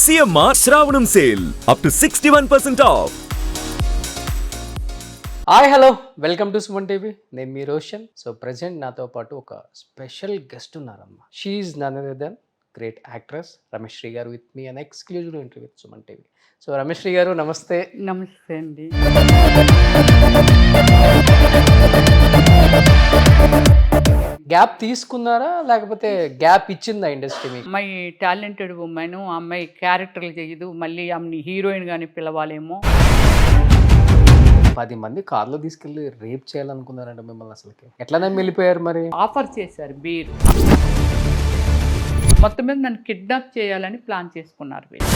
CMR Shravanam sale up to 61% off. Hi hello welcome to Suman TV. నేను మీ Roshan. So present నాతో పాటు ఒక స్పెషల్ గెస్ట్ ఉన్నారమ్మ. She is none other than great actress Rameshri garu with me an exclusive interview with Suman TV. So Rameshri garu నమస్తే. నమస్తే అండి. Gap తీసుకున్నారా లేకపోతే గ్యాప్ ఇచ్చిందా ఇండస్ట్రీ మీకు? అమ్మాయి టాలెంటెడ్ ఉమెన్, అమ్మాయి క్యారెక్టర్లు చేయదు, మళ్ళీ ఆమెని హీరోయిన్ గాని పిలవాలేమో. 10 మంది కార్లో తీసుకెళ్ళి రేప్ చేయాలనుకున్నారంట మిమ్మల్ని. అసలుకి ఎట్లా వెళ్ళిపోయారు మరి? ఆఫర్ చేశారు బీర్. మొత్తం మీద నన్ను కిడ్నాప్ చేయాలని ప్లాన్ చేసుకున్నారు వీళ్ళు.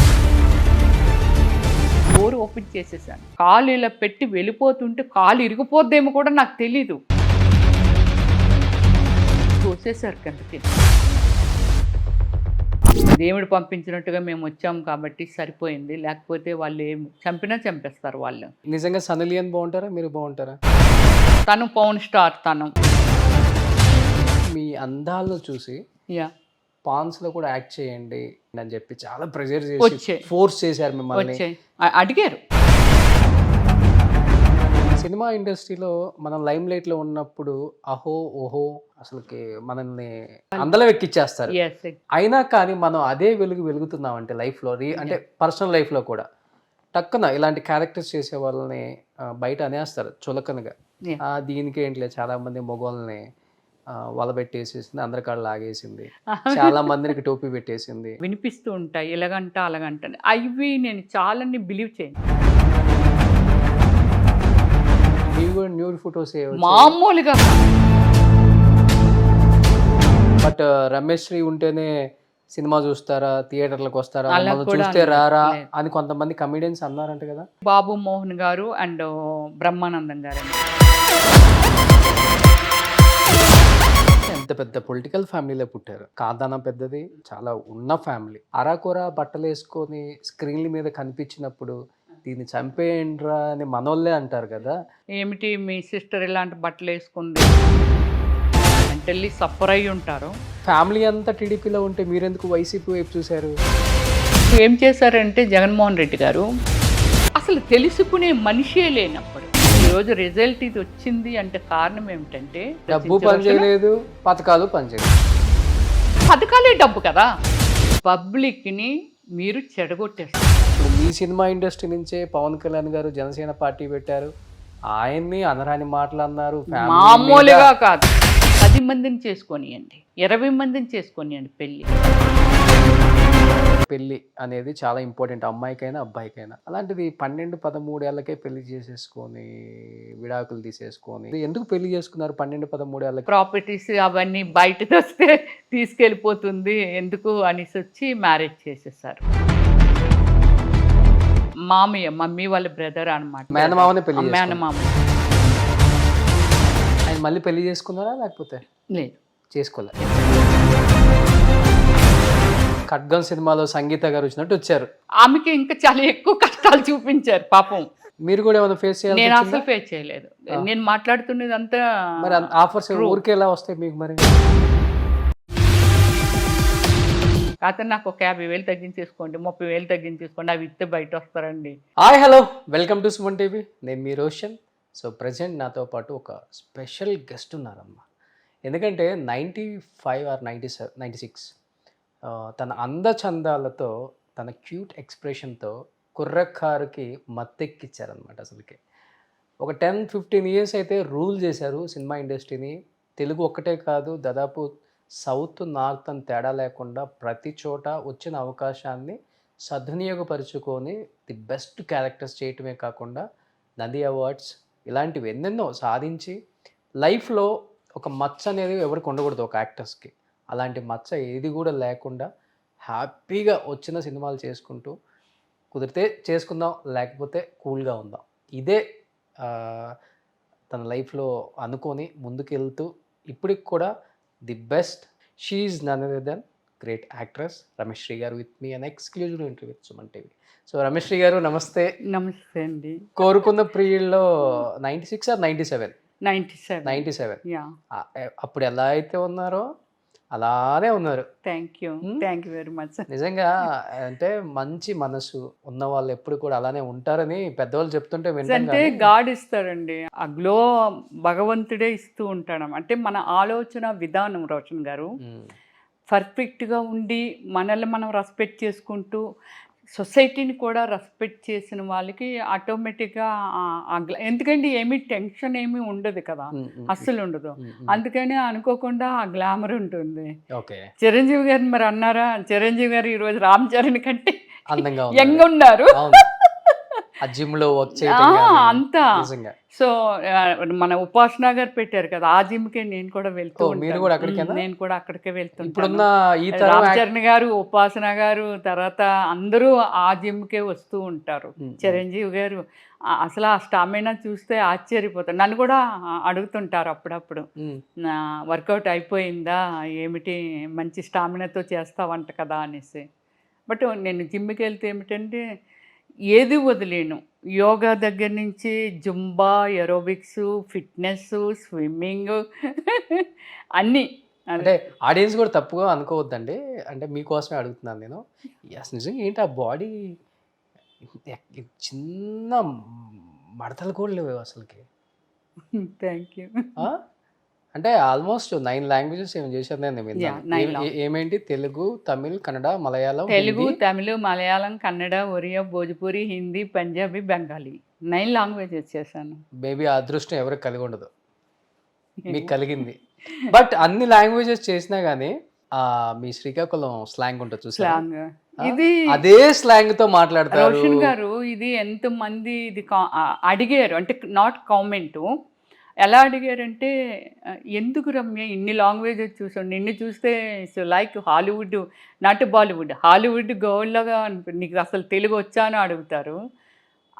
డోర్ ఓపెన్ చేసేసాను. కాలు ఇలా పెట్టి వెళ్ళిపోతుంటే కాలు ఇరిగిపోద్దేమో కూడా నాకు తెలీదు. తోసేశారు కిందకి. దేవుడు పంపించినట్టుగా మేము వచ్చాము కాబట్టి సరిపోయింది, లేకపోతే వాళ్ళు ఏం చంపినా చంపేస్తారు వాళ్ళు. నిజంగా సన్నీ లియోన్ బాగుంటారా మీరు బాగుంటారా? తను పవన్ స్టార్. తను మీ అందాలను చూసి యా పాన్స్ లో కూడా యాక్ట్ చేయండి అని చెప్పి చాలా ప్రెజర్ వచ్చాయి. చేసి ఫోర్స్ చేశారు మిమ్మల్ని. వచ్చాయి, అడిగారు. సినిమా ఇండస్ట్రీలో మనం లైమ్ లైట్ లో ఉన్నప్పుడు అహో ఓహో అసలుకి మనల్ని అందలో ఎక్కిచ్చేస్తారు. Yes, అయినా కానీ మనం అదే వెలుగుతున్నాం అంటే లైఫ్ లో అంటే పర్సనల్ లైఫ్ లో కూడా టక్కున ఇలాంటి క్యారెక్టర్స్ చేసే వాళ్ళని బయట అనేస్తారు చులకనగా. Yeah. దీనికి ఏంటిలే చాలా మంది మొగోళ్ళని వలబెట్టేసేసింది, అందరి కాళ్ళు లాగేసింది, చాలా మందికి టోపీ పెట్టేసింది. వినిపిస్తూ ఉంటాయి ఇలాగంట అలాగంట. అవి నేను చాలాని బిలీవ్ చేయను. ఇవి కూడా న్యూడ్ ఫొటోస్ మామూలుగా బట్ రమేశ్రీ ఉంటేనే సినిమా చూస్తారా, థియేటర్లకు వస్తారా, అలా మమ్మల్ని కూడా చూస్తే రారా లేదు. అని కొంతమంది కమెడియన్స్ అన్నారంట కదా. బాబు మోహన్ గారు అండ్ బ్రహ్మానందం గారు. ఎంత పెద్ద పొలిటికల్ ఫ్యామిలీలో పుట్టారు. కాదానం పెద్దది, చాలా ఉన్న ఫ్యామిలీ. అరాకొర బట్టలు వేసుకొని స్క్రీన్ల మీద కనిపించినప్పుడు దీన్ని చంపేయండ్రా అని మనోళ్ళే అంటారు కదా. ఏమిటి మీ సిస్టర్ ఇలాంటి బట్టలు వేసుకుంది మెంటల్లీ సఫర్ అయి ఉంటారు. ఫ్యామిలీ అంతా టీడీపీలో ఉంటే మీరెందుకు వైసీపీ వైపు చూశారు? ఏం చేశారంటే జగన్మోహన్ రెడ్డి గారు అసలు తెలుసుకునే మనిషే లేనప్పుడు ఈరోజు రిజల్ట్ ఇది వచ్చింది అంటే కారణం ఏమిటంటే డబ్బు పనిచేయలేదు, పథకాలు పనిచేయలేదు. పథకాలే డబ్బు కదా. పబ్లిక్ని మీరు చెడగొట్టేస్తారు. ఇప్పుడు మీ సినిమా ఇండస్ట్రీ నుంచే పవన్ కళ్యాణ్ గారు జనసేన పార్టీ పెట్టారు. ఆయన్ని అనరాని మాటలు అన్నారు. మామూలుగా కాదు. 10 మందిని చేసుకొనియండి, 20 మందిని చేసుకొనియండి. పెళ్లి అనేది చాలా ఇంపార్టెంట్ అమ్మాయికైనా అబ్బాయికైనా. అలాంటిది 12-13 ఏళ్ళకే పెళ్లి చేసేసుకొని విడాకులు తీసేసుకొని ఎందుకు పెళ్లి చేసుకున్నారు 12-13 ఏళ్ళకి? ప్రాపర్టీస్ అవన్నీ బయట వస్తే తీసుకెళ్ళిపోతుంది ఎందుకు అనేసి వచ్చి మ్యారేజ్ చేసేసారు. మామయ్య, మమ్మీ వాళ్ళ బ్రదర్ అనమాట. మేనమామనే పెళ్లి చేసుకున్నారు. మేనమామ. ఆయన మళ్ళీ పెళ్లి చేసుకున్నారా లేకపోతే లేదు, చేసుకోలే? ఖడ్గం సినిమాలో సంగీత గారు వచ్చినట్టు వచ్చారు. ఆమెకి ఇంకా చాలా ఎక్కువ కష్టాలు చూపించారు పాపం. మీరు కూడా ఏమైనా ఫేస్ చేయాలి? నేను అసలు ఫేస్ చేయలేదు. నేను మాట్లాడుతున్నది అంతా మరి ఆఫర్స్ ఊరికే ఎలా వస్తాయి మీకు మరి? కాకపోతే నాకు ఒక 50,000 తగ్గించేసుకోండి, 30,000 తగ్గించేసుకోండి, అవి ఇస్తే బయట వస్తారండి. Hi hello welcome to Suman TV. నేను మీ రోషన్. సో ప్రజెంట్ నాతో పాటు ఒక స్పెషల్ గెస్ట్ ఉన్నారమ్మ. ఎందుకంటే 95 or 96 తన అందచందాలతో, తన క్యూట్ ఎక్స్ప్రెషన్తో కుర్రకారుకి మత్తెక్కిచ్చారనమాట. అసలుకి ఒక 10-15 ఇయర్స్ అయితే రూల్ చేశారు సినిమా ఇండస్ట్రీని. తెలుగు ఒక్కటే కాదు, దాదాపు సౌత్ నార్త్ అని తేడా లేకుండా ప్రతి చోట వచ్చిన అవకాశాన్ని సద్వినియోగపరుచుకొని ది బెస్ట్ క్యారెక్టర్స్ చేయటమే కాకుండా నంది అవార్డ్స్ ఇలాంటివి ఎన్నెన్నో సాధించి లైఫ్లో ఒక మచ్చ అనేది ఎవరికి ఉండకూడదు ఒక యాక్టర్స్కి. అలాంటి మచ్చ ఏది కూడా లేకుండా హ్యాపీగా వచ్చిన సినిమాలు చేసుకుంటూ కుదిరితే చేసుకుందాం, లేకపోతే కూల్గా ఉందాం, ఇదే తన లైఫ్లో అనుకొని ముందుకెళ్తూ ఇప్పటికి కూడా the best. She is none other than great actress Rameshri garu with me an exclusive interview with Suman TV. So Rameshri garu నమస్తే. నమస్తే అండి. కోరుకున్న ప్రియుల్లో 96 or 97? 97. 97. యా. అప్పుడు ఎలా అయితే ఉన్నారో అలానే ఉన్నారు. Thank you very much. నిజంగా అంటే మంచి మనసు ఉన్న వాళ్ళు ఎప్పుడు కూడా అలానే ఉంటారని పెద్దవాళ్ళు చెప్తుంటే వింటాం అంటే కానీ గాడ్ ఇస్తారండి, ఆ గ్లో భగవంతుడే ఇస్తూ ఉంటాడు. అంటే మన ఆలోచన విధానం రోషన్ గారు పర్ఫెక్ట్గా ఉండి మనల్ని మనం రెస్పెక్ట్ చేసుకుంటూ సొసైటీని కూడా రెస్పెక్ట్ చేసిన వాళ్ళకి ఆటోమేటిక్గా ఎందుకంటే ఏమీ టెన్షన్ ఏమీ ఉండదు కదా, అస్సలు ఉండదు. అందుకని అనుకోకుండా ఆ గ్లామర్ ఉంటుంది. ఓకే. చిరంజీవి గారిని మరి అన్నారా, చిరంజీవి గారు ఈరోజు రామ్ చరణ్ కంటే అందంగా యంగ్ ఉన్నారు. ఆ జిమ్ లో వర్క్ చేయడం అంతా. నిజంగా. సో మన ఉపాసన గారు పెట్టారు కదా, ఆ జిమ్కే నేను కూడా వెళ్తూ మీరు కూడా అక్కడికి నేను కూడా అక్కడికే వెళ్తున్నాను. ఇప్పుడున్న ఈ రామ్ చరణ్ గారు, ఉపాసన గారు, తర్వాత అందరూ ఆ జిమ్కే వస్తూ ఉంటారు. చిరంజీవి గారు అసలు ఆ స్టామినా చూస్తే ఆశ్చర్యపోతారు. నన్ను కూడా అడుగుతుంటారు అప్పుడప్పుడు, నా వర్కౌట్ అయిపోయిందా ఏమిటి, మంచి స్టామినాతో చేస్తావంట కదా అనేసి. బట్ నేను జిమ్కి వెళ్తే ఏమిటంటే ఏది వదిలేను. యోగా దగ్గర నుంచి జుంబా, ఎరోబిక్స్, ఫిట్నెస్, స్విమ్మింగ్ అన్నీ. అంటే ఆడియన్స్ కూడా తప్పుగా అనుకోవద్దండి, అంటే మీకోసమే అడుగుతున్నాను నేను. అసలు నిజంగా ఏంటి ఆ బాడీ, చిన్న మడతలు కూడా లేవు అసలుకి. Thank you. అంటే ఆల్మోస్ట్ 9 లాంగ్వేజెస్ ఏమి చేశారు నేను విన్నాను. ఏమేంటి? తెలుగు, తమిళ్, కన్నడ, మలయాళం, తెలుగు, తమిళ్, మలయాళం, కన్నడ, ఒరియా, భోజ్పురి, హిందీ, పంజాబీ, బెంగాలీ 9 లాంగ్వేజెస్ చేశాను. మేబీ ఆ అదృష్టం ఎవరికి కలిగి ఉండదు, మీకు కలిగింది. బట్ అన్ని లాంగ్వేజెస్ చేసినా గానీ మీ శ్రీకాకుళం స్లాంగ్ ఉంటుంది చూసా, ఇది అదే స్లాంగ్ తో మాట్లాడతారు. రోషన్ గారు ఇది ఎంతమంది ఇది అడిగారు, అంటే నాట్ కామెంట్. ఎలా అడిగారంటే, ఎందుకు రమ్య ఇన్ని లాంగ్వేజెస్ చూసాను, నిన్ను చూస్తే so like Hollywood, not Bollywood, Hollywood గర్ల్లాగా నీకు అసలు తెలుగు వచ్చా అని అడుగుతారు.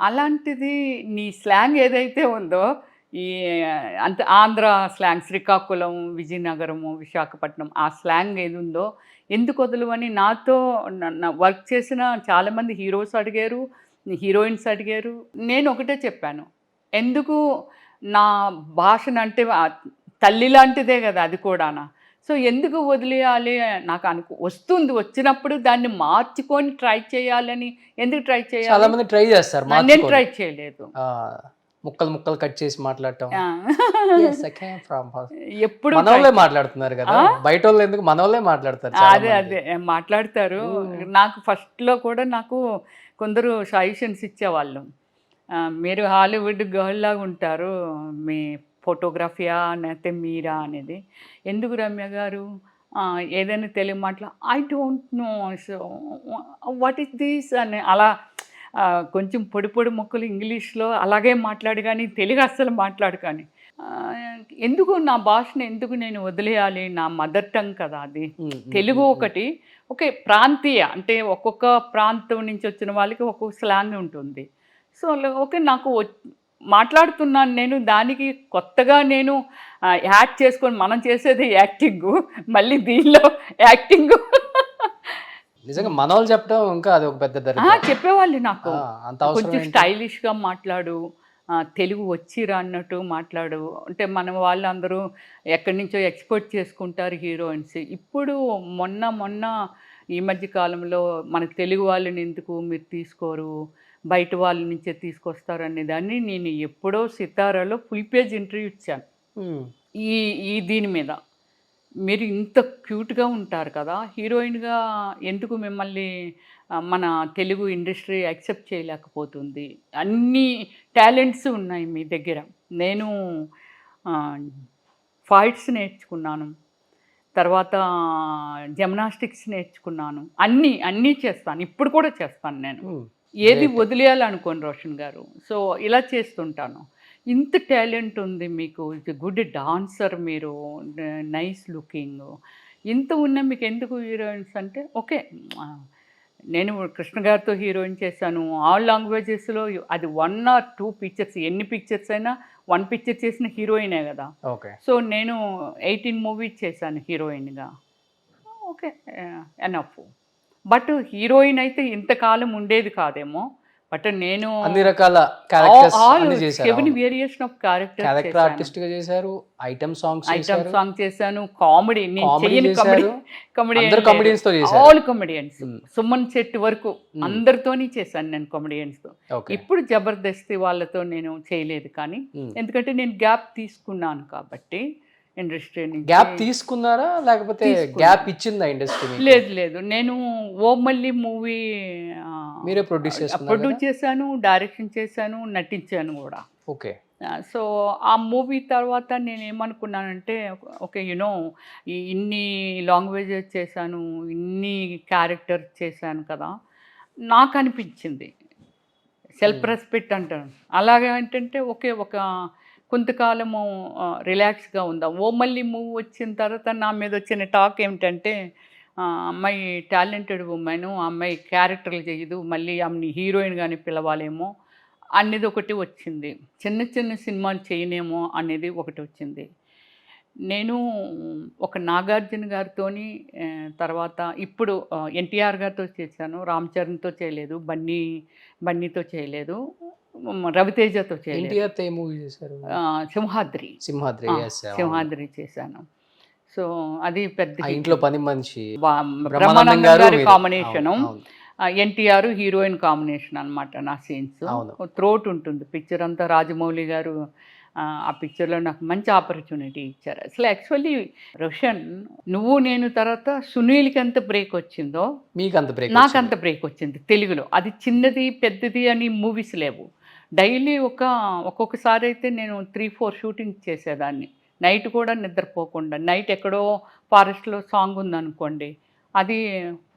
అలాంటిది నీ స్లాంగ్ ఏదైతే ఉందో, ఈ అంత ఆంధ్ర స్లాంగ్, శ్రీకాకుళం, విజయనగరము, విశాఖపట్నం ఆ స్లాంగ్ ఏది ఉందో ఎందుకు వదలవని నాతో వర్క్ చేసిన చాలామంది హీరోస్ అడిగారు, హీరోయిన్స్ అడిగారు. నేను ఒకటే చెప్పాను, ఎందుకు నా భాషను, అంటే తల్లి లాంటిదే కదా అది కూడానా, సో ఎందుకు వదిలేయాలి, నాకు వస్తుంది, వచ్చినప్పుడు దాన్ని మార్చుకొని ట్రై చేయాలని. ఎందుకు ట్రై చేయాలి? చాలా మంది ట్రై చేస్తారు, నేను ట్రై చేయలేదు. ముక్కలు ముక్కలు కట్ చేసి మాట్లాడటం. ఎప్పుడు మనోళ్ళే మాట్లాడుతున్నారు కదా, బయట వాళ్ళు ఎందుకు, మనోళ్ళే మాట్లాడతారు. అదే మాట్లాడతారు. నాకు ఫస్ట్లో కూడా నాకు కొందరు సజెషన్స్ ఇచ్చేవాళ్ళు, మీరు హాలీవుడ్ గర్ల్ లాగా ఉంటారు, మీ ఫోటోగ్రఫీయా లేకపోతే మీరా అనేది. ఎందుకు రమ్య గారు ఏదైనా తెలుగు మాటలు I don't know, so what is this అని అలా కొంచెం పొడి పొడి మొక్కలు ఇంగ్లీష్లో అలాగే మాట్లాడు, కానీ తెలుగు అస్సలు మాట్లాడు. కానీ ఎందుకు నా భాషను ఎందుకు నేను వదిలేయాలి, నా మదర్ టంగ్ కదా అది. తెలుగు ఒకటి ఓకే, ప్రాంతీయ అంటే ఒక్కొక్క ప్రాంతం నుంచి వచ్చిన వాళ్ళకి ఒక్కొక్క స్లాంగ్ ఉంటుంది. సో ఓకే, నాకు మాట్లాడుతున్నాను నేను, దానికి కొత్తగా నేను యాడ్ చేసుకొని, మనం చేసేది యాక్టింగ్, మళ్ళీ దీనిలో యాక్టింగ్. నిజంగా మనోళ్ళు చెప్పడం ఇంకా అది ఒక పెద్ద చెప్పేవాళ్ళు నాకు, కొంచెం స్టైలిష్గా మాట్లాడు, తెలుగు వచ్చిరా అన్నట్టు మాట్లాడు. అంటే మన వాళ్ళందరూ ఎక్కడి నుంచో ఎక్స్పోర్ట్ చేసుకుంటారు హీరోయిన్స్. ఇప్పుడు మొన్న ఈ మధ్య కాలంలో మన తెలుగు వాళ్ళని ఎందుకు మీరు తీసుకోరు, బయట వాళ్ళ నుంచే తీసుకొస్తారు అనేదాన్ని నేను ఎప్పుడో సితారాలో ఫుల్ పేజ్ ఇంటర్వ్యూ ఇచ్చాను. ఈ దీని మీద మీరు ఇంత క్యూట్గా ఉంటారు కదా, హీరోయిన్గా ఎందుకు మిమ్మల్ని మన తెలుగు ఇండస్ట్రీ యాక్సెప్ట్ చేయలేకపోతుంది, అన్ని టాలెంట్స్ ఉన్నాయి మీ దగ్గర. నేను ఫైట్స్ నేర్చుకున్నాను, తర్వాత జిమ్నాస్టిక్స్ నేర్చుకున్నాను, అన్నీ చేస్తాను, ఇప్పుడు కూడా చేస్తాను. నేను ఏది వదిలేయాలనుకోను రోషన్ గారు. సో ఇలా చేస్తుంటాను. ఇంత టాలెంట్ ఉంది మీకు, గుడ్ డాన్సర్ మీరు, నైస్ లుకింగ్, ఇంత ఉన్న మీకు ఎందుకు హీరోయిన్స్ అంటే, ఓకే నేను కృష్ణ గారితో హీరోయిన్ చేశాను, ఆల్ లాంగ్వేజెస్లో అది 1 or 2 పిక్చర్స్, ఎన్ని పిక్చర్స్ అయినా 1 పిక్చర్ చేసిన హీరోయినే కదా. ఓకే, సో నేను 18 మూవీస్ చేశాను హీరోయిన్గా. Okay enough. బట్ హీరోయిన్ అయితే ఇంతకాలం ఉండేది కాదేమో, బట్ నేను అన్ని రకాల క్యారెక్టర్స్ అన్ని చేశారు. 7 variation of character character artist గా చేశారు, ఐటమ్ సాంగ్స్ ఐటమ్ సాంగ్ చేశాను, కామెడీ నేను చేయని చేశారు. అందరు comedians తో చేశారు. ఆల్ కామెడియన్స్ సుమన్ శెట్టి వరకు అందరితోని చేశాను నేను comedians తో. ఓకే. ఇప్పుడు జబర్దస్తి వాళ్ళతో నేను చేయలేదు, కానీ ఎందుకంటే నేను గ్యాప్ తీసుకున్నాను కాబట్టి ఇండస్ట్రీ నుంచి. గ్యాప్ తీసుకున్నారా లేకపోతే గ్యాప్ ఇచ్చిందా ఇండస్ట్రీ? లేదు లేదు, నేను ఓమల్లి మూవీ మీరే ప్రొడ్యూస్ చేస్తున్నారు? ప్రొడ్యూస్ చేశాను, డైరెక్షన్ చేశాను, నటించాను కూడా. ఓకే. సో ఆ మూవీ తర్వాత నేను ఏమనుకున్నానంటే, ఓకే యునో ఇన్ని లాంగ్వేజెస్ చేశాను, ఇన్ని క్యారెక్టర్స్ చేశాను కదా, నాకు అనిపించింది సెల్ఫ్ రెస్పెక్ట్ అంటాను. అలాగే ఏంటంటే ఓకే, ఒక కొంతకాలము రిలాక్స్గా ఉందా. ఓమల్లి మూవీ వచ్చిన తర్వాత నా మీద వచ్చిన టాక్ ఏమిటంటే, అమ్మాయి టాలెంటెడ్ ఉమెన్, అమ్మాయి క్యారెక్టర్లు చేయదు, మళ్ళీ ఆమెని హీరోయిన్గానే పిలవాలేమో అనేది ఒకటి వచ్చింది. చిన్న చిన్న సినిమాలు చేయనేమో అనేది ఒకటి వచ్చింది. నేను ఒక నాగార్జున గారితోని తర్వాత ఇప్పుడు ఎన్టీఆర్ గారితో చేశాను, రామ్ చరణ్తో చేయలేదు, బన్నీతో చేయలేదు, రవితేజతో చేయలేదు. ఎన్టీఆర్ ఏ మూవీ చేశారు? సింహాద్రి సింహాద్రి చేశాను. సో అది పెద్ద ఇంట్లో పని మనిషి, బ్రహ్మానందం గారి కాంబినేషను, ఎన్టీఆర్ హీరోయిన్ కాంబినేషన్ అనమాట నా సీన్స్. త్రోట్ ఉంటుంది పిక్చర్ అంతా. రాజమౌళి గారు ఆ పిక్చర్లో నాకు మంచి ఆపర్చునిటీ ఇచ్చారు. అసలు యాక్చువల్లీ రోషన్, నువ్వు నేను తర్వాత సునీల్కి ఎంత బ్రేక్ వచ్చిందో నాకు అంత బ్రేక్ వచ్చింది తెలుగులో. అది చిన్నది పెద్దది అని మూవీస్ లేవు. డైలీ ఒక్కొక్కసారి అయితే నేను 3-4 షూటింగ్ చేసేదాన్ని, నైట్ కూడా నిద్రపోకుండా. నైట్ ఎక్కడో ఫారెస్ట్లో సాంగ్ ఉందనుకోండి, అది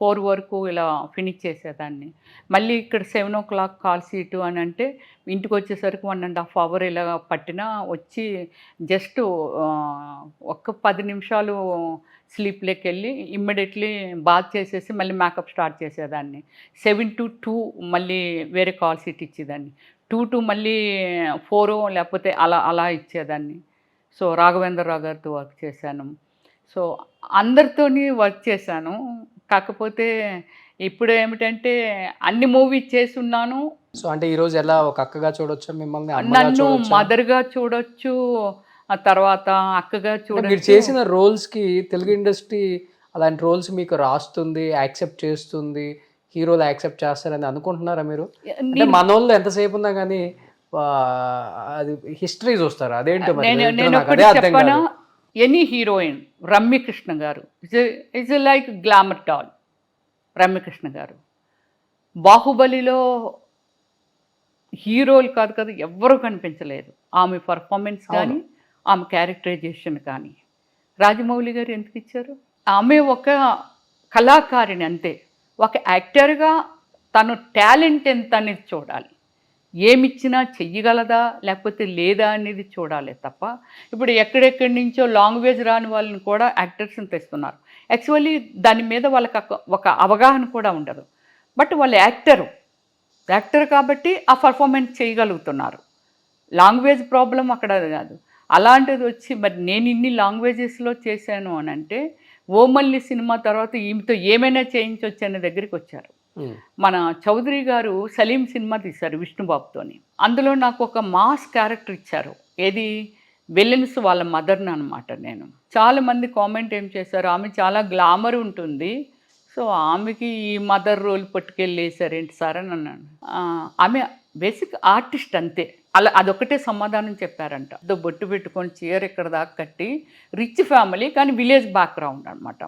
4 వరకు ఇలా ఫినిష్ చేసేదాన్ని. మళ్ళీ ఇక్కడ 7 o'clock కాల్ సీటు అని అంటే ఇంటికి వచ్చేసరికి 1.5 hour ఇలా పట్టినా వచ్చి జస్ట్ ఒక్క 10 నిమిషాలు స్లీప్లోకి వెళ్ళి ఇమ్మీడియట్లీ బాత్ చేసేసి మళ్ళీ మేకప్ స్టార్ట్ చేసేదాన్ని. 7 to 2 మళ్ళీ వేరే కాల్ సీట్ ఇచ్చేదాన్ని. 2 to మళ్ళీ 4 లేకపోతే అలా ఇచ్చేదాన్ని. సో రాఘవేంద్రరావు గారితో వర్క్ చేశాను. సో అందరితోని వర్క్ చేశాను. కాకపోతే ఇప్పుడు ఏమిటంటే అన్ని మూవీస్ చేస్తున్నాను. సో అంటే ఈరోజు ఎలా ఒక అక్కగా చూడొచ్చు మిమ్మల్ని? నన్ను మదర్గా చూడొచ్చు, ఆ తర్వాత అక్కగా చూడొచ్చు. మీరు చేసిన రోల్స్కి తెలుగు ఇండస్ట్రీ అలాంటి రోల్స్ మీకు రాస్తుంది, యాక్సెప్ట్ చేస్తుంది, హీరోలు యాక్సెప్ట్ చేస్తారని అనుకుంటున్నారా మీరు? అంటే మన వాళ్ళు ఎంతసేపు ఉన్నా కానీ అది హిస్టరీ చూస్తారు, అదేంటో చెప్పనా. ఎనీ హీరోయిన్, రమ్యకృష్ణ గారు is like glamour doll. Ramya Krishna గారు బాహుబలిలో హీరోలు కాదు కదా, ఎవ్వరూ కనిపించలేదు. ఆమె పర్ఫార్మెన్స్ కానీ ఆమె క్యారెక్టరైజేషన్ కానీ. రాజమౌళి గారు ఎందుకు ఇచ్చారు? ఆమె ఒక కళాకారిణి అంతే. ఒక యాక్టర్గా తను టాలెంట్ ఎంత అనేది చూడాలి. ఏమిచ్చినా చెయ్యగలదా లేకపోతే లేదా అనేది చూడాలి తప్ప, ఇప్పుడు ఎక్కడెక్కడి నుంచో లాంగ్వేజ్ రాని వాళ్ళని కూడా యాక్టర్స్ని తెస్తున్నారు. యాక్చువల్లీ దాని మీద వాళ్ళకి ఒక అవగాహన కూడా ఉండదు. బట్ వాళ్ళు యాక్టర్ కాబట్టి ఆ పర్ఫార్మెన్స్ చేయగలుగుతున్నారు. లాంగ్వేజ్ ప్రాబ్లం అక్కడ కాదు. అలాంటిది వచ్చి మరి నేను ఇన్ని లాంగ్వేజెస్లో చేశాను అని అంటే, ఓమల్లి సినిమా తర్వాత ఈమెతో ఏమైనా చేయించవచ్చు అనే దగ్గరికి వచ్చారు. మన చౌదరి గారు సలీం సినిమా తీశారు విష్ణుబాబుతోని. అందులో నాకు ఒక మాస్ క్యారెక్టర్ ఇచ్చారు. ఏది? విలన్స్ వాళ్ళ మదర్ని అనమాట. నేను చాలామంది కామెంట్ ఏం చేశారు, ఆమె చాలా గ్లామర్ ఉంటుంది, సో ఆమెకి ఈ మదర్ రోల్ పట్టుకెళ్ళేసారేంటి సార్ అని అన్నాను. ఆమె బేసిక్ ఆర్టిస్ట్ అంతే. అదొకటే సమాధానం చెప్పారంట. బొట్టు పెట్టుకొని చీర ఇక్కడ దాకా కట్టి, రిచ్ ఫ్యామిలీ కానీ విలేజ్ బ్యాక్గ్రౌండ్ అనమాట.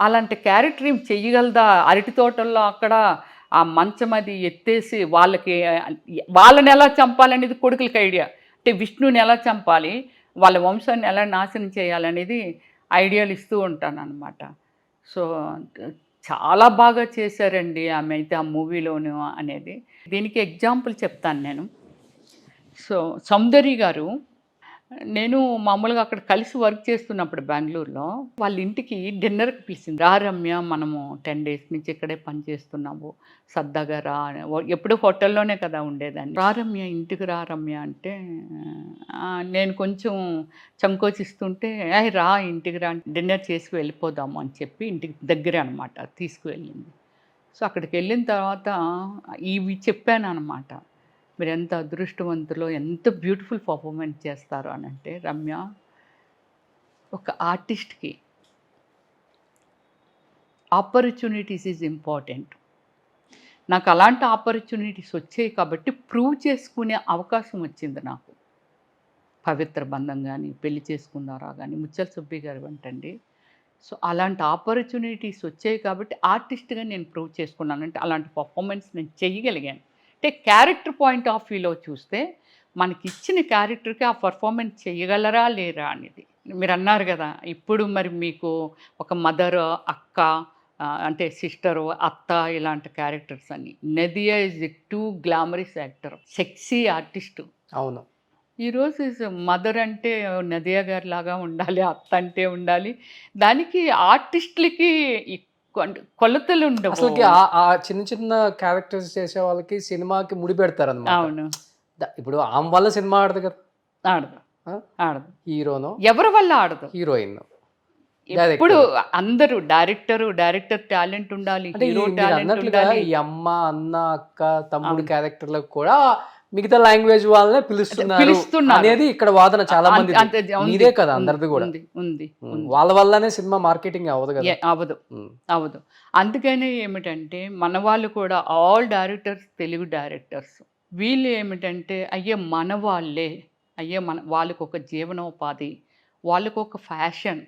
అలాంటి క్యారెక్టర్ ఏం చెయ్యగలదా? అరటి తోటల్లో అక్కడ ఆ మంచం అది ఎత్తేసి వాళ్ళని ఎలా చంపాలనేది కొడుకులకి ఐడియా. అంటే విష్ణుని ఎలా చంపాలి, వాళ్ళ వంశాన్ని ఎలా నాశనం చేయాలనేది ఐడియాలు ఇస్తూ ఉంటాను అనమాట. సో చాలా బాగా చేశారండి ఆమె అయితే ఆ మూవీలోను అనేది. దీనికి ఎగ్జాంపుల్ చెప్తాను నేను. సో సౌందర్య గారు, నేను మామూలుగా అక్కడ కలిసి వర్క్ చేస్తున్నప్పుడు బెంగళూరులో వాళ్ళ ఇంటికి డిన్నర్కి పిలిచింది. రా రమ్య, మనము 10 days నుంచి ఇక్కడే పని చేస్తున్నాము, సరదాగా రా. ఎప్పుడు హోటల్లోనే కదా ఉండేదాన్ని. రా రమ్య, ఇంటికి రా రమ్య అంటే నేను కొంచెం సంకోచిస్తుంటే, రా ఇంటికి రా, డిన్నర్ చేసి వెళ్ళిపోదాము అని చెప్పి ఇంటికి దగ్గరే అనమాట తీసుకువెళ్ళింది. సో అక్కడికి వెళ్ళిన తర్వాత ఇవి చెప్పాను అనమాట. మీరు ఎంత అదృష్టవంతులో, ఎంత బ్యూటిఫుల్ పర్ఫార్మెన్స్ చేస్తారు అని అంటే, రమ్య ఒక ఆర్టిస్ట్కి ఆపర్చునిటీస్ ఈజ్ ఇంపార్టెంట్. నాకు అలాంటి ఆపర్చునిటీస్ వచ్చాయి కాబట్టి ప్రూవ్ చేసుకునే అవకాశం వచ్చింది నాకు. పవిత్ర బంధం కానీ, పెళ్లి చేసుకున్నారా కానీ, ముచ్చల సుబ్బి గారు అంటండి. సో అలాంటి ఆపర్చునిటీస్ వచ్చాయి కాబట్టి ఆర్టిస్ట్గా నేను ప్రూవ్ చేసుకున్నాను. అంటే అలాంటి పర్ఫార్మెన్స్ నేను చేయగలిగాను. అంటే క్యారెక్టర్ పాయింట్ ఆఫ్ వ్యూలో చూస్తే మనకి ఇచ్చిన క్యారెక్టర్కి ఆ పర్ఫార్మెన్స్ చేయగలరా లేరా అనేది. మీరు అన్నారు కదా, ఇప్పుడు మరి మీకు ఒక మదర్, అక్క, అంటే సిస్టరు, అత్త, ఇలాంటి క్యారెక్టర్స్ అని. Nadiya is too glamorous actor, sexy artist. అవును. ఈరోజు మదర్ అంటే నదియా గారి లాగా ఉండాలి, అత్త అంటే ఉండాలి. దానికి ఆర్టిస్టులకి కొలతలు ఉండవు. అసలు ఆ చిన్న చిన్న క్యారెక్టర్స్ చేసే వాళ్ళకి సినిమాకి ముడి పెడతారు అన్నమాట. అవును. ఇప్పుడు ఆమె వల్ల సినిమా ఆడదు కదా, ఆడదు ఆడదు. హీరోనో ఎవరి వల్ల ఆడదు, హీరోయిన్. ఇప్పుడు అందరూ డైరెక్టర్ టాలెంట్ ఉండాలి, హీరో టాలెంట్ ఉండాలి. ఈ అమ్మ, అన్న, అక్క, తమ్ముడు క్యారెక్టర్లకు కూడా మిగతా లాంగ్వేజ్ వాళ్ళనే పిలుస్తున్నారు అనేది ఇక్కడ వాదన చాలా మంది. ఇదే కదా అందరిది కూడా ఉంది. వాళ్ళ వల్లనే సినిమా మార్కెటింగ్ అవ్వదు కదా. అవ్వదు. అందుకని ఏమిటంటే మన వాళ్ళు కూడా ఆల్ డైరెక్టర్స్, తెలుగు డైరెక్టర్స్, వీళ్ళు ఏమిటంటే మన వాళ్ళకు ఒక జీవనోపాధి, వాళ్ళకు ఒక ఫ్యాషన్,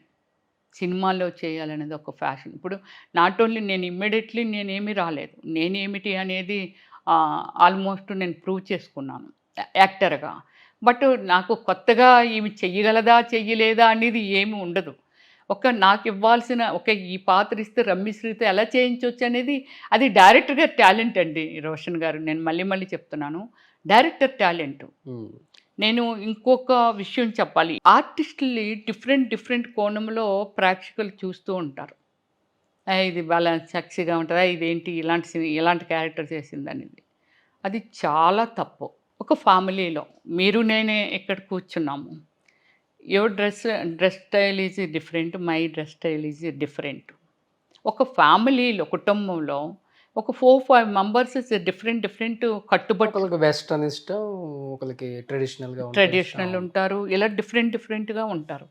సినిమాల్లో చేయాలనేది ఒక ఫ్యాషన్. ఇప్పుడు నాట్ ఓన్లీ నేను ఇమ్మీడియట్లీ నేనేమీ రాలేదు, నేనేమిటి అనేది ఆల్మోస్ట్ నేను ప్రూవ్ చేసుకున్నాను యాక్టర్గా. బట్ నాకు కొత్తగా ఈమె చెయ్యగలదా చెయ్యలేదా అనేది ఏమి ఉండదు. నాకు ఇవ్వాల్సిన ఈ పాత్ర ఇస్తే రమ్యశ్రీతో ఎలా చేయించవచ్చు అనేది అది డైరెక్టర్ గారి టాలెంట్ అండి రోషన్ గారు. నేను మళ్ళీ చెప్తున్నాను, డైరెక్టర్ టాలెంట్. నేను ఇంకొక విషయం చెప్పాలి, ఆర్టిస్టుల్ని డిఫరెంట్ కోణంలో ప్రేక్షకులు చూస్తూ ఉంటారు. ఇది వాళ్ళ సెక్సీగా ఉంటుందా, ఇదేంటి ఇలాంటి క్యారెక్టర్ చేసింది అనేది. అది చాలా తప్పు. ఒక ఫ్యామిలీలో మీరు నేనే ఇక్కడ కూర్చున్నాము, your dress style is different, my dress style is different. ఒక ఫ్యామిలీలో, కుటుంబంలో ఒక 4-5 మెంబర్స్ డిఫరెంట్ కట్టుబట్టలకు, వెస్టర్న్ ఇష్టం, ఒకరికి ట్రెడిషనల్ ఉంటారు, ఇలా డిఫరెంట్గా ఉంటారు.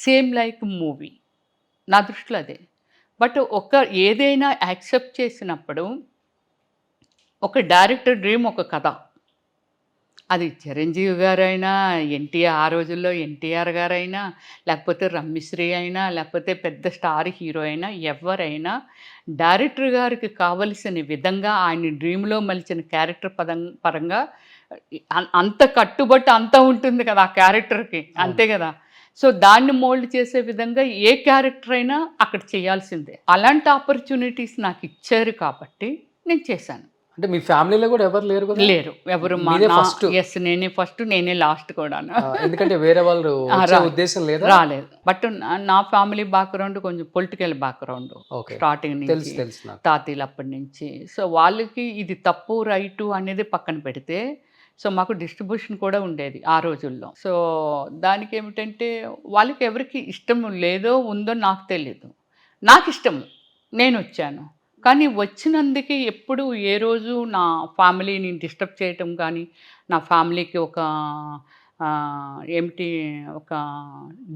సేమ్ లైక్ మూవీ, నా దృష్టిలో అదే. బట్ ఏదైనా యాక్సెప్ట్ చేసినప్పుడు ఒక డైరెక్టర్ డ్రీమ్ ఒక కథ, అది చిరంజీవి గారైనా, ఆ రోజుల్లో ఎన్టీఆర్ గారైనా, లేకపోతే రమ్యశ్రీ అయినా, లేకపోతే పెద్ద స్టార్ హీరో అయినా, ఎవరైనా డైరెక్టర్ గారికి కావలసిన విధంగా ఆయన డ్రీమ్లో మలిచిన క్యారెక్టర్ పరంగా అంత కట్టుబట్టి అంత ఉంటుంది కదా ఆ క్యారెక్టర్కి, అంతే కదా. సో దాన్ని మోల్డ్ చేసే విధంగా ఏ క్యారెక్టర్ అయినా అక్కడ చేయాల్సిందే. అలాంటి ఆపర్చునిటీస్ నాకు ఇచ్చారు కాబట్టి నేను చేశాను. అంటే మీ ఫ్యామిలీలో కూడా ఎవరు లేరు కదా? లేరు, ఎవరు. ఎస్, నేనే ఫస్ట్, నేనే లాస్ట్ కూడా. ఎందుకంటే వేరే వాళ్ళు ఉద్దేశం లేదా? రాలేదు. బట్ నా ఫ్యామిలీ బ్యాక్గ్రౌండ్ కొంచెం పొలిటికల్ బ్యాక్గ్రౌండ్, స్టార్టింగ్ నుంచి తాతీలు అప్పటి నుంచి. సో వాళ్ళకి ఇది తప్పు రైటు అనేది పక్కన పెడితే, సో మాకు డిస్ట్రిబ్యూషన్ కూడా ఉండేది ఆ రోజుల్లో. సో దానికి ఏమిటంటే వాళ్ళకి ఎవరికి ఇష్టం లేదో ఉందో నాకు తెలియదు, నాకు ఇష్టము, నేను వచ్చాను. కానీ వచ్చినందుకు ఎప్పుడు ఏ రోజు నా ఫ్యామిలీని డిస్టర్బ్ చేయటం కానీ, నా ఫ్యామిలీకి ఒక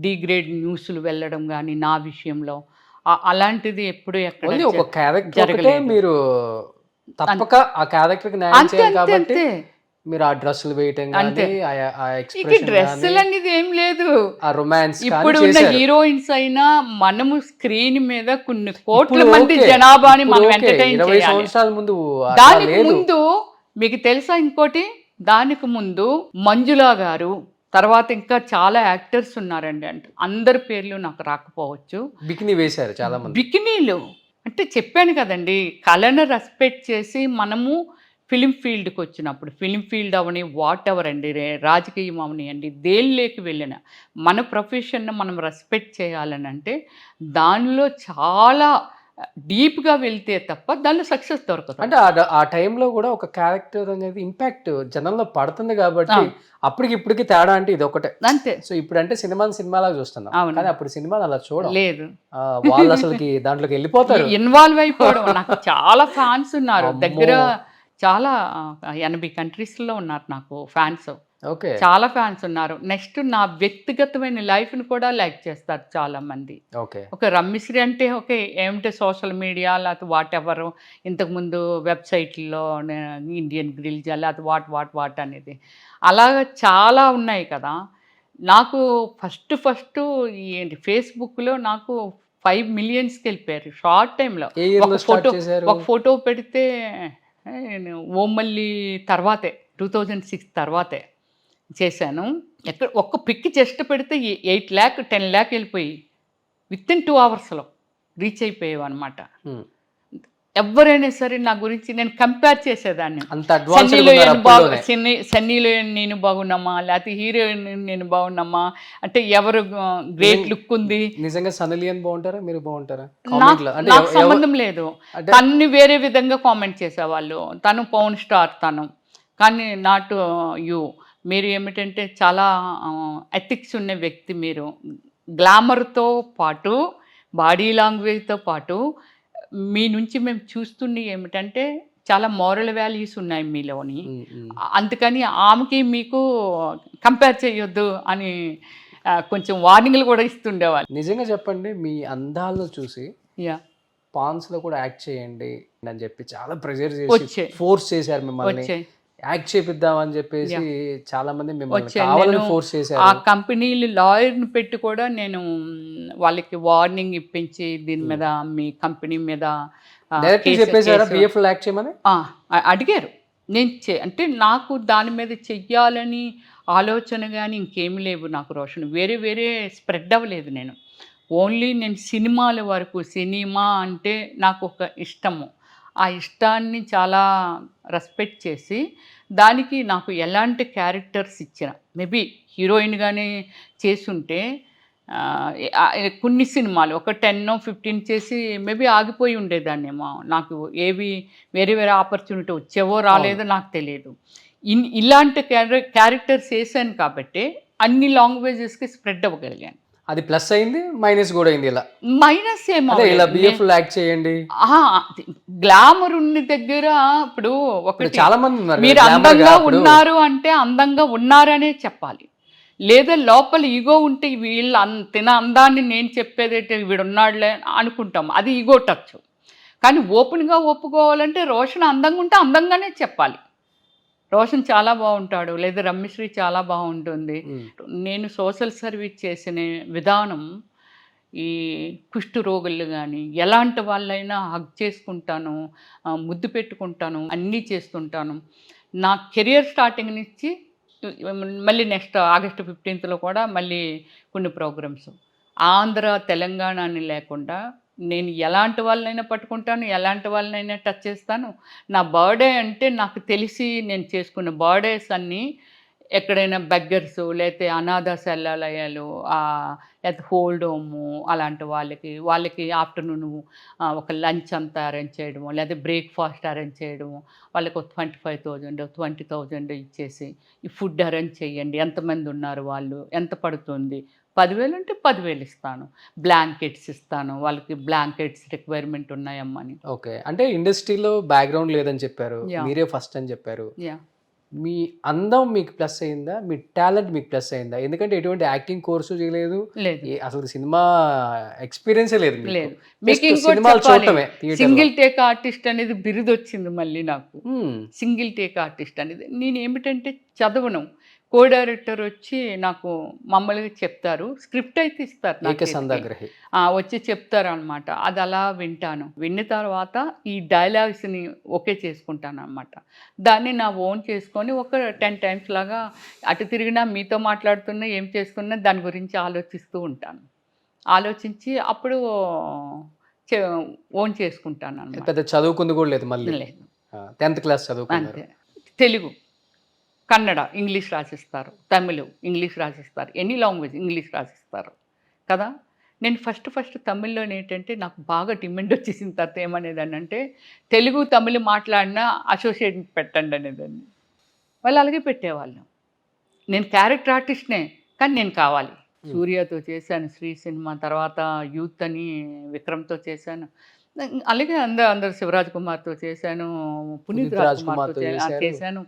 డిగ్రేడ్ న్యూస్లు వెళ్ళడం కానీ నా విషయంలో అలాంటిది ఎప్పుడు ఎక్కడ జరగలేదు. మీరు తప్పక ఆ క్యారెక్టర్కి న్యాయం చేయాలి కాబట్టి మీరు ఆ డ్రెస్సులు వేయటం కానీ, డ్రెస్సులు అనేది ఏం లేదు, ఆ రొమాన్స్. ఇప్పుడు ఉన్న హీరోయిన్స్ అయినా మనము స్క్రీన్ మీద కొన్ని కోట్ల మంది జనాభాని మనం ఎంటర్టైన్ చేయాలి. దానికి ముందు మీకు తెలుసా ఇంకోటి, దానికి ముందు మంజులా గారు, తర్వాత ఇంకా చాలా యాక్టర్స్ ఉన్నారండి. అంటే అందరి పేర్లు నాకు రాకపోవచ్చు. బికినీ వేశారు చాలా మంది. బికినీలు అంటే చెప్పాను కదండి, కళను రెస్పెక్ట్ చేసి మనము ఫిలిం ఫీల్డ్కి వచ్చినప్పుడు, film field Avani, what ever అండి, రాజకీయం అవనియండి, దేనిలోకి వెళ్ళిన మన ప్రొఫెషన్ను మనం రెస్పెక్ట్ చేయాలని అంటే దానిలో చాలా డీప్గా వెళ్తే తప్ప దానిలో సక్సెస్ దొరకదు. అంటే ఆ టైంలో కూడా ఒక క్యారెక్టర్ అనేది ఇంపాక్ట్ జనంలో పడుతుంది కాబట్టి అప్పటికి ఇప్పటికి తేడా అంటే ఇది ఒకటే అంతే. సో ఇప్పుడు అంటే సినిమాలాగా చూస్తున్నాం, కానీ అప్పుడు సినిమాలు అలా చూడం లేదు, వాళ్ళు అసలుకి దాంట్లోకి వెళ్ళిపోతారు, ఇన్వాల్వ్ అయిపోవడం. నాకు చాలా ఫ్యాన్స్ ఉన్నారు దగ్గర, చాలా 80 కంట్రీస్లో ఉన్నారు నాకు ఫ్యాన్స్, ఓకే చాలా ఫ్యాన్స్ ఉన్నారు. నెక్స్ట్ నా వ్యక్తిగతమైన లైఫ్ని కూడా లైక్ చేస్తారు చాలా మంది. ఓకే ఒక రమ్మిశ్రీ అంటే ఓకే ఏమిటో సోషల్ మీడియా లేకపోతే వాట్ ఎవర్, ఇంతకుముందు వెబ్సైట్లో ఇండియన్ గ్రిల్జ్ లేకపోతే వాట్ అనేది అలాగా చాలా ఉన్నాయి కదా. నాకు ఫస్ట్ ఏంటి ఫేస్బుక్లో నాకు 5 మిలియన్స్కి వెళ్ళిపోయారు షార్ట్ టైంలో. ఒక ఫోటో పెడితే ఓమల్లి తర్వాతే 2006 తర్వాతే చేశాను. ఎక్కడ ఒక్క పిక్ జస్ట్ పెడితే 8 lakh 10 lakh వెళ్ళిపోయి విత్ ఇన్ 2 అవర్స్లో రీచ్ అయిపోయావు అనమాట. ఎవరైనా సరే నా గురించి నేను కంపేర్ చేసేదాన్ని, సన్నీలో నేను బాగున్నామా లేకపోతే హీరోయిన్ నేను బాగున్నామా అంటే ఎవరు గ్రేట్ లుక్ ఉంది. నిజంగా సన్నలియన్ బాగుంటారా మీరు బాగుంటారా? నాకు సంబంధం లేదు, తన్ని వేరే విధంగా కామెంట్ చేసేవాళ్ళు. తను పవన్ స్టార్ తను, కానీ నాట్ యూ. మీరు ఏమిటంటే చాలా ఎథిక్స్ ఉన్న వ్యక్తి మీరు. గ్లామర్తో పాటు బాడీ లాంగ్వేజ్తో పాటు మీ నుంచి మేము చూస్తుంది ఏమిటంటే చాలా మోరల్ వాల్యూస్ ఉన్నాయి మీలోని. అందుకని ఆమెకి మీకు కంపేర్ చేయొద్దు అని కొంచెం వార్నింగ్లు కూడా ఇస్తుండేవాళ్ళు. నిజంగా చెప్పండి, మీ అందాలను చూసి పాన్స్లో కూడా యాక్ట్ చేయండి అని చెప్పి చాలా ప్రెజర్ చేసి ఫోర్స్ చేశారు మిమ్మల్ని, యాక్ట్ చేపిద్దామని చెప్పేసి చాలా మంది మిమ్మల్ని కావాలని ఫోర్స్ చేశారు. ఆ కంపెనీలు లాయర్ని పెట్టి కూడా నేను వాళ్ళకి వార్నింగ్ ఇప్పించి దీని మీద మీ కంపెనీ మీద యాక్ట్ చేయమని అడిగారు. నేను అంటే నాకు దాని మీద చెయ్యాలని ఆలోచన కానీ ఇంకేమి లేవు నాకు రోషన్. వేరే స్ప్రెడ్ అవ్వలేదు నేను. ఓన్లీ నేను సినిమాల వరకు, సినిమా అంటే నాకు ఒక ఇష్టము. ఆ ఇష్టాన్ని చాలా రెస్పెక్ట్ చేసి దానికి నాకు ఎలాంటి క్యారెక్టర్స్ ఇచ్చిన, మేబీ హీరోయిన్గానే చేసుంటే కొన్ని సినిమాలు ఒక 10-15 చేసి మేబీ ఆగిపోయి ఉండేదాన్నేమో. నాకు ఏవి వేరే ఆపర్చునిటీ వచ్చేవో రాలేదో నాకు తెలియదు. ఇలాంటి క్యారెక్టర్స్ వేసాను కాబట్టి అన్ని లాంగ్వేజెస్కి స్ప్రెడ్ అవ్వగలిగాను. అది ప్లస్ అయింది, మైనస్ కూడా అయింది. ఇలా మైనస్ ఏమో యాక్ట్ చేయండి, గ్లామర్ ఉన్న దగ్గర ఇప్పుడు ఒకటి చాలా మంది మీరు అందంగా ఉన్నారు అంటే అందంగా ఉన్నారనే చెప్పాలి, లేదా లోపల ఈగో ఉంటే వీళ్ళు తిన అందాన్ని నేను చెప్పేదైతే వీడున్నాడులే అనుకుంటాం, అది ఈగో టచ్. కానీ ఓపెన్గా ఒప్పుకోవాలంటే రోషన్ అందంగా ఉంటే అందంగానే చెప్పాలి. రోషన్ చాలా బాగుంటాడు, లేదా రమ్యశ్రీ చాలా బాగుంటుంది. నేను సోషల్ సర్వీస్ చేసిన విధానం ఈ కుష్టు రోగులు కానీ ఎలాంటి వాళ్ళైనా హగ్ చేసుకుంటాను, ముద్దు పెట్టుకుంటాను, అన్నీ చేస్తుంటాను. నా కెరియర్ స్టార్టింగ్ నుంచి మళ్ళీ నెక్స్ట్ August 15th కూడా మళ్ళీ కొన్ని ప్రోగ్రామ్స్ ఆంధ్ర తెలంగాణ అని లేకుండా నేను ఎలాంటి వాళ్ళనైనా పట్టుకుంటాను, ఎలాంటి వాళ్ళనైనా టచ్ చేస్తాను. నా బర్త్డే అంటే నాకు తెలిసి నేను చేసుకున్న బర్త్డేస్ అన్నీ ఎక్కడైనా బెగ్గర్స్ లేకపోతే అనాథ శల్యాలయాలు లేకపోతే హోల్డ్ హోము అలాంటి వాళ్ళకి ఆఫ్టర్నూన్ ఒక లంచ్ అంతా అరేంజ్ చేయడము, లేదా బ్రేక్ఫాస్ట్ అరేంజ్ చేయడము, వాళ్ళకి ఒక 25,000 20,000 ఇచ్చేసి ఈ ఫుడ్ అరేంజ్ చేయండి, ఎంతమంది ఉన్నారు వాళ్ళు, ఎంత పడుతుంది, 10,000 అంటే 10,000 ఇస్తాను. బ్లాంకెట్స్ ఇస్తాను, వాళ్ళకి బ్లాంకెట్స్ రిక్వైర్మెంట్ ఉన్నాయమ్మని. ఓకే, అంటే ఇండస్ట్రీలో బ్యాక్గ్రౌండ్ లేదని చెప్పారు, మీరే ఫస్ట్ అని చెప్పారు. మీ అందం మీకు ప్లస్ అయిందా, మీ టాలెంట్ మీకు ప్లస్ అయిందా? ఎందుకంటే ఎటువంటి యాక్టింగ్ కోర్సు చేయలేదు, అసలు సినిమా ఎక్స్పీరియన్సే లేదు. సింగిల్ టేక్ ఆర్టిస్ట్ అనేది బిరుదు వచ్చింది మళ్ళీ నాకు. సింగిల్ టేక్ ఆర్టిస్ట్ అనేది నేను ఏమిటంటే చదవను, కో డైరెక్టర్ వచ్చి నాకు మమ్మల్ని చెప్తారు, స్క్రిప్ట్ అయితే ఇస్తారు, వచ్చి చెప్తారు అనమాట. అది అలా వింటాను, విన్న తర్వాత ఈ డైలాగ్స్ని ఓకే చేసుకుంటాను అనమాట. దాన్ని నా ఓన్ చేసుకొని ఒక 10 times లాగా అటు తిరిగినా, మీతో మాట్లాడుతున్నా, ఏం చేసుకున్నా దాని గురించి ఆలోచిస్తూ ఉంటాను. ఆలోచించి అప్పుడు ఓన్ చేసుకుంటాను అనమాట. పెద్ద చదువుకుంది కూడా లేదు, మళ్ళీ లేదు, 10th class చదువుకుంటే. తెలుగు, కన్నడ ఇంగ్లీష్ రాసిస్తారు, తమిళ్ ఇంగ్లీష్ రాసిస్తారు, ఎనీ లాంగ్వేజ్ ఇంగ్లీష్ రాసిస్తారు కదా. నేను ఫస్ట్ తమిళ్లోనే ఏంటంటే నాకు బాగా డిమాండ్ వచ్చేసిన తర్వాత ఏమనేదాన్ని అంటే తెలుగు తమిళ్ మాట్లాడినా అసోసియేట్ పెట్టండి అనేదాన్ని. వాళ్ళు అలాగే పెట్టేవాళ్ళు. నేను క్యారెక్టర్ ఆర్టిస్ట్నే, కానీ నేను కావాలి. సూర్యతో చేశాను శ్రీ సినిమా, తర్వాత యూత్ అని విక్రమ్తో చేశాను. అలాగే అందరు శివరాజ్ కుమార్తో చేశాను, పునీత్ రాజ్ కుమార్తో చేశాను,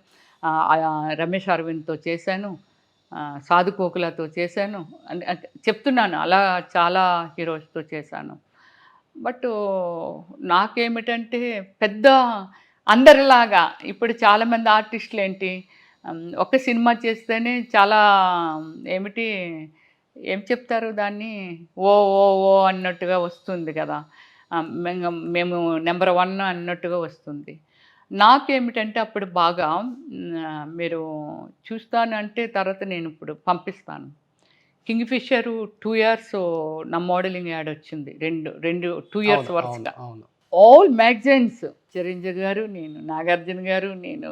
రమేష్ అరవింద్తో చేశాను, సాధు కోకిలతో చేశాను. చెప్తున్నాను అలా చాలా హీరోస్తో చేశాను. బట్ నాకేమిటంటే పెద్ద అందరిలాగా ఇప్పుడు చాలామంది ఆర్టిస్టులు ఏంటి ఒక సినిమా చేస్తేనే చాలా ఏం చెప్తారు దాన్ని, ఓ ఓ ఓ అన్నట్టుగా వస్తుంది కదా, మేము నెంబర్ 1 అన్నట్టుగా వస్తుంది. నాకేమిటంటే అప్పుడు బాగా మీరు చూస్తాను అంటే తర్వాత నేను ఇప్పుడు పంపిస్తాను. కింగ్ ఫిషర్ 2 years నా మోడలింగ్ యాడ్ వచ్చింది, రెండు 2 years వరుసగా. ఆల్ మ్యాగజైన్స్, చిరంజీవి గారు, నేను, నాగార్జున గారు, నేను,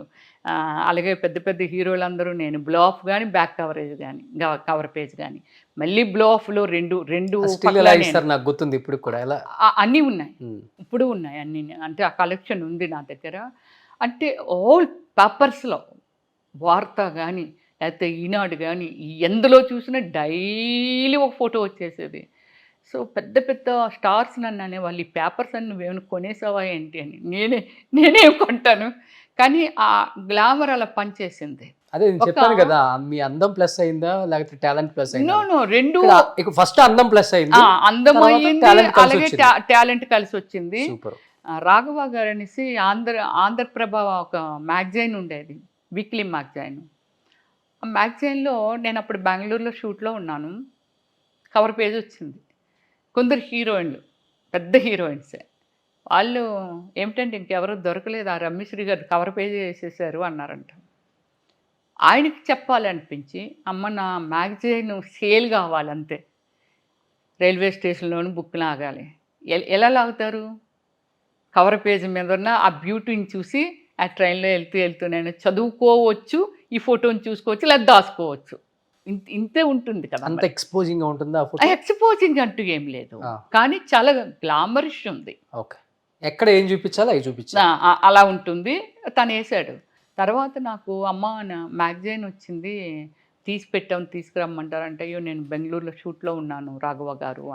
అలాగే పెద్ద పెద్ద హీరోలందరూ, నేను బ్లో ఆఫ్ కానీ బ్యాక్ కవరేజ్ కానీ కవర్ పేజ్ కానీ, మళ్ళీ బ్లో ఆఫ్లో రెండు నాకు గుర్తుంది ఇప్పుడు కూడా అన్నీ ఉన్నాయి, ఇప్పుడు ఉన్నాయి అన్నీ. అంటే ఆ కలెక్షన్ ఉంది నా దగ్గర. అంటే ఆల్ పేపర్స్లో వార్త కానీ లేకపోతే ఈనాడు కానీ ఎందులో చూసినా డైలీ ఒక ఫోటో వచ్చేసేది. సో పెద్ద పెద్ద స్టార్స్ నన్ను అనేవాళ్ళు, ఈ పేపర్స్ అన్ని నువ్వేమైనా కొనేసావా ఏంటి అని. నేనేం కొంటాను, కానీ ఆ గ్లామర్ అలా పనిచేసింది. అదే నేను చెప్పాను కదా, మీ అందం ప్లస్ అయిందా లేకపోతే టాలెంట్ ప్లస్ అయిందా? నో రెండు. ఫస్ట్ అందం ప్లస్ అయింది, అందం అయింది, అలాగే టాలెంట్ కలిసి వచ్చింది. రాఘవ గారు అనేసి ఆంధ్రప్రభ ఒక మ్యాగజైన్ ఉండేది, వీక్లీ మ్యాగజైన్. ఆ మ్యాగజైన్లో నేను అప్పుడు బెంగళూరులో షూట్లో ఉన్నాను, కవర్ పేజ్ వచ్చింది. కొందరు హీరోయిన్లు, పెద్ద హీరోయిన్సే, వాళ్ళు ఏమిటంటే ఇంకెవరో దొరకలేదు, ఆ రమ్యశ్రీ గారు కవర్ పేజ్ వేసేసారు అన్నారంట. ఆయనకి చెప్పాలనిపించి, అమ్మ నా మ్యాగజైన్ సేల్ కావాలంతే, రైల్వే స్టేషన్లోని బుక్ లాగాలి. ఎలా లాగుతారు? కవర్ పేజ్ మీద ఉన్న ఆ బ్యూటీని చూసి ఆ ట్రైన్లో వెళ్తూ నేను చదువుకోవచ్చు, ఈ ఫోటోని చూసుకోవచ్చు, లేదా దాచుకోవచ్చు. ఇంతే ఉంటుంది కదా. అంత ఎక్స్పోజింగ్ ఉంటుందా? ఎక్స్పోజింగ్ అంటూ ఏం లేదు, కానీ చాలా గ్లామరిష్ ఉంది. ఓకే, ఎక్కడ ఏం చూపించాలో అవి చూపించా, అలా ఉంటుంది. తను వేసాడు. తర్వాత నాకు అమ్మ మ్యాగజైన్ వచ్చింది, తీసి పెట్టాము, తీసుకురమ్మంటారంటే, అయ్యో నేను బెంగళూరులో షూట్లో ఉన్నాను రాఘవ గారు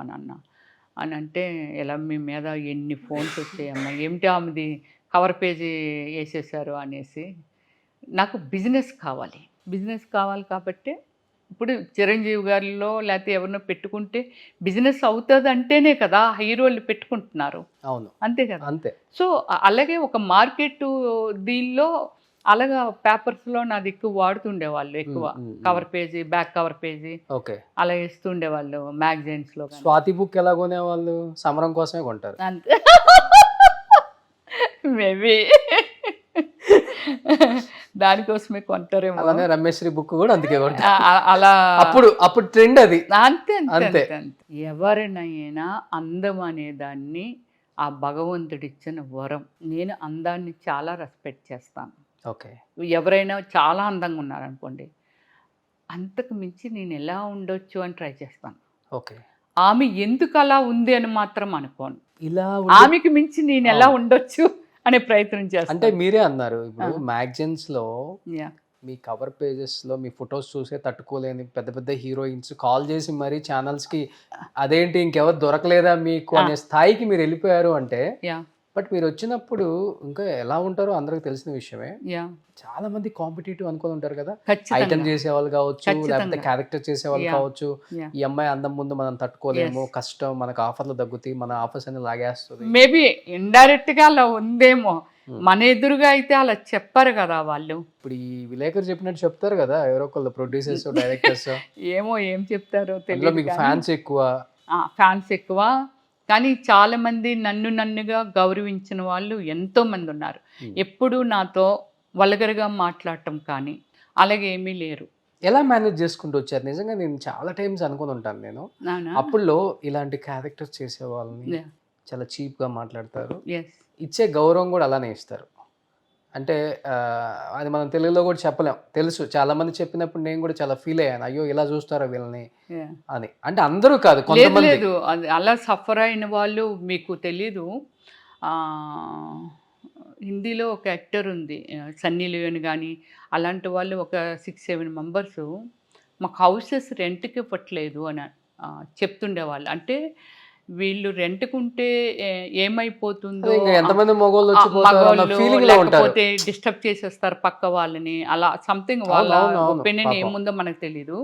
అని అంటే, ఎలా మీ మీద ఎన్ని ఫోన్స్ వచ్చాయమ్మా, ఏమిటి ఆమెది కవర్ పేజీ వేసేసారు అనేసి. నాకు బిజినెస్ కావాలి కాబట్టి ఇప్పుడు చిరంజీవి గారిలో లేకపోతే ఎవరినో పెట్టుకుంటే బిజినెస్ అవుతుంది అంటేనే కదా హీరోలు పెట్టుకుంటున్నారు. అవును, అంతే కదా. అంతే. సో అలాగే ఒక మార్కెట్ దీనిలో అలాగా పేపర్స్లో నాది ఎక్కువ వాడుతుండేవాళ్ళు, ఎక్కువ cover page, back cover page, okay, అలా వేస్తుండేవాళ్ళు మ్యాగజైన్స్లో. స్వాతి బుక్ ఎలా కొనేవాళ్ళు? సమరం కోసమే కొంటారు అంతే. మేబీ దానికోసమే కొంటారేమో. అలానే రమేశ్వరి బుక్ కూడా అందుకే కొంటారు. అలా అప్పుడు ట్రెండ్ అది. అంతే. ఎవరినైనా అందం అనే దాన్ని ఆ భగవంతుడిచ్చిన వరం. నేను అందాన్ని చాలా రెస్పెక్ట్ చేస్తాను. ఓకే, ఎవరైనా చాలా అందంగా ఉన్నారనుకోండి, అంతకు మించి నేను ఎలా ఉండొచ్చు అని ట్రై చేస్తాను. ఓకే, ఆమె ఎందుకు అలా ఉంది అని మాత్రం అనుకోను. ఇలా ఆమెకి మించి నేను ఎలా ఉండొచ్చు అనే ప్రయత్నం చేస్తాను. అంటే మీరే అన్నారు ఇప్పుడు మ్యాగజైన్స్ లో మీ కవర్ పేజెస్ లో మీ ఫొటోస్ చూసే తట్టుకోలేని పెద్ద పెద్ద హీరోయిన్స్ కాల్ చేసి మరీ ఛానల్స్ కి అదేంటి ఇంకెవరు దొరకలేదా మీకు అనే స్థాయికి మీరు వెళ్ళిపోయారు. అంటే బట్ మీరు వచ్చినప్పుడు ఇంకా ఎలా ఉంటారో అందరికి తెలిసిన విషయమే. చాలా మంది కాంపిటేటివ్ అనుకుని ఉంటారు కదా, ఐటమ్ చేసేవాళ్ళు కావచ్చు, లేకపోతే క్యారెక్టర్ చేసేవాళ్ళు కావచ్చు. ఈ అమ్మాయి అందం ముందు మనం తట్టుకోలేము, కష్టం, మనకు ఆఫర్లు తగ్గుతాయి, మన ఆఫర్స్ అన్ని లాగేస్తుంది. మేబీ ఇండైరెక్ట్ గా అలా ఉందేమో, మన ఎదురుగా అయితే అలా చెప్పారు కదా వాళ్ళు. ఇప్పుడు ఈ విలేకరు చెప్పినట్టు చెప్తారు కదా ఎవరో ఒకళ్ళు, ప్రొడ్యూసర్స్, డైరెక్టర్స్. ఏం చెప్తారో తెలియదు. మీకు ఫ్యాన్స్ ఎక్కువ, కానీ చాలామంది నన్నుగా గౌరవించిన వాళ్ళు ఎంతోమంది ఉన్నారు. ఎప్పుడు నాతో వల్గర్గా మాట్లాడటం కానీ అలాగే ఏమీ లేరు. ఎలా మేనేజ్ చేసుకుంటూ వచ్చారు? నిజంగా నేను చాలా టైమ్స్ అనుకుని ఉంటాను, నేను అప్పుడులో ఇలాంటి క్యారెక్టర్స్ చేసే వాళ్ళని చాలా చీప్గా మాట్లాడతారు, ఇచ్చే గౌరవం కూడా అలానే ఇస్తారు. అంటే అది మనం తెలుగులో కూడా చెప్పలేం. తెలుసు చాలామంది చెప్పినప్పుడు నేను కూడా చాలా ఫీల్ అయ్యాను. అయ్యో! ఇలా చూస్తారా వీళ్ళని Yeah. అని. అంటే అందరూ కాదు, లేదు కొంతమంది. లేదు అది అలా సఫర్ అయిన వాళ్ళు మీకు తెలీదు. ఆ, హిందీలో ఒక యాక్టర్ ఉంది, సన్నీ లియోన్ కానీ అలాంటి వాళ్ళు ఒక 6-7 మెంబర్స్ మాకు హౌసెస్ రెంట్కి ఇవ్వట్లేదు అని చెప్తుండేవాళ్ళు. అంటే వీళ్ళు రెంట్కుంటే ఏమైపోతుందో, అదే ఇంకా ఎంతమంది మగవాళ్ళు వచ్చి పోతారు అన్న మగవాళ్ళు ఫీలింగ్ లో ఉంటారు. లేకపోతే డిస్టర్బ్ చేసేస్తారు పక్క వాళ్ళని, అలా సంథింగ్ వాళ్ళ అవును, అవును, ఒపీనియన్ పాపం. ఏముందో మనకు తెలీదు.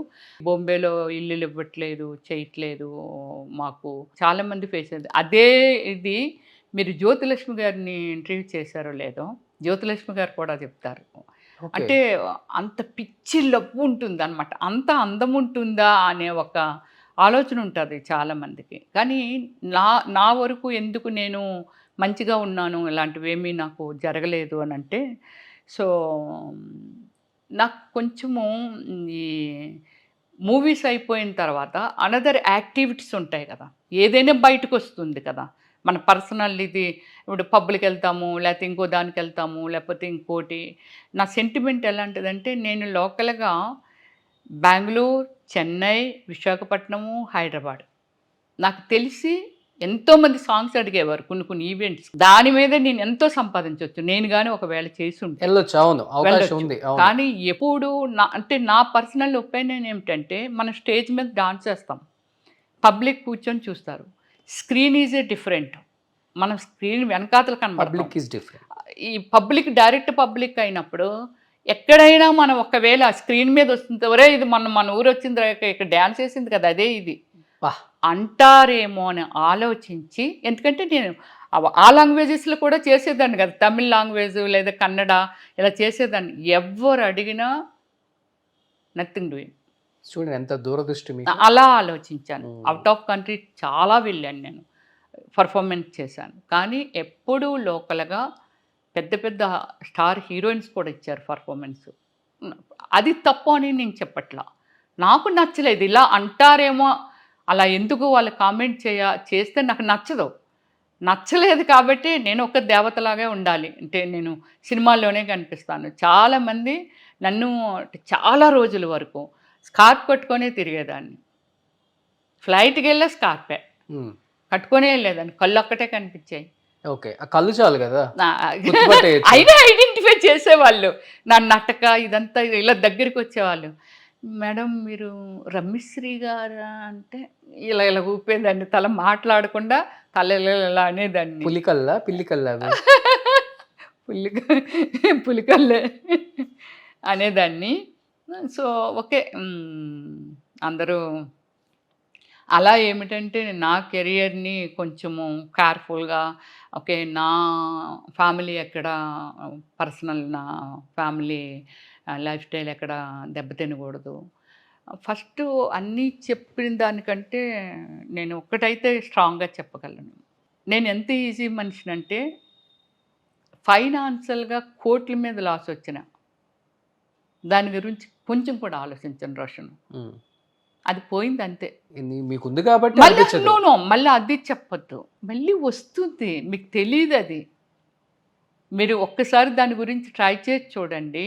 బాంబేలో ఇల్లులు ఇవ్వట్లేదు, చేయట్లేదు, మాకు చాలా మంది ఫేస్ అయింది అదే ఇది. మీరు జ్యోతిలక్ష్మి గారిని ఇంటర్వ్యూ చేశారో లేదో, జ్యోతిలక్ష్మి గారు కూడా చెప్తారు. ఓకే. అంటే అంత పిచ్చి లవ్వు ఉంటుంది అనమాట, అంత అందం ఉంటుందా అనే ఒక ఆలోచన ఉంటుంది చాలామందికి. కానీ నా వరకు ఎందుకు నేను మంచిగా ఉన్నాను, ఇలాంటివి ఏమీ నాకు జరగలేదు అని అంటే, సో నాకు కొంచెము ఈ మూవీస్ అయిపోయిన తర్వాత అనదర్ యాక్టివిటీస్ ఉంటాయి కదా, ఏదైనా బయటకు వస్తుంది కదా మన పర్సనల్. ఇది ఇప్పుడు పబ్లిక్ వెళ్తాము, లేకపోతే ఇంకో దానికి వెళ్తాము, లేకపోతే ఇంకోటి. నా సెంటిమెంట్ ఎలాంటిదంటే, నేను లోకల్గా బెంగళూరు, చెన్నై, విశాఖపట్నము, హైదరాబాద్ నాకు తెలిసి ఎంతోమంది సాంగ్స్ అడిగేవారు కొన్ని ఈవెంట్స్. దాని మీద నేను ఎంతో సంపాదించవచ్చు నేను కానీ ఒకవేళ చేసి ఉంటే. వెళ్ళొచ్చు, అవును, అవకాశం ఉంది. అవును. కానీ ఎప్పుడు నా పర్సనల్ ఒపీనియన్ ఏమిటంటే, మనం స్టేజ్ మీద డాన్స్ చేస్తాం, పబ్లిక్ కూర్చొని చూస్తారు. Screen is a different. మనం స్క్రీన్ వెనకాతల కనబడతాం. Public is different. ఈ పబ్లిక్ డైరెక్ట్ పబ్లిక్ అయినప్పుడు ఎక్కడైనా మనం ఒకవేళ స్క్రీన్ మీద వస్తుంది, ఒరే ఇది మన ఊరు వచ్చింది, ఇక్కడ డ్యాన్స్ చేసింది కదా అదే ఇది అంటారేమో అని ఆలోచించి, ఎందుకంటే నేను ఆ లాంగ్వేజెస్లో కూడా చేసేదాన్ని కదా, తమిళ్ లాంగ్వేజ్ లేదా కన్నడ ఇలా చేసేదాన్ని. ఎవరు అడిగినా నథింగ్ డూయింగ్. చూడండి ఎంత దూరదృష్టి మీకు. అలా ఆలోచించాను. అవుట్ ఆఫ్ కంట్రీ చాలా వెళ్ళాను, నేను పర్ఫార్మెన్స్ చేశాను. కానీ ఎప్పుడూ లోకల్గా పెద్ద పెద్ద స్టార్ హీరోయిన్స్ కూడా ఇచ్చారు పర్ఫార్మెన్స్. అది తప్పు అని నేను చెప్పట్లా, నాకు నచ్చలేదు. ఇలా అంటారేమో, అలా ఎందుకు వాళ్ళు కామెంట్ చేస్తే నాకు నచ్చలేదు. కాబట్టి నేను ఒక దేవతలాగే ఉండాలి, అంటే నేను సినిమాల్లోనే కనిపిస్తాను. చాలామంది నన్ను చాలా రోజుల వరకు స్కార్ఫ్ కట్టుకొనే తిరిగేదాన్ని. ఫ్లైట్కి వెళ్ళే స్కార్ఫే కట్టుకొనే వెళ్ళేదాన్ని, కళ్ళు ఒక్కటే కనిపించాయి. ఓకే, ఆ కళ్ళు చాలు కదా. అయినా ఐడెంటిఫై చేసేవాళ్ళు నా నటక ఇదంతా. ఇలా దగ్గరికి వచ్చేవాళ్ళు, మేడం మీరు రమ్యశ్రీ గారా అంటే ఇలా ఊపేదాన్ని, తల మాట్లాడకుండా తల ఇలా అనేదాన్ని. పులికల్లా పిల్లికల్లా పులికల్లే అనేదాన్ని. సో ఓకే, అందరూ అలా ఏమిటంటే నా కెరియర్ని కొంచెము కేర్ఫుల్గా, ఓకే నా ఫ్యామిలీ ఎక్కడ, పర్సనల్ నా ఫ్యామిలీ లైఫ్ స్టైల్ ఎక్కడ దెబ్బతినకూడదు. ఫస్ట్ అన్నీ చెప్పిన దానికంటే నేను ఒక్కటైతే స్ట్రాంగ్గా చెప్పగలను, నేను ఎంత ఈజీ మనిషినంటే ఫైనాన్షియల్గా కోట్ల మీద లాస్ వచ్చిన దాని గురించి కొంచెం కూడా ఆలోచించను రోషన్. అది పోయింది అంతే. మీకుంది కాబట్టి మళ్ళీ అది చెప్పొద్దు, మళ్ళీ వస్తుంది, మీకు తెలియదు అది. మీరు ఒక్కసారి దాని గురించి ట్రై చేసి చూడండి,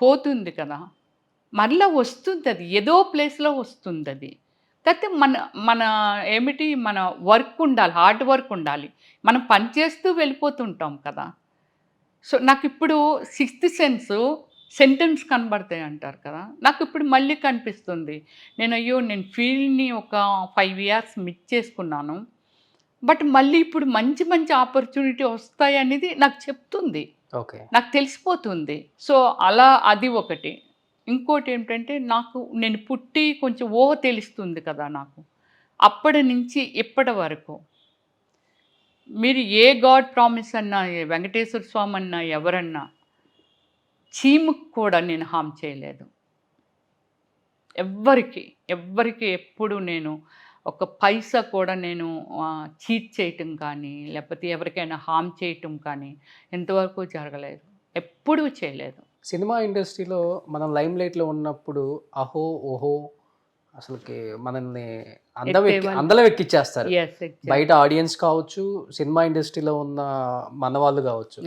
పోతుంది కదా, మళ్ళీ వస్తుంది. అది ఏదో ప్లేస్లో వస్తుంది. అది కాకపోతే మన ఏమిటి, మన వర్క్ ఉండాలి, హార్డ్ వర్క్ ఉండాలి. మనం పని చేస్తూ వెళ్ళిపోతుంటాం కదా. సో నాకు ఇప్పుడు సిక్స్త్ సెంటెన్స్ కనబడతాయి అంటారు కదా, నాకు ఇప్పుడు మళ్ళీ కనిపిస్తుంది. నేను ఫీల్డ్ని ఒక 5 years మిస్ చేసుకున్నాను, బట్ మళ్ళీ ఇప్పుడు మంచి మంచి ఆపర్చునిటీ వస్తాయి అనేది నాకు చెప్తుంది, ఓకే నాకు తెలిసిపోతుంది. సో అలా అది ఒకటి. ఇంకోటి ఏంటంటే, నేను పుట్టి కొంచెం తెలుస్తుంది కదా నాకు. అప్పటి నుంచి ఇప్పటి వరకు మీరు ఏ గాడ్ ప్రామిస్ అన్నా, ఏ వెంకటేశ్వర స్వామి అన్నా, ఎవరన్నా చీముకు కూడా నేను హామ్ చేయలేదు. ఎవ్వరికి ఎప్పుడు నేను ఒక పైసా కూడా నేను చీట్ చేయటం కానీ, లేకపోతే ఎవరికైనా హామ్ చేయటం కానీ ఎంతవరకు జరగలేదు, ఎప్పుడూ చేయలేదు. సినిమా ఇండస్ట్రీలో మనం లైమ్ లైట్లో ఉన్నప్పుడు అహో ఓహో అసలుకి మనల్ని అందలో ఎక్కిచ్చేస్తారు. బయట ఆడియన్స్ కావచ్చు, సినిమా ఇండస్ట్రీలో ఉన్న మన వాళ్ళు కావచ్చు.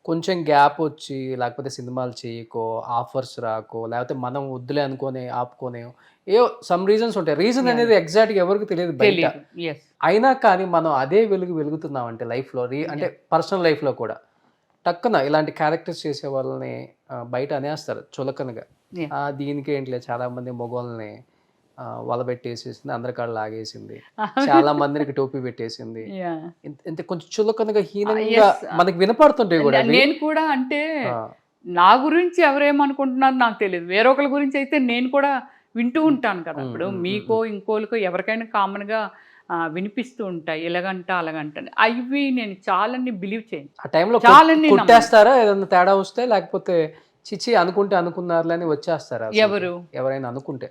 కొంచెం గ్యాప్ వచ్చి లేకపోతే సినిమాలు చేయకో, ఆఫర్స్ రాకో, లేకపోతే మనం వద్దులే అనుకోని ఆపుకొని ఏవో సమ్ రీజన్స్ ఉంటాయి. రీజన్ అనేది ఎగ్జాక్ట్‌గా ఎవరికీ తెలియదు బయట. తెలీదు. ఎస్. అయినా కానీ మనం అదే వెలుగుతున్నామంటే లైఫ్‌లో అంటే పర్సనల్ లైఫ్‌లో కూడా టక్కున ఇలాంటి క్యారెక్టర్స్ చేసే వాళ్ళని బయట అనేస్తారు చులకనగా. Yeah. దీనికేంటిలే చాలా మంది మగవాళ్ళని వలబెట్టేసేసింది, అందరి కాళ్ళు లాగేసింది, చాలా మందికి టోపీ పెట్టేసింది. Yeah. ఇంత కొంచెం చులకనగా హీనంగా Yes. మనకి వినపడుతుంటాయి కూడా అవి. నేను కూడా అంటే ఆ, నా గురించి ఎవరేమనుకుంటున్నారో నాకు తెలియదు. వేరొకరి గురించి అయితే నేను కూడా వింటూ ఉంటాను కదా. ఇప్పుడు మీకో ఇంకోళ్ళకో ఎవరికైనా కామన్గా వినిపిస్తూ ఉంటాయి, ఇలాగంట అలాగంట అని. అవి నేను చాలాని బిలీవ్ చేయను. ఆ టైంలో చాలాని కొట్టేస్తారా ఏదన్నా తేడా వస్తే, లేకపోతే చిచి అనుకుంటే అనుకున్నారులే అని వచ్చేస్తారా అసలు? ఎవరు ఎవరైనా అనుకుంటే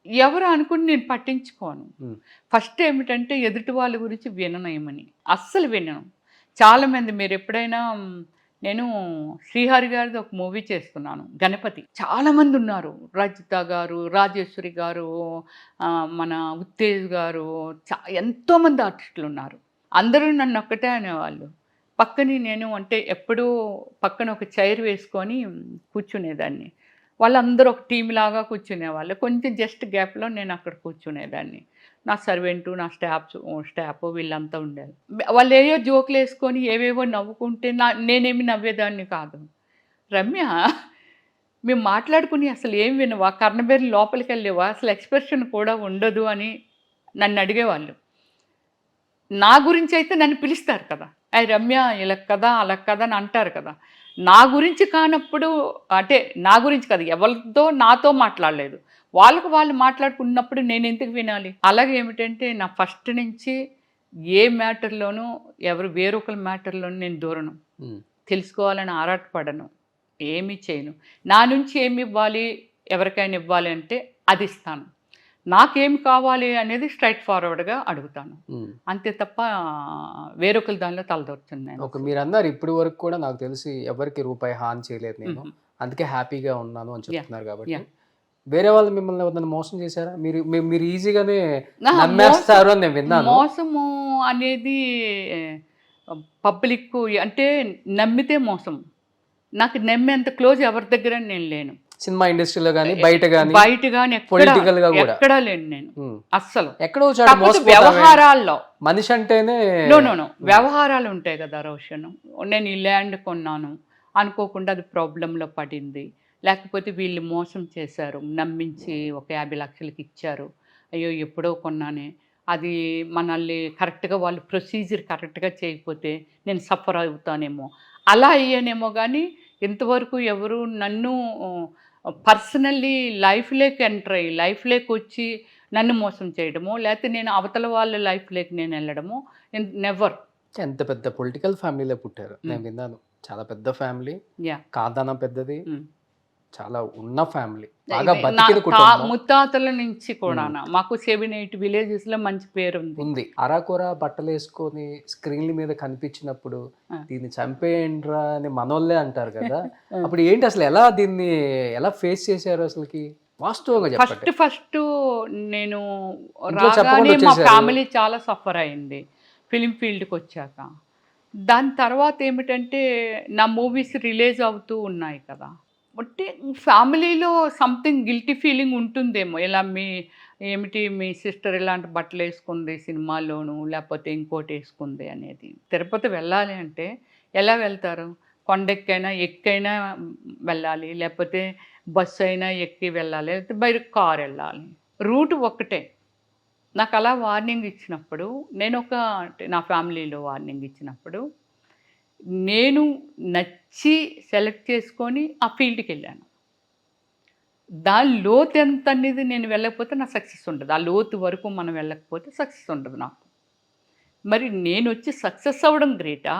ఎవరు అనుకుని నేను పట్టించుకోను. ఉమ్, ఫస్ట్ ఏమిటంటే ఎదుటి వాళ్ళ గురించి విననేమని అస్సలు వినను. చాలామంది మీరు ఎప్పుడైనా నేను శ్రీహరి గారిది ఒక మూవీ చేస్తున్నాను, గణపతి. చాలామంది ఉన్నారు, రజిత గారు, రాజేశ్వరి గారు, మన ఉత్తేజ్ గారు, ఎంతోమంది ఆర్టిస్టులు ఉన్నారు. అందరూ నన్ను ఒక్కటే అనేవాళ్ళు. పక్కని నేను అంటే ఎప్పుడూ పక్కన ఒక చైర్ వేసుకొని కూర్చునేదాన్ని. వాళ్ళందరూ ఒక టీం లాగా కూర్చునేవాళ్ళు. కొంచెం జస్ట్ గ్యాప్లో నేను అక్కడ కూర్చునేదాన్ని. నా సర్వెంటు, నా స్టాఫ్ వీళ్ళంతా ఉండేది. వాళ్ళు ఏవో జోకులు వేసుకొని ఏవేవో నవ్వుకుంటే నేనేమి నవ్వేదాన్ని కాదు. రమ్య, మేము మాట్లాడుకుని అసలు ఏం వినవా, కర్ణబేరి లోపలికి వెళ్ళేవా, అసలు ఎక్స్ప్రెషన్ కూడా ఉండదు అని నన్ను అడిగేవాళ్ళు. నా గురించి అయితే నన్ను పిలుస్తారు కదా, అయ్యి రమ్య ఇలా కదా అలా కదా అని అంటారు కదా. నా గురించి కానప్పుడు అంటే నా గురించి కదా, ఎవరితో నాతో మాట్లాడలేదు, వాళ్ళకు వాళ్ళు మాట్లాడుకున్నప్పుడు నేను ఎందుకు వినాలి? అలాగే ఏమిటంటే నా ఫస్ట్ నుంచి ఏ మ్యాటర్లోనూ వేరొకరి మ్యాటర్లోనూ నేను దూరను, తెలుసుకోవాలని ఆరాటపడను, ఏమీ చేయను. నా నుంచి ఏమి ఇవ్వాలి, ఎవరికైనా ఇవ్వాలి అంటే అది ఇస్తాను. నాకేం కావాలి అనేది స్ట్రైట్ ఫార్వర్డ్గా అడుగుతాను, అంతే తప్ప వేరొకరి దానిలో తలదొరుతున్నాను. ఓకే, మీరు అన్నారు ఇప్పుడు వరకు కూడా నాకు తెలిసి ఎవరికి రూపాయి హాని చేయలేదు నేను, అందుకే హ్యాపీగా ఉన్నాను అని చెప్తున్నారు. కాబట్టి వేరే వాళ్ళు మిమ్మల్ని ఎవరైనా మోసం చేశారా? మీరు ఈజీగానే నమ్మేస్తారు అని నేను విన్నాను. మోసము అనేది పబ్లిక్ అంటే నమ్మితే మోసం. నాకు నమ్మేంత క్లోజ్ ఎవరి దగ్గర నేను లేను. సినిమా ఇండస్ట్రీలో కానీ బయట కానీ పొలిటికల్ గా కూడా ఎక్కడా లేను నేను అస్సలు. ఎక్కడో వ్యవహారాల్లో మనిషి అంటేనే నో వ్యవహారాలు ఉంటాయి కదా రోషన్. నేను ఈ ల్యాండ్ కొన్నాను అనుకోకుండా అది ప్రాబ్లంలో పడింది, లేకపోతే వీళ్ళు మోసం చేశారు, నమ్మించి ఒక 50 లక్షలకి ఇచ్చారు, అయ్యో ఎప్పుడో కొన్నానే, అది మనల్ని కరెక్ట్గా వాళ్ళు ప్రొసీజర్ కరెక్ట్గా చేయకపోతే నేను సఫర్ అవుతానేమో, అలా అయ్యానేమో. కానీ ఇంతవరకు ఎవరు నన్ను పర్సనల్లీ లైఫ్లోకి ఎంటర్ అయ్యి లైఫ్లోకి వచ్చి నన్ను మోసం చేయడమో, లేకపోతే నేను అవతల వాళ్ళ లైఫ్లోకి నేను వెళ్ళడమో నెవర్. ఎంత పెద్ద పొలిటికల్ ఫ్యామిలీలో పుట్టారు నేను విన్నాను. చాలా పెద్ద ఫ్యామిలీ, కాదన పెద్దది, చాలా ఉన్న ఫ్యామిలీ, బాగా బతికిన కుటుంబం. ముత్తాతల నుంచి కూడా మాకు 7-8 విలేజెస్లో మంచి పేరు ఉంది. అరాకొర బట్టలు వేసుకొని స్క్రీన్ల మీద కనిపించినప్పుడు దీన్ని చంపేయండ్రా అని మనోళ్ళే అంటారు కదా, అప్పుడు ఏంటి అసలు దీన్ని ఎలా ఫేస్ చేశారు అసలుకి వాస్తవంగా చెప్పండి? ఫస్ట్ నేను రాగానే మా ఫ్యామిలీ చాలా సఫర్ అయింది ఫిలిం ఫీల్డ్కి వచ్చాక. దాని తర్వాత ఏమిటంటే నా మూవీస్ రిలీజ్ అవుతూ ఉన్నాయి కదా, అంటే ఫ్యామిలీలో సంథింగ్ గిల్టీ ఫీలింగ్ ఉంటుందేమో. ఇలా మీ సిస్టర్ ఇలాంటి బట్టలు వేసుకుంది సినిమాల్లోనూ, లేకపోతే ఇంకోటి వేసుకుంది అనేది. తిరుపతి వెళ్ళాలి అంటే ఎలా వెళ్తారు? కొండెక్కైనా ఎక్కైనా వెళ్ళాలి, లేకపోతే బస్సు అయినా ఎక్కి వెళ్ళాలి, లేకపోతే బయట కారు వెళ్ళాలి, రూట్ ఒక్కటే. నాకు అలా వార్నింగ్ ఇచ్చినప్పుడు నా ఫ్యామిలీలో వార్నింగ్ ఇచ్చినప్పుడు నేను నచ్చి సెలెక్ట్ చేసుకొని ఆ ఫీల్డ్కి వెళ్ళాను. దాని లోతు ఎంత అనేది నేను వెళ్ళకపోతే నా సక్సెస్ ఉండదు. ఆ లోతు వరకు మనం వెళ్ళకపోతే సక్సెస్ ఉండదు నాకు. మరి నేను వచ్చి సక్సెస్ అవ్వడం గ్రేటా,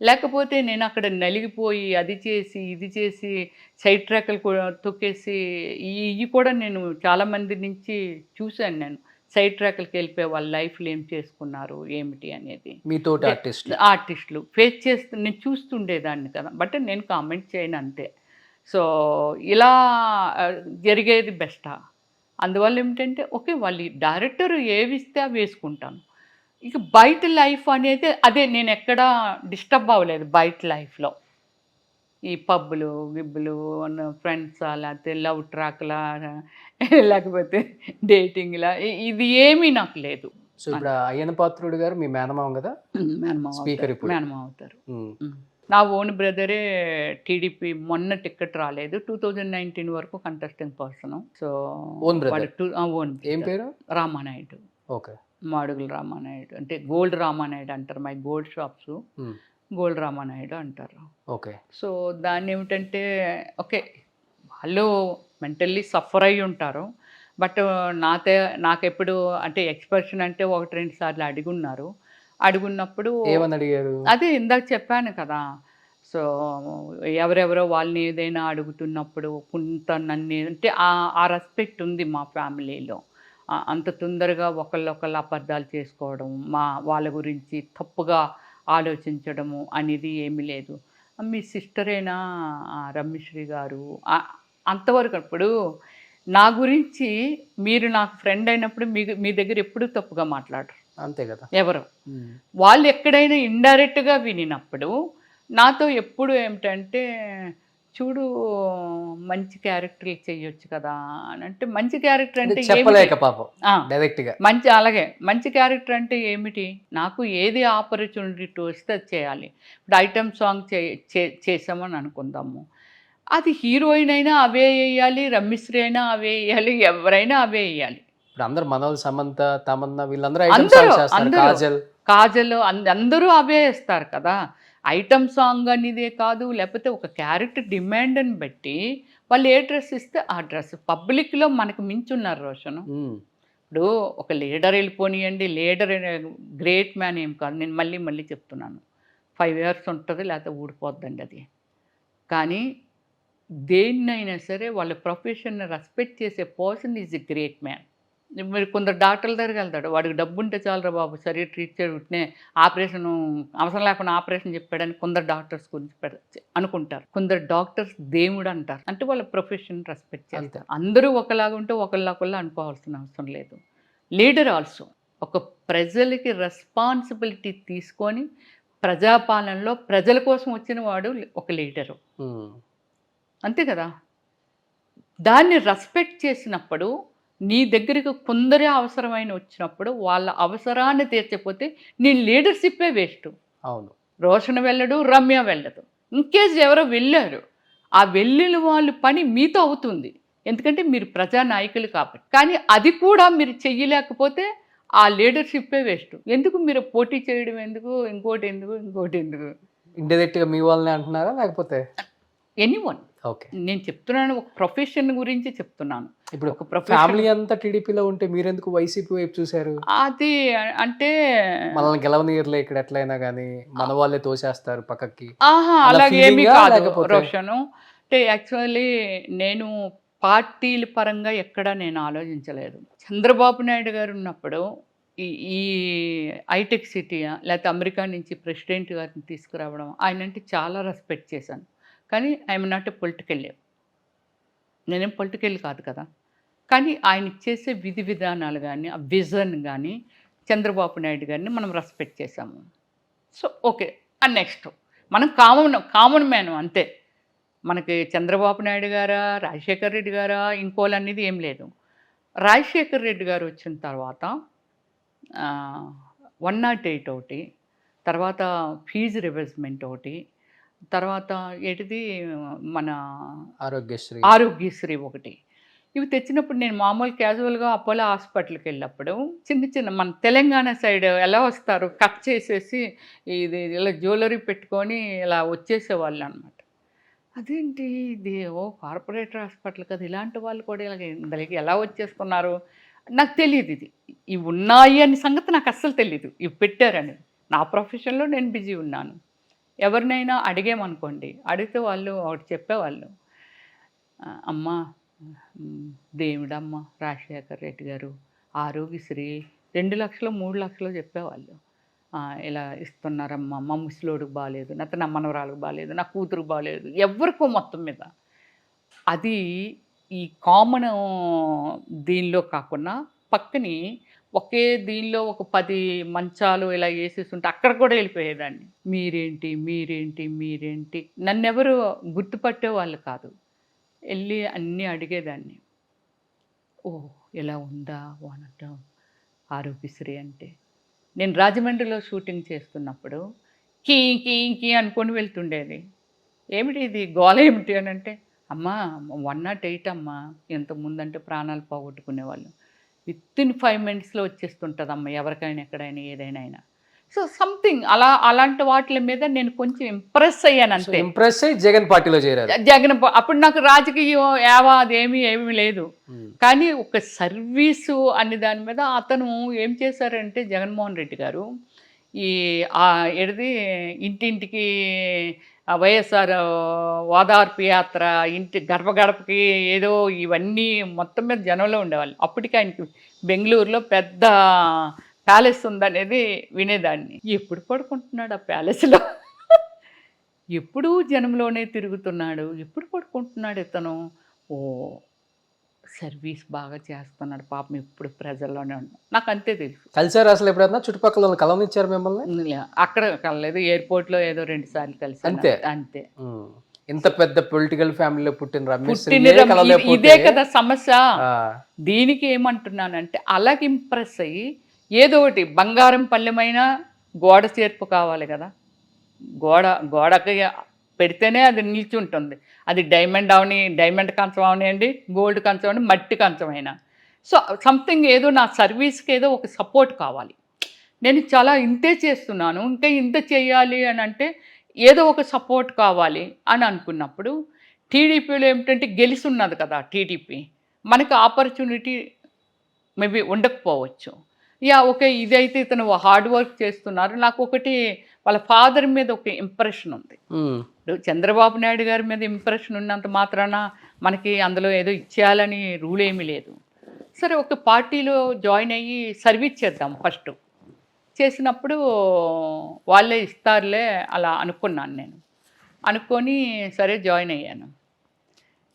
లేకపోతే నేను అక్కడ నలిగిపోయి అది చేసి ఇది చేసి సైడ్ ట్రాక్లు కూడా తొక్కేసి ఇవి కూడా నేను చాలామంది నుంచి చూశాను. నేను సైడ్ ట్రాక్లకి వెళ్ళిపోయి వాళ్ళ లైఫ్లో ఏం చేసుకున్నారు ఏమిటి అనేది మీతో ఆర్టిస్టులు ఫేస్ చేస్తూ నేను చూస్తుండేదాన్ని కదా, బట్ నేను కామెంట్ చేయను అంతే. సో ఇలా జరిగేది బెస్టా? అందువల్ల ఏమిటంటే ఓకే, వాళ్ళు డైరెక్టర్ ఏవి ఇస్తే అవి వేసుకుంటాను. ఇక బయట లైఫ్ అనేది అదే, నేను ఎక్కడా డిస్టర్బ్ అవ్వలేదు బయట లైఫ్లో. ఈ పబ్బులు గిబ్బులు ఫ్రెండ్స్ లేకపోతే లవ్ ట్రాక్లా లేకపోతే డేటింగ్లా ఇది ఏమీ నాకు లేదు. సో ఇప్పుడు అయ్యన పాత్రుడు గారు మీ మేనమామ కదా, స్పీకర్ ఇప్పుడు. మేనమామ అవుతారు. నా ఓన్ బ్రదరే టీడీపీ మొన్న టికెట్ రాలేదు, 2019 వరకు contesting person. So own brother. Own ఏం పేరు? రామానాయుడు. ఓకే. మాడుగుల రామానాయుడు అంటే గోల్డ్ రామానాయుడు అంటారు. My gold shops gold Ramanaidu అంటారు. ఓకే. సో దాన్ని ఏమిటంటే ఓకే వాళ్ళు మెంటల్లీ సఫర్ అయ్యి ఉంటారు. బట్ నాకెప్పుడు అంటే ఎక్స్ప్రెషన్ అంటే 1-2 సార్లు అడుగున్నప్పుడు ఏమని అడిగారు? అదే ఇందాక చెప్పాను కదా. సో ఎవరెవరో వాళ్ళని ఏదైనా అడుగుతున్నప్పుడు కొంత నన్ను అంటే ఆ రెస్పెక్ట్ ఉంది మా ఫ్యామిలీలో. అంత తొందరగా ఒకళ్ళొకళ్ళు అబద్ధాలు చేసుకోవడం, వాళ్ళ గురించి తప్పుగా ఆలోచించడము అనేది ఏమీ లేదు. మీ సిస్టరేనా రమ్యశ్రీ గారు అంతవరకు. అప్పుడు నా గురించి మీరు నాకు ఫ్రెండ్ అయినప్పుడు మీ దగ్గర ఎప్పుడు తప్పుగా మాట్లాడరు. అంతే కదా. ఎవరు వాళ్ళు ఎక్కడైనా ఇండైరెక్ట్గా వినినప్పుడు నాతో ఎప్పుడు ఏమిటంటే చూడు మంచి క్యారెక్టర్ చేయొచ్చు కదా అని. అంటే మంచి క్యారెక్టర్ అంటే చెప్పలేక పాపం డైరెక్ట్గా మంచి, అలాగే మంచి క్యారెక్టర్ అంటే ఏమిటి, నాకు ఏది ఆపర్చునిటీ వస్తే అది చేయాలి. ఇప్పుడు ఐటమ్ సాంగ్ చేసామని అనుకుందాము, అది హీరోయిన్ అయినా అవే వేయాలి, రమ్యశ్రీ అయినా అవే వేయాలి, ఎవరైనా అవే వేయాలి. ఇప్పుడు అందరు మనోళ్ళు, సమంత, తమన్నా వీళ్ళందరూ కాజల్ అందరూ అవే వేస్తారు కదా. ఐటమ్ సాంగ్ అనేదే కాదు, లేకపోతే ఒక క్యారెక్టర్ డిమాండ్ని బట్టి వాళ్ళు ఏ డ్రెస్ ఇస్తే ఆ డ్రెస్. పబ్లిక్లో మనకు మించున్నారు రోషన్. ఇప్పుడు ఒక లీడర్ వెళ్ళిపోనియండి, లీడర్ గ్రేట్ మ్యాన్ ఏం కాదు, నేను మళ్ళీ చెప్తున్నాను. 5 years ఉంటుంది లేకపోతే ఊడిపోద్దండి అది. కానీ దేన్నైనా సరే వాళ్ళ ప్రొఫెషన్ని రెస్పెక్ట్ చేసే person is a great man. మీరు కొందరు డాక్టర్ల దగ్గరికి వెళ్తాడు, వాడికి డబ్బు ఉంటే చాలరా బాబు, సరే ట్రీట్ చేయడం, ఆపరేషన్ అవసరం లేకుండా ఆపరేషన్ చెప్పాడని కొందరు డాక్టర్స్ గురించి అనుకుంటారు. కొందరు డాక్టర్స్ దేవుడు అంటారు. అంటే వాళ్ళ ప్రొఫెషన్ రెస్పెక్ట్ చేస్తారు. అందరూ ఒకలాగా ఉంటే ఒకళ్ళ అనుకోవాల్సిన అవసరం లేదు. లీడర్ ఆల్సో ఒక ప్రజలకి రెస్పాన్సిబిలిటీ తీసుకొని ప్రజాపాలనలో ప్రజల కోసం వచ్చిన వాడు ఒక లీడరు. అంతే కదా. దాన్ని రెస్పెక్ట్ చేసినప్పుడు నీ దగ్గరికి కొందరే అవసరమైన వచ్చినప్పుడు వాళ్ళ అవసరాన్ని తీర్చకపోతే నీ లీడర్షిప్పే వేస్ట్. అవును. రోషన్ వెళ్ళడు, రమ్య వెళ్ళదు. ఇన్కేస్ ఎవరో వెళ్ళారు, ఆ వెళ్ళిన వాళ్ళు పని మీతో అవుతుంది, ఎందుకంటే మీరు ప్రజానాయకులు కాబట్టి. కానీ అది కూడా మీరు చెయ్యలేకపోతే ఆ లీడర్షిప్పే వేస్ట్. ఎందుకు మీరు పోటీ చేయడం, ఎందుకు ఇంకోటి ఎందుకు ఇండైరెక్ట్గా మీ వాళ్ళని అంటున్నారా లేకపోతే ఎనీవన్? ఓకే, నేను చెప్తున్నాను ఒక ప్రొఫెషన్ గురించి చెప్తున్నాను. ఇప్పుడు ఒక ఫ్యామిలీ అంతా టీడీపీలో ఉంటే మీరెందుకు వైసీపీ వైపు చూశారు? అది అంటే మనల్ని గెలవనీయర్లే ఇక్కడ ఎట్లయినా కానీ మన వాళ్ళే తోసేస్తారు పక్కకి. అలాగే ఏమీ కాదు రోషను. అంటే యాక్చువల్లీ నేను పార్టీల పరంగా ఎక్కడ నేను ఆలోచించలేదు. చంద్రబాబు నాయుడు గారు ఉన్నప్పుడు ఈ హైటెక్ సిటీ లేకపోతే అమెరికా నుంచి ప్రెసిడెంట్ గారిని తీసుకురావడం, ఆయన అంటే చాలా రెస్పెక్ట్ చేశాను. కానీ ఐఎమ్ నాట్ ఎ పొలిటికల్. నేనేం పొలిటికల్ కాదు కదా. కానీ ఆయన చేసే విధి విధానాలు కానీ ఆ విజన్ కానీ చంద్రబాబు నాయుడు గారిని మనం రెస్పెక్ట్ చేశాము. So okay. అండ్ నెక్స్ట్ మనం కామన్ మ్యాన్ అంతే. మనకి చంద్రబాబు నాయుడు గారా, రాజశేఖర్ రెడ్డి గారా, ఇంకోళ్ళు అనేది ఏం లేదు. రాజశేఖర్ రెడ్డి గారు వచ్చిన తర్వాత 108 ఒకటి, తర్వాత ఫీజు రివర్స్మెంట్ ఒకటి, తర్వాత ఏంటిది మన ఆరోగ్యశ్రీ ఒకటి. ఇవి తెచ్చినప్పుడు నేను మామూలు క్యాజువల్గా అపోలో హాస్పిటల్కి వెళ్ళినప్పుడు చిన్న మన తెలంగాణ సైడ్ ఎలా వస్తారు, కట్ చేసేసి ఇది ఇలా జ్యువెలరీ పెట్టుకొని ఇలా వచ్చేసేవాళ్ళు అనమాట. అదేంటి ఇది కార్పొరేటర్ హాస్పిటల్ కదా, ఇలాంటి వాళ్ళు కూడా ఇందులోకి ఎలా వచ్చేస్తున్నారు నాకు తెలియదు. ఇవి ఉన్నాయి అనే సంగతి నాకు అస్సలు తెలియదు, ఇవి పెట్టారని. నా ప్రొఫెషన్లో నేను బిజీ ఉన్నాను. ఎవరినైనా అడిగామనుకోండి, అడిగితే వాళ్ళు ఒకటి చెప్పేవాళ్ళు, అమ్మ దేవుడమ్మ రాజశేఖర్ రెడ్డి గారు ఆరోగ్యశ్రీ 2 లక్షలు 3 లక్షలు చెప్పేవాళ్ళు. ఇలా ఇస్తున్నారమ్మా, మా ముసలోడికి బాగాలేదు, నా మనవరాలకు బాగాలేదు, నా కూతురుకు బాగాలేదు, ఎవరికో మొత్తం మీద. అది ఈ కామన్ దీనిలో కాకుండా పక్కని ఒకే దీనిలో ఒక 10 మంచాలు ఇలా వేసేస్తుంటే అక్కడ కూడా వెళ్ళిపోయేదాన్ని. మీరేంటి నన్నెవరు గుర్తుపట్టేవాళ్ళు కాదు. వెళ్ళి అన్నీ అడిగేదాన్ని. ఓహ్! ఇలా ఉందా అనటం ఆరోగ్యశ్రీ అంటే. నేను రాజమండ్రిలో షూటింగ్ చేస్తున్నప్పుడు కీ కీ కీ అనుకొని వెళ్తుండేది. ఏమిటి ఇది గోల ఏమిటి అని అంటే, అమ్మా 108 అమ్మా, ఇంతకుముందంటే ప్రాణాలు పోగొట్టుకునేవాళ్ళు. వితిన్ 5 మినిట్స్లో వచ్చేస్తుంటుందమ్మా ఎవరికైనా ఎక్కడైనా ఏదైనా. సో సంథింగ్ అలాంటి వాటి మీద నేను కొంచెం ఇంప్రెస్ అయ్యాను అంతే. ఇంప్రెస్ అయ్యి జగన్ పార్టీలో చేరారు. అప్పుడు నాకు రాజకీయం అదేమీ లేదు. కానీ ఒక సర్వీసు అనే దాని మీద అతను ఏం చేశారంటే జగన్మోహన్ రెడ్డి గారు ఇంటింటికి వైఎస్ఆర్ ఓదార్పు యాత్ర, ఇంటి గడప గడపకి ఏదో ఇవన్నీ మొత్తం మీద జనంలో ఉండేవాళ్ళు. అప్పటికి ఆయనకి బెంగళూరులో పెద్ద ప్యాలెస్ ఉందనేది వినేదాన్ని. ఎప్పుడు పడుకుంటున్నాడు ఆ ప్యాలెస్లో? ఎప్పుడూ జనంలోనే తిరుగుతున్నాడు. ఎప్పుడు పడుకుంటున్నాడు ఇతను? ఓ సర్వీస్ బాగా చేస్తున్నాడు పాపం, ఎప్పుడు ప్రజల్లోనే ఉన్నాడు. నాకు అంతే తెలుసు. కలిసారు అసలు ఎప్పుడైనా? చుట్టుపక్కల కలవనిచ్చారు మిమ్మల్ని? అక్కడ కలలేదు, ఎయిర్పోర్ట్లో ఏదో 2 సార్లు కలిసి అంతే. ఇంత పెద్ద పొలిటికల్ ఫ్యామిలీలో పుట్టిన ఇదే కదా సమస్య. దీనికి ఏమంటున్నానంటే అలాగే ఇంప్రెస్ అయ్యి ఏదో ఒకటి బంగారం పల్లెమైన గోడ చేర్పు కావాలి కదా. గోడకి పెడితేనే అది నిలిచి ఉంటుంది. అది డైమండ్ కంచం అవనివ్వండి, గోల్డ్ కంచం అవని, మట్టి కంచం అయినా. సో సంథింగ్ ఏదో నా సర్వీస్కి ఏదో ఒక సపోర్ట్ కావాలి. నేను చాలా ఇంతే చేస్తున్నాను, ఇంకా ఇంత చేయాలి అని అంటే ఏదో ఒక సపోర్ట్ కావాలి అని అనుకున్నప్పుడు టీడీపీలో ఏమిటంటే గెలిచి ఉన్నది కదా టీడీపీ, మనకి ఆపర్చునిటీ మేబీ ఉండకపోవచ్చు. ఓకే ఇదైతే ఇతను హార్డ్ వర్క్ చేస్తున్నారు. నాకు ఒకటి వాళ్ళ ఫాదర్ మీద ఒక ఇంప్రెషన్ ఉంది. చంద్రబాబు నాయుడు గారి మీద ఇంప్రెషన్ ఉన్నంత మాత్రాన మనకి అందులో ఏదో ఇచ్చేయాలని రూల్ ఏమీ లేదు. సరే ఒక పార్టీలో జాయిన్ అయ్యి సర్వీస్ చేద్దాం ఫస్ట్. చేసినప్పుడు వాళ్ళే ఇస్తారులే అలా అనుకున్నాను నేను. అనుకొని సరే జాయిన్ అయ్యాను.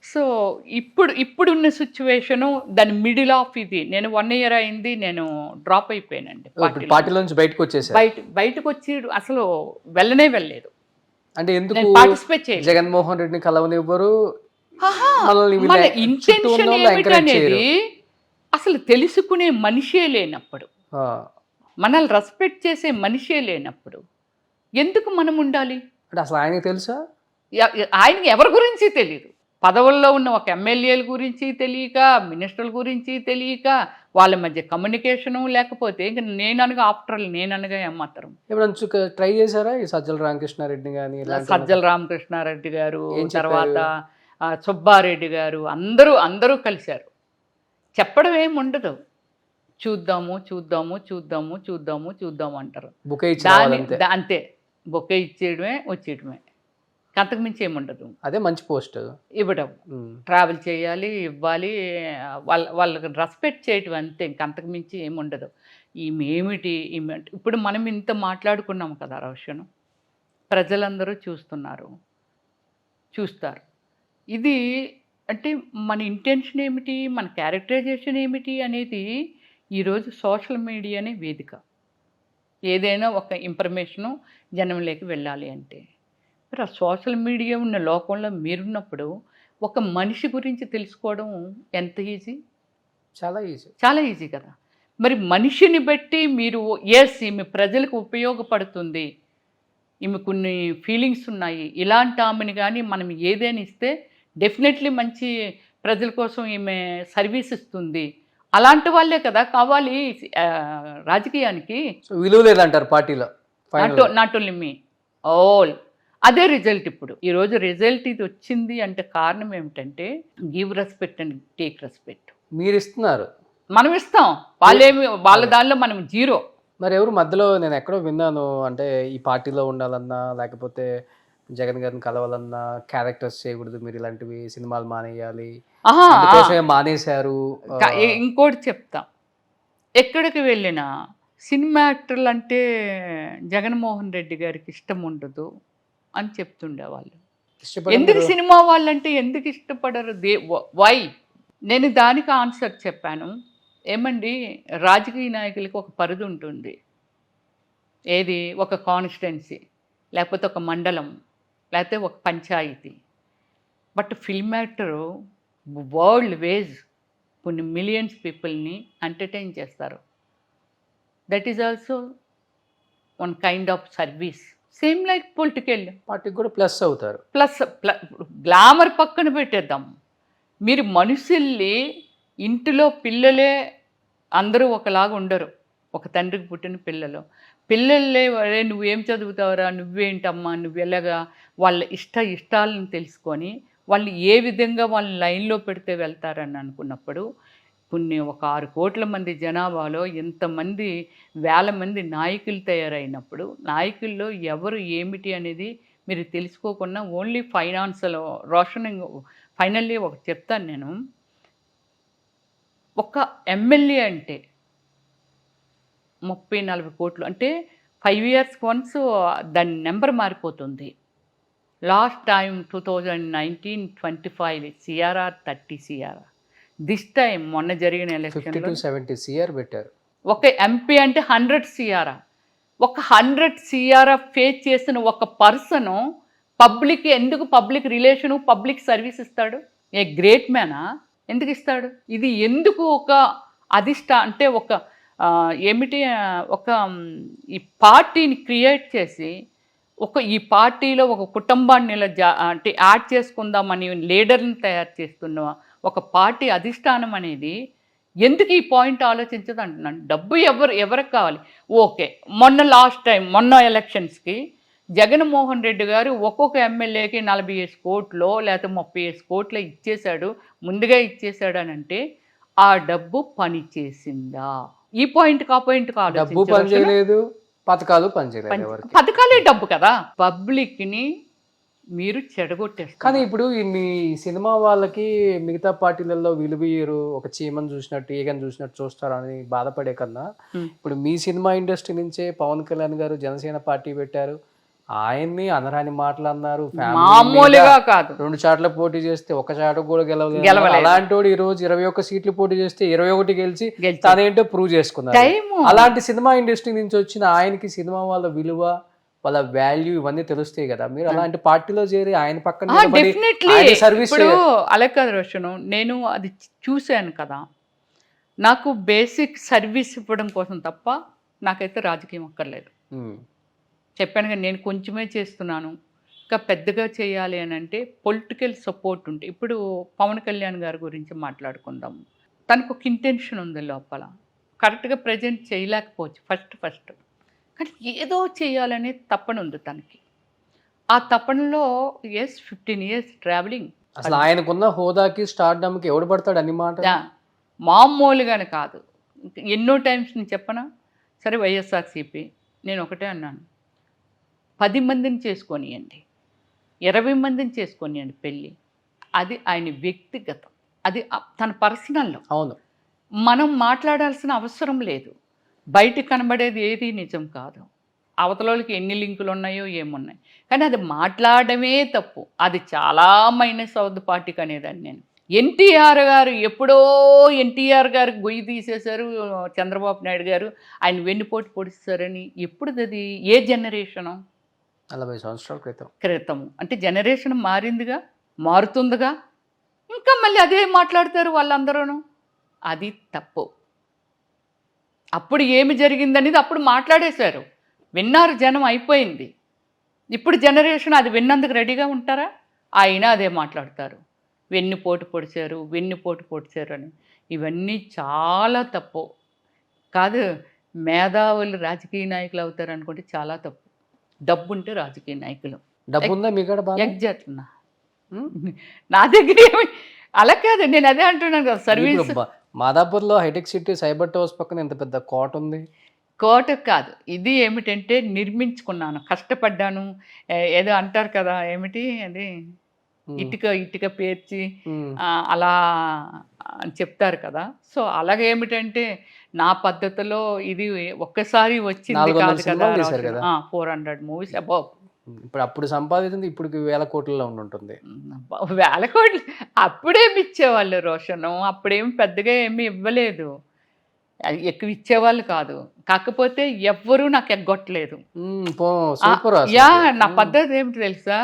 సో ఇప్పుడున్న సిచ్యువేషను దాని మిడిల్ ఆఫ్ ఇది. నేను 1 year అయింది, నేను డ్రాప్ అయిపోయానండి పార్టీలో నుంచి. బయటకు వచ్చి అసలు వెళ్ళలేదు. అంటే ఎందుకు పార్టిసిపేట్ చేయాలి? జగన్మోహన్ రెడ్డిని కలవనివ్వరు. మన ఇంటెన్షన్ ఏమిటనేది అసలు తెలుసుకునే మనిషే లేనప్పుడు, మనల్ని రెస్పెక్ట్ చేసే మనిషే లేనప్పుడు ఎందుకు మనం ఉండాలి? అంటే అసలు ఆయనకి తెలుసా? ఆయనకి ఎవరి గురించి తెలియదు. పదవుల్లో ఉన్న ఒక ఎమ్మెల్యేల గురించి తెలియక, మినిస్టర్ల గురించి తెలియక, వాళ్ళ మధ్య కమ్యూనికేషను లేకపోతే ఇంక నేననగా నేననగా ఏమాత్రం. ఎప్పుడు ట్రై చేశారా ఈ సజ్జల రామకృష్ణారెడ్డి కానీ? సజ్జల రామకృష్ణారెడ్డి గారు, తర్వాత సుబ్బారెడ్డి గారు, అందరూ కలిశారు. చెప్పడం ఏమి ఉండదు, చూద్దాము అంటారు. అంతే, బొకే ఇచ్చేయడమే వచ్చేయడమే, అంతకు మించి ఏముండదు. అదే మంచి పోస్ట్ ఇవ్వడం, ట్రావెల్ చేయాలి, ఇవ్వాలి, వాళ్ళకి రెస్పెక్ట్ చేయటం అంతే, ఇంకంతకు మించి ఏముండదు. ఈమె ఇప్పుడు మనం ఇంత మాట్లాడుకున్నాం కదా రోషన్, ప్రజలందరూ చూస్తారు. ఇది అంటే మన ఇంటెన్షన్ ఏమిటి, మన క్యారెక్టరైజేషన్ ఏమిటి అనేది ఈరోజు సోషల్ మీడియానే వేదిక. ఏదైనా ఒక ఇన్ఫర్మేషను జనంలోకి వెళ్ళాలి అంటే మరి ఆ సోషల్ మీడియా ఉన్న లోకంలో మీరున్నప్పుడు ఒక మనిషి గురించి తెలుసుకోవడం ఎంత ఈజీ? చాలా ఈజీ కదా. మరి మనిషిని బట్టి మీరు ఈమె ప్రజలకు ఉపయోగపడుతుంది, ఈమె కొన్ని ఫీలింగ్స్ ఉన్నాయి, ఇలాంటి ఆమెను కానీ మనం ఏదైనా ఇస్తే డెఫినెట్లీ మంచి ప్రజల కోసం ఈమె సర్వీస్ ఇస్తుంది, అలాంటి వాళ్ళే కదా కావాలి రాజకీయానికి. విలువ లేదంటారు పార్టీలో. Not only me, all. అదే రిజల్ట్. ఇప్పుడు ఈరోజు రిజల్ట్ ఇది వచ్చింది అంటే కారణం ఏమిటంటే give respect and take respect. మీరు ఇస్తున్నారు, మనం ఇస్తాం, వాళ్ళ దానిలో మనం జీరో. మరి ఎవరు మధ్యలో నేను ఎక్కడో విన్నాను అంటే ఈ పార్టీలో ఉండాలన్నా లేకపోతే జగన్ గారిని కలవాలన్నా క్యారెక్టర్స్ చేయకూడదు, మీరు ఇలాంటివి సినిమాలు మానేయాలి, మానేశారు. ఇంకోటి చెప్తా, ఎక్కడికి వెళ్ళినా సినిమా యాక్టర్లు అంటే జగన్మోహన్ రెడ్డి గారికి ఇష్టం ఉండదు అని చెప్తుండేవాళ్ళు. ఎందుకు సినిమా వాళ్ళంటే ఎందుకు ఇష్టపడరు? వై? నేను దానికి ఆన్సర్ చెప్పాను. ఏమండి, రాజకీయ నాయకులకి ఒక పరిధి ఉంటుంది. ఏది, ఒక కాన్స్టిట్యున్సీ, లేకపోతే ఒక మండలం, లేకపోతే ఒక panchayat. But film actor world wide కొన్ని మిలియన్స్ పీపుల్ని ఎంటర్టైన్ చేస్తారు. That is also one kind of service. Same like political. వాటికి కూడా ప్లస్ అవుతారు. ప్లస్ గ్లామర్ పక్కన పెట్టేద్దాం. మీరు మనుషుల్ని, ఇంటిలో పిల్లలే అందరూ ఒకలాగా ఉండరు. ఒక తండ్రికి పుట్టిన పిల్లలే అరే నువ్వేం చదువుతావురా, నువ్వేంటమ్మా, నువ్వు ఎలాగా, వాళ్ళ ఇష్టాలను తెలుసుకొని వాళ్ళు ఏ విధంగా వాళ్ళ లైన్లో పెడితే వెళ్తారని అనుకున్నప్పుడు ఒక 6 కోట్ల మంది జనాభాలో ఎంతమంది వేల మంది నాయకులు తయారైనప్పుడు నాయకుల్లో ఎవరు ఏమిటి అనేది మీరు తెలుసుకోకుండా ఓన్లీ ఫైనాన్స్లో రోషనింగ్. ఫైనల్లీ ఒకటి చెప్తాను నేను. ఒక ఎమ్మెల్యే అంటే 30-40 కోట్లు అంటే 5 years వన్స్ దాని నెంబర్ మారిపోతుంది. Last time 2019-25 CRR 30 CRR. This time మొన్న జరిగిన 50 ఎలక్షన్ to 70 CR పెట్టారు. ఒక ఎంపీ అంటే 100 CRR. ఒక 100 CRR ఫేస్ చేసిన ఒక person public relation, public service ఇస్తాడు. ఏ గ్రేట్ మ్యానా? ఎందుకు ఇస్తాడు? ఇది ఎందుకు ఒక అంటే ఒక ఏమిటి, ఒక ఈ పార్టీని క్రియేట్ చేసి ఈ పార్టీలో ఒక కుటుంబాన్ని అంటే యాడ్ చేసుకుందామని లీడర్ని తయారు చేస్తున్న ఒక పార్టీ అధిష్టానం అనేది ఎందుకు ఈ పాయింట్ ఆలోచించదు అంటున్నాను. డబ్బు ఎవరికి కావాలి? ఓకే, మొన్న ఎలక్షన్స్కి జగన్మోహన్ రెడ్డి గారు ఒక్కొక్క ఎమ్మెల్యేకి 40 కోట్లో లేకపోతే 30 కోట్లో ఇచ్చేశాడు, ముందుగా ఇచ్చేశాడు అని అంటే ఆ డబ్బు పని చేసిందా? ఈ పాయింట్కి ఆ పాయింట్కి డబ్బు పని చేయలేదు, పథకాలు పనిచేయలేదు. పథకాలే డబ్బు కదా. పబ్లిక్ని మీరు చెడగొట్టేస్తారు. కానీ ఇప్పుడు ఇన్ని సినిమా వాళ్ళకి మిగతా పార్టీలలో విలువయ్యారు, ఒక చీమను చూసినట్టు ఈగను చూసినట్టు చూస్తారు అని బాధపడే కన్నా ఇప్పుడు మీ సినిమా ఇండస్ట్రీ నుంచే పవన్ కళ్యాణ్ గారు జనసేన పార్టీ పెట్టారు. ఆయన్ని అనరాని మాటలు అన్నారు. మామూలుగా కాదు. 2 చాట్ల పోటీ చేస్తే 1 చాట కూడా గెలవలేదు. అలాంటి వాడు ఈ రోజు 21 సీట్లు పోటీ చేస్తే 21 గెలిచి తనేంటో ప్రూవ్ చేసుకున్నారు. అలాంటి సినిమా ఇండస్ట్రీ నుంచి వచ్చిన ఆయనకి సినిమా వాళ్ళ విలువ, వాళ్ళ వాల్యూ ఇవన్నీ తెలుస్తాయి కదా. మీరు అలాంటి పార్టీలో చేరి ఆయన పక్కన సర్వీస్ అలా కాదు రోషను. నేను అది చూశాను కదా. నాకు బేసిక్ సర్వీస్ ఇవ్వడం కోసం తప్ప నాకైతే రాజకీయం అక్కర్లేదు. చెప్పాను కదా, నేను కొంచెమే చేస్తున్నాను. ఇంకా పెద్దగా చేయాలి అని అంటే పొలిటికల్ సపోర్ట్ ఉంటే, ఇప్పుడు పవన్ కళ్యాణ్ గారి గురించి మాట్లాడుకుందాం. తనకు ఒక ఇంటెన్షన్ ఉంది లోపల, కరెక్ట్గా ప్రజెంట్ చేయలేకపోవచ్చు ఫస్ట్, కానీ ఏదో చేయాలనే తపన ఉంది తనకి. ఆ తపనలో 15 years ట్రావెలింగ్. అసలు ఆయనకున్న హోదాకి స్టార్డమ్కి ఎవడు పడతాడు అన్ని మాట మామూలుగానే కాదు. ఎన్నో టైమ్స్ నేను చెప్పనా? సరే వైఎస్ఆర్సీపీ, నేను ఒకటే అన్నాను, 10 మందిని చేసుకొనియండి, 20 మందిని చేసుకొనియండి పెళ్ళి. అది ఆయన వ్యక్తిగతం, అది తన పర్సనల్. అవును, మనం మాట్లాడాల్సిన అవసరం లేదు. బయట కనబడేది ఏది నిజం కాదు. అవతలకి ఎన్ని లింకులు ఉన్నాయో ఏమున్నాయి, కానీ అది మాట్లాడమే తప్పు. అది చాలా మైనస్ అవుద్ది పార్టీకి అనేదాన్ని నేను. ఎన్టీఆర్ గారు ఎప్పుడో ఎన్టీఆర్ గారు గొయ్యి తీసేశారు, చంద్రబాబు నాయుడు గారు ఆయన వెన్నుపోటు పొడిస్తారని. ఎప్పుడుది? ఏ జనరేషను? 40 సంవత్సరాల క్రితం. అంటే జనరేషన్ మారిందిగా, మారుతుందిగా, ఇంకా మళ్ళీ అదే మాట్లాడతారు వాళ్ళందరూ. అది తప్పు. అప్పుడు ఏమి జరిగిందనేది అప్పుడు మాట్లాడేశారు, విన్నారు జనం, అయిపోయింది. ఇప్పుడు జనరేషన్ అది విన్నందుకు రెడీగా ఉంటారా? అయినా అదే మాట్లాడతారు, వెన్నుపోటు పొడిచారు అని. ఇవన్నీ చాలా తప్పు. కాదు, మేధావులు రాజకీయ నాయకులు అవుతారు అనుకుంటే చాలా తప్పు. డబ్బు ఉంటే రాజకీయ నాయకులు. డబ్బు ఉందా మీ కాడ? ఎగ్జాక్ట్ నా దగ్గర ఏమి అలా కాదు, నేను అదే అంటున్నాను కదా. సర్వీస్ మాదాపూర్లో హైటెక్ సిటీ సైబర్ టవర్స్ పక్కన ఎంత పెద్ద కోట ఉంది. కోట కాదు, ఇది ఏమిటంటే నిర్మించుకున్నాను, కష్టపడ్డాను. ఏదో అంటారు కదా, ఏమిటి అది, ఇటుక పేర్చి అలా చెప్తారు కదా. సో అలాగేమిటంటే నా పద్ధతిలో ఇది ఒక్కసారి వచ్చింది కాదు కదా. 400 movies అబౌవ్. ఇప్పుడు అప్పుడు సంపాదించింది ఇప్పుడు 1000 కోట్లలో ఉంటుంది. 1000 కోట్లు అప్పుడేమి ఇచ్చేవాళ్ళు రోషను? అప్పుడేమి పెద్దగా ఏమి ఇవ్వలేదు. అది ఎక్కువ ఇచ్చేవాళ్ళు కాదు. కాకపోతే ఎవ్వరూ నాకు ఎగ్గొట్టలేదు. సూపర్. యా నా పద్ధతి ఏమిటి తెలుసా?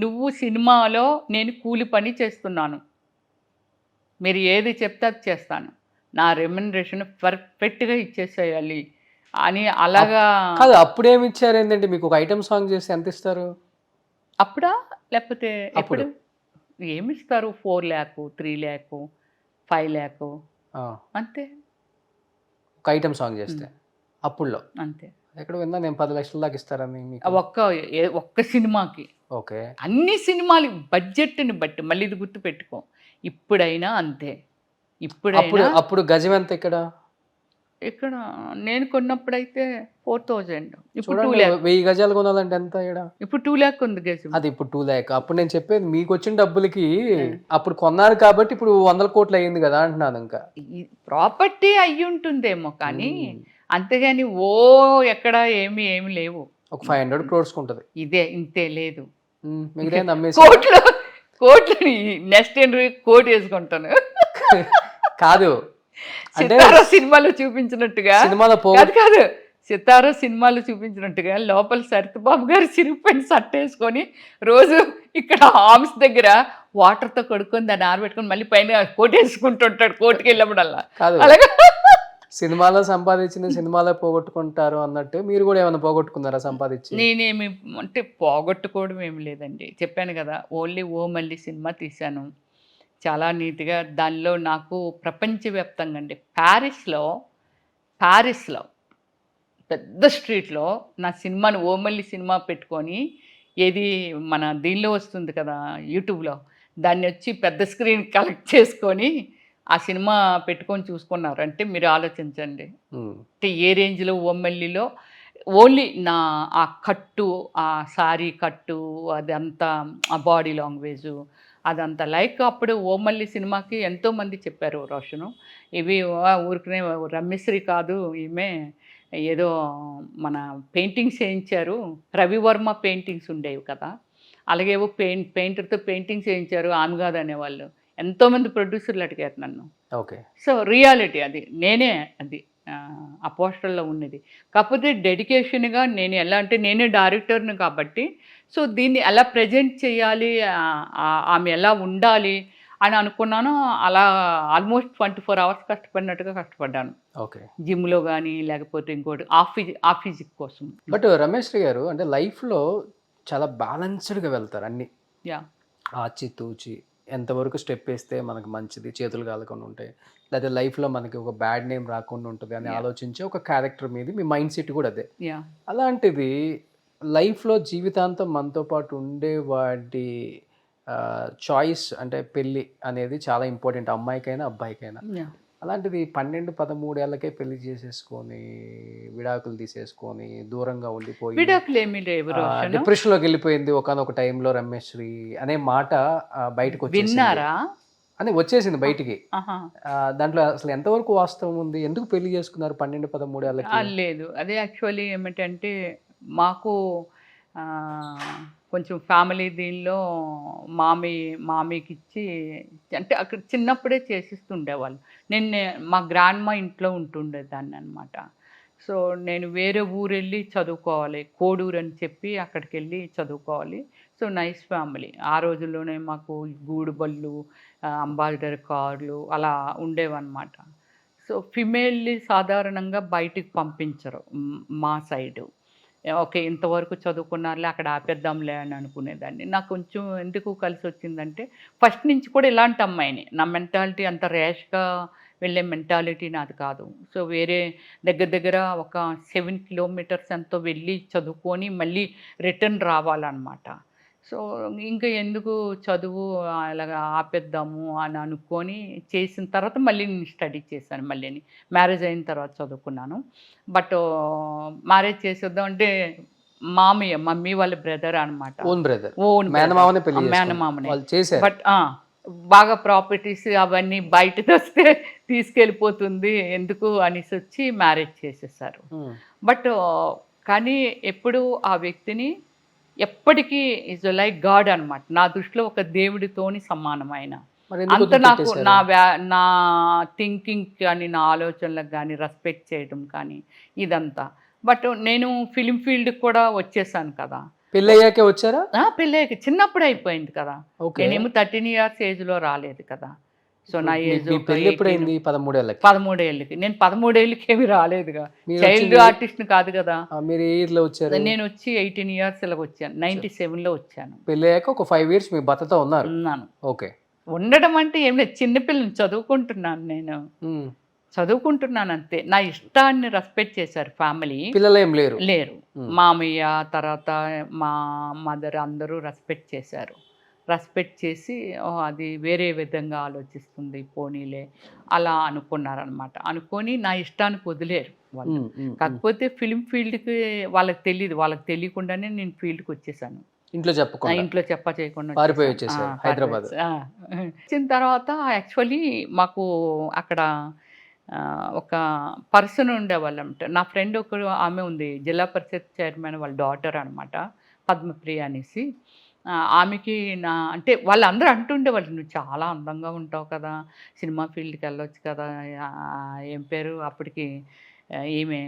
నువ్వు సినిమాలో నేను కూలి పని చేస్తున్నాను, మీరు ఏది చెప్తే అది చేస్తాను, నా రెమ్యునరేషన్ పర్ఫెక్ట్గా ఇచ్చేసేయాలి అని అలాగా. కాదు, అప్పుడేమి ఇచ్చారు ఏంటంటే మీకు ఒక ఐటమ్ సాంగ్ చేసి ఎంత ఇస్తారు అప్పుడా? లేకపోతే ఎప్పుడు ఏమి ఇస్తారు? 4 lakhs, 3 lakhs, 5 lakhs అంతే. ఒక ఐటమ్ సాంగ్ చేస్తే అప్పుడులో అంతే. ఎక్కడ విన్నా నేను 10 లక్షల దాకా ఇస్తారని ఒక్క సినిమాకి. ఓకే. అన్ని సినిమాలు బడ్జెట్ని బట్టి, మళ్ళీ ఇది గుర్తు పెట్టుకో, ఇప్పుడైనా అంతే. అప్పుడు గజం ఎంత ఇక్కడ నేను కొన్నప్పుడైతే 4,000. ఇప్పుడు 2 lakhs. 1000 గజాలు కొనాలంటే ఎంత? ఇప్పుడు 2 lakhs ఉంది గజం. అది ఇప్పుడు 2 lakhs. అప్పుడు నేను చెప్పేది మీకు వచ్చిన డబ్బులకి అప్పుడు కొన్నారు కాబట్టి ఇప్పుడు 100 కోట్లు అయ్యింది కదా అంటున్నాను. ఇంకా ప్రాపర్టీ అయ్యి ఉంటుందేమో కానీ అంతేగాని ఎక్కడ ఏమి లేవు. ఒక 500 crores ఉంటుంది. ఇంతే లేదు. మిగతా నమ్మేసి కోట్లు నెక్స్ట్ కోట్ వేసుకుంటాను. కాదు సితారా సినిమాలో చూపించినట్టుగా, కాదు సితారా సినిమాలో చూపించినట్టుగా లోపల సరితబాబు గారు చిరిగిపోయిన షర్ట్ వేసుకొని రోజు ఇక్కడ ఆర్మ్స్ దగ్గర వాటర్తో కడుక్కొని దాన్ని ఆరబెట్టుకొని మళ్ళీ పైన కోట్ వేసుకుంటుంటాడు కోర్టుకి వెళ్ళినప్పుడల్లా. అలాగే సినిమాలో సంపాదించిన సినిమాలో పోగొట్టుకుంటారు అన్నట్టు మీరు కూడా ఏమైనా పోగొట్టుకున్నారా సంపాదించి? నేనేమి అంటే పోగొట్టుకోవడం ఏమి లేదండి. చెప్పాను కదా, ఓన్లీ ఓ మళ్ళీ సినిమా తీశాను చాలా నీట్గా. దానిలో నాకు ప్రపంచవ్యాప్తంగా అండి ప్యారిస్లో పెద్ద స్ట్రీట్లో నా సినిమాని ఓమల్లి సినిమా పెట్టుకొని, ఏది మన దీనిలో వస్తుంది కదా యూట్యూబ్లో, దాన్ని వచ్చి పెద్ద స్క్రీన్ కలెక్ట్ చేసుకొని ఆ సినిమా పెట్టుకొని చూసుకున్నారు అంటే మీరు ఆలోచించండి. అంటే ఏ రేంజ్లో ఓమల్లిలో ఓన్లీ నా ఆ కట్టు, ఆ సారీ కట్టు, అదంతా ఆ బాడీ లాంగ్వేజు అదంతా లైక్. అప్పుడు ఓమల్లి సినిమాకి ఎంతోమంది చెప్పారు, రోషను ఇవి ఊరికనే రమ్యశ్రీ కాదు ఈమె, ఏదో మన పెయింటింగ్స్ వేయించారు, రవివర్మ పెయింటింగ్స్ ఉండేవి కదా, అలాగేవో పెయింటర్తో పెయింటింగ్స్ వేయించారు, ఆమె కాదు అనేవాళ్ళు. ఎంతోమంది ప్రొడ్యూసర్లు అడిగారు నన్ను. ఓకే. సో రియాలిటీ అది నేనే, అది ఆ పోస్టర్లో ఉన్నది. కాకపోతే డెడికేషన్గా నేను ఎలా అంటే నేనే డైరెక్టర్ని కాబట్టి, సో దీన్ని ఎలా ప్రజెంట్ చేయాలి, ఆమె ఎలా ఉండాలి అని అనుకున్నాను. అలా ఆల్మోస్ట్ 24 hours కష్టపడినట్టుగా కష్టపడ్డాను. ఓకే. జిమ్లో కానీ లేకపోతే ఇంకోటి ఆఫీజిక్ కోసం. బట్ రమేష్ గారు అంటే లైఫ్లో చాలా బ్యాలెన్స్డ్గా వెళ్తారు అన్నీ. ఆచితూచి ఎంతవరకు స్టెప్ వేస్తే మనకు మంచిది, చేతులు కాలకుండా ఉంటాయి, లేదా లైఫ్లో మనకి ఒక బ్యాడ్ నేమ్ రాకుండా ఉంటుంది అని ఆలోచించే ఒక క్యారెక్టర్ మీద మీ మైండ్ సెట్ కూడా అదే. అలాంటిది లైఫ్లో జీవితాంతం మనతో పాటు ఉండే వాటి చాయిస్ అంటే పెళ్ళి అనేది చాలా ఇంపార్టెంట్, అమ్మాయికైనా అబ్బాయికైనా. అలాంటిది 12-13 ఏళ్ళకే పెళ్లి చేసేసుకొని విడాకులు తీసేసుకొని దూరంగా ఉండిపోయి డిప్రెషన్లోకి వెళ్ళిపోయింది ఒకనొక టైంలో రమేశ్రీ అనే మాట బయటకు వచ్చినారా అని వచ్చేసింది బయటికి. దాంట్లో అసలు ఎంతవరకు వాస్తవం ఉంది? ఎందుకు పెళ్లి చేసుకున్నారు 12-13 ఏళ్ళకి? లేదు, అదే యాక్చువల్లీ ఏమిటంటే మాకు కొంచెం ఫ్యామిలీ దీనిలో మామీకి ఇచ్చి అంటే అక్కడ చిన్నప్పుడే చేసిస్తుండేవాళ్ళు. మా గ్రాండ్మా ఇంట్లో ఉంటుండేదాన్ని అనమాట. సో నేను వేరే ఊరు వెళ్ళి చదువుకోవాలి, కోడూరు అని చెప్పి అక్కడికి వెళ్ళి చదువుకోవాలి. So nice family. ఆ రోజుల్లోనే మాకు గూడు బళ్ళు, అంబాసిడర్ కార్లు అలా ఉండేవన్నమాట. సో ఫిమేల్ని సాధారణంగా బయటికి పంపించరు మా సైడు. ఓకే, ఇంతవరకు చదువుకున్నారులే అక్కడ ఆపేద్దాంలే అని అనుకునేదాన్ని. నాకు కొంచెం ఎందుకు కలిసి వచ్చిందంటే ఫస్ట్ నుంచి కూడా ఇలాంటి అమ్మాయిని, నా మెంటాలిటీ అంత ర్యాష్గా వెళ్ళే మెంటాలిటీ నాది కాదు. సో వేరే దగ్గర ఒక 7 kilometers ఎంతో వెళ్ళి చదువుకొని మళ్ళీ రిటర్న్ రావాలన్నమాట. సో ఇంకా ఎందుకు చదువు అలాగా ఆపేద్దాము అని అనుకొని చేసిన తర్వాత మళ్ళీ నేను స్టడీ చేశాను. మళ్ళీ మ్యారేజ్ అయిన తర్వాత చదువుకున్నాను. బట్ మ్యారేజ్ చేసేద్దాం అంటే మమ్మీ వాళ్ళ బ్రదర్ అనమాట, మేనమామనే. బట్ బాగా ప్రాపర్టీస్ అవన్నీ బయట తెస్తే తీసుకెళ్ళిపోతుంది ఎందుకు అనేసి వచ్చి మ్యారేజ్ చేసేసారు. బట్ కానీ ఎప్పుడు ఆ వ్యక్తిని ఎప్పటికీ ఈజ్ లైక్ గాడ్ అనమాట. నా దృష్టిలో ఒక దేవుడితోని సమానమైన. మరి ఎందుకు అంత నాకు వదిలిపెట్టేశారు? నా థింకింగ్ కానీ నా ఆలోచనలకు కానీ రెస్పెక్ట్ చేయడం కానీ ఇదంతా. బట్ నేను ఫిలిం ఫీల్డ్కి కూడా వచ్చేసాను కదా. పెళ్ళయ్యాకే వచ్చారా? పెళ్ళయ్యాక చిన్నప్పుడే అయిపోయింది కదా. ఓకే. నేనేమో 13 years ఏజ్లో రాలేదు కదా. సో నా ఏజ్ మీ పెళ్ళి ఎప్పుడైంది? 13 ఏళ్ళకి. 13 ఏళ్ళకి. నేను 13 ఏళ్ళకి ఏమి రాలేదుగా, మీరు చైల్డ్ వచ్చింది- ఆర్టిస్ట్ని కాదు కదా. మీరు ఏ ఇయర్ లో వచ్చారు? నేను వచ్చి 18 years ఇలా వచ్చాను. 97లో వచ్చాను. పెళ్ళయ్యాక ఒక 5 years మీ భర్తతో ఉన్నారు. ఉన్నాను. ఓకే. ఉండడం అంటే ఏం లేదు, చిన్నపిల్లని చదువుకుంటున్నాను నేను. ఉమ్. చదువుకుంటున్నాను అంతే. నా ఇష్టాన్ని రెస్పెక్ట్ చేశారు ఫ్యామిలీ. పిల్లలు ఏం లేరు? లేరు. మామయ్య తర్వాత మా మదర్ అందరూ రెస్పెక్ట్ చేశారు. రెస్పెక్ట్ చేసి అది వేరే విధంగా ఆలోచిస్తుంది పోనీలే అలా అనుకున్నారనమాట. అనుకొని నా ఇష్టానికి వదిలేరు వాళ్ళు. కాకపోతే ఫిలిం ఫీల్డ్కి వాళ్ళకి తెలియదు, వాళ్ళకి తెలియకుండానే నేను ఫీల్డ్కి వచ్చేసాను. ఇంట్లో నా చెప్పకుండా ఇంట్లో చేయకుండా పారిపోయి వచ్చేసాను. వచ్చేసారు హైదరాబాద్. వచ్చిన తర్వాత యాక్చువల్లీ మాకు అక్కడ ఒక పర్సన్ ఉండేవాళ్ళంట. నా ఫ్రెండ్ ఒకరు ఆమె ఉంది, జిల్లా పరిషత్ చైర్మన్ వాళ్ళ డాటర్ అనమాట, పద్మప్రియ అనేసి. ఆమెకి అంటే వాళ్ళందరూ అంటుండేవాళ్ళు, నువ్వు చాలా అందంగా ఉంటావు కదా, సినిమా ఫీల్డ్కి వెళ్ళొచ్చు కదా. ఏం పేరు అప్పటికి ఈమె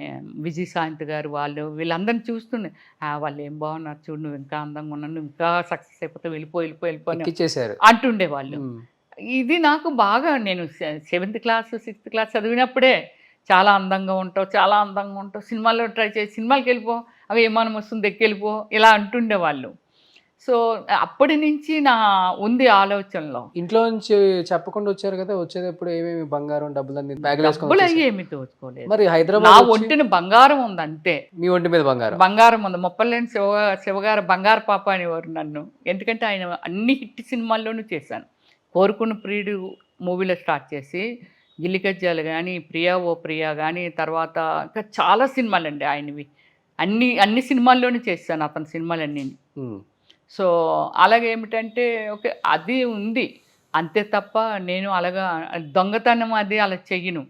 విజయశాంతి గారు వాళ్ళు వీళ్ళందరిని చూస్తుండే, వాళ్ళు ఏం బాగున్నారు చూడు, నువ్వు ఇంకా అందంగా ఉన్నావు, నువ్వు ఇంకా సక్సెస్ అయిపోతే వెళ్ళిపోయి ఇచ్చేసారు అంటుండేవాళ్ళు. ఇది నాకు బాగా, నేను 7th class 6th class చదివినప్పుడే చాలా అందంగా ఉంటావు, సినిమాల్లో ట్రై చేసి సినిమాలకి వెళ్ళిపో, అవి ఏమానం వస్తుంది ఎక్కెళ్ళిపో, ఇలా అంటుండేవాళ్ళు. సో అప్పటి నుంచి నా ఉంది ఆలోచనలో. ఇంట్లో నుంచి చెప్పకుండా వచ్చారు కదా, వచ్చేటప్పుడు ఏమేమి బంగారం డబ్బులన్నీ బ్యాగ్ డబ్బులు అయ్యి ఏమి తోచుకోలేదు. మరి నా హైదరాబాద్ ఒంటిని బంగారం ఉంది అంతే. మీ ఒంటి మీద బంగారం ఉంది. మొప్పలేని శివగారు బంగారు పాప అనేవారు నన్ను. ఎందుకంటే ఆయన అన్ని హిట్ సినిమాల్లోనూ చేశాను. కోరుకున్న ప్రియుడు మూవీలో స్టార్ట్ చేసి గిల్లికజ్జాలు కానీ, ప్రియా ఓ ప్రియా కానీ, తర్వాత ఇంకా చాలా సినిమాలండి ఆయనవి. అన్ని సినిమాల్లోనూ చేశాను అతని సినిమాలన్నీ. సో అలాగేమిటంటే ఓకే అది ఉంది అంతే తప్ప నేను అలాగా దొంగతనం అది అలా చెయ్యను.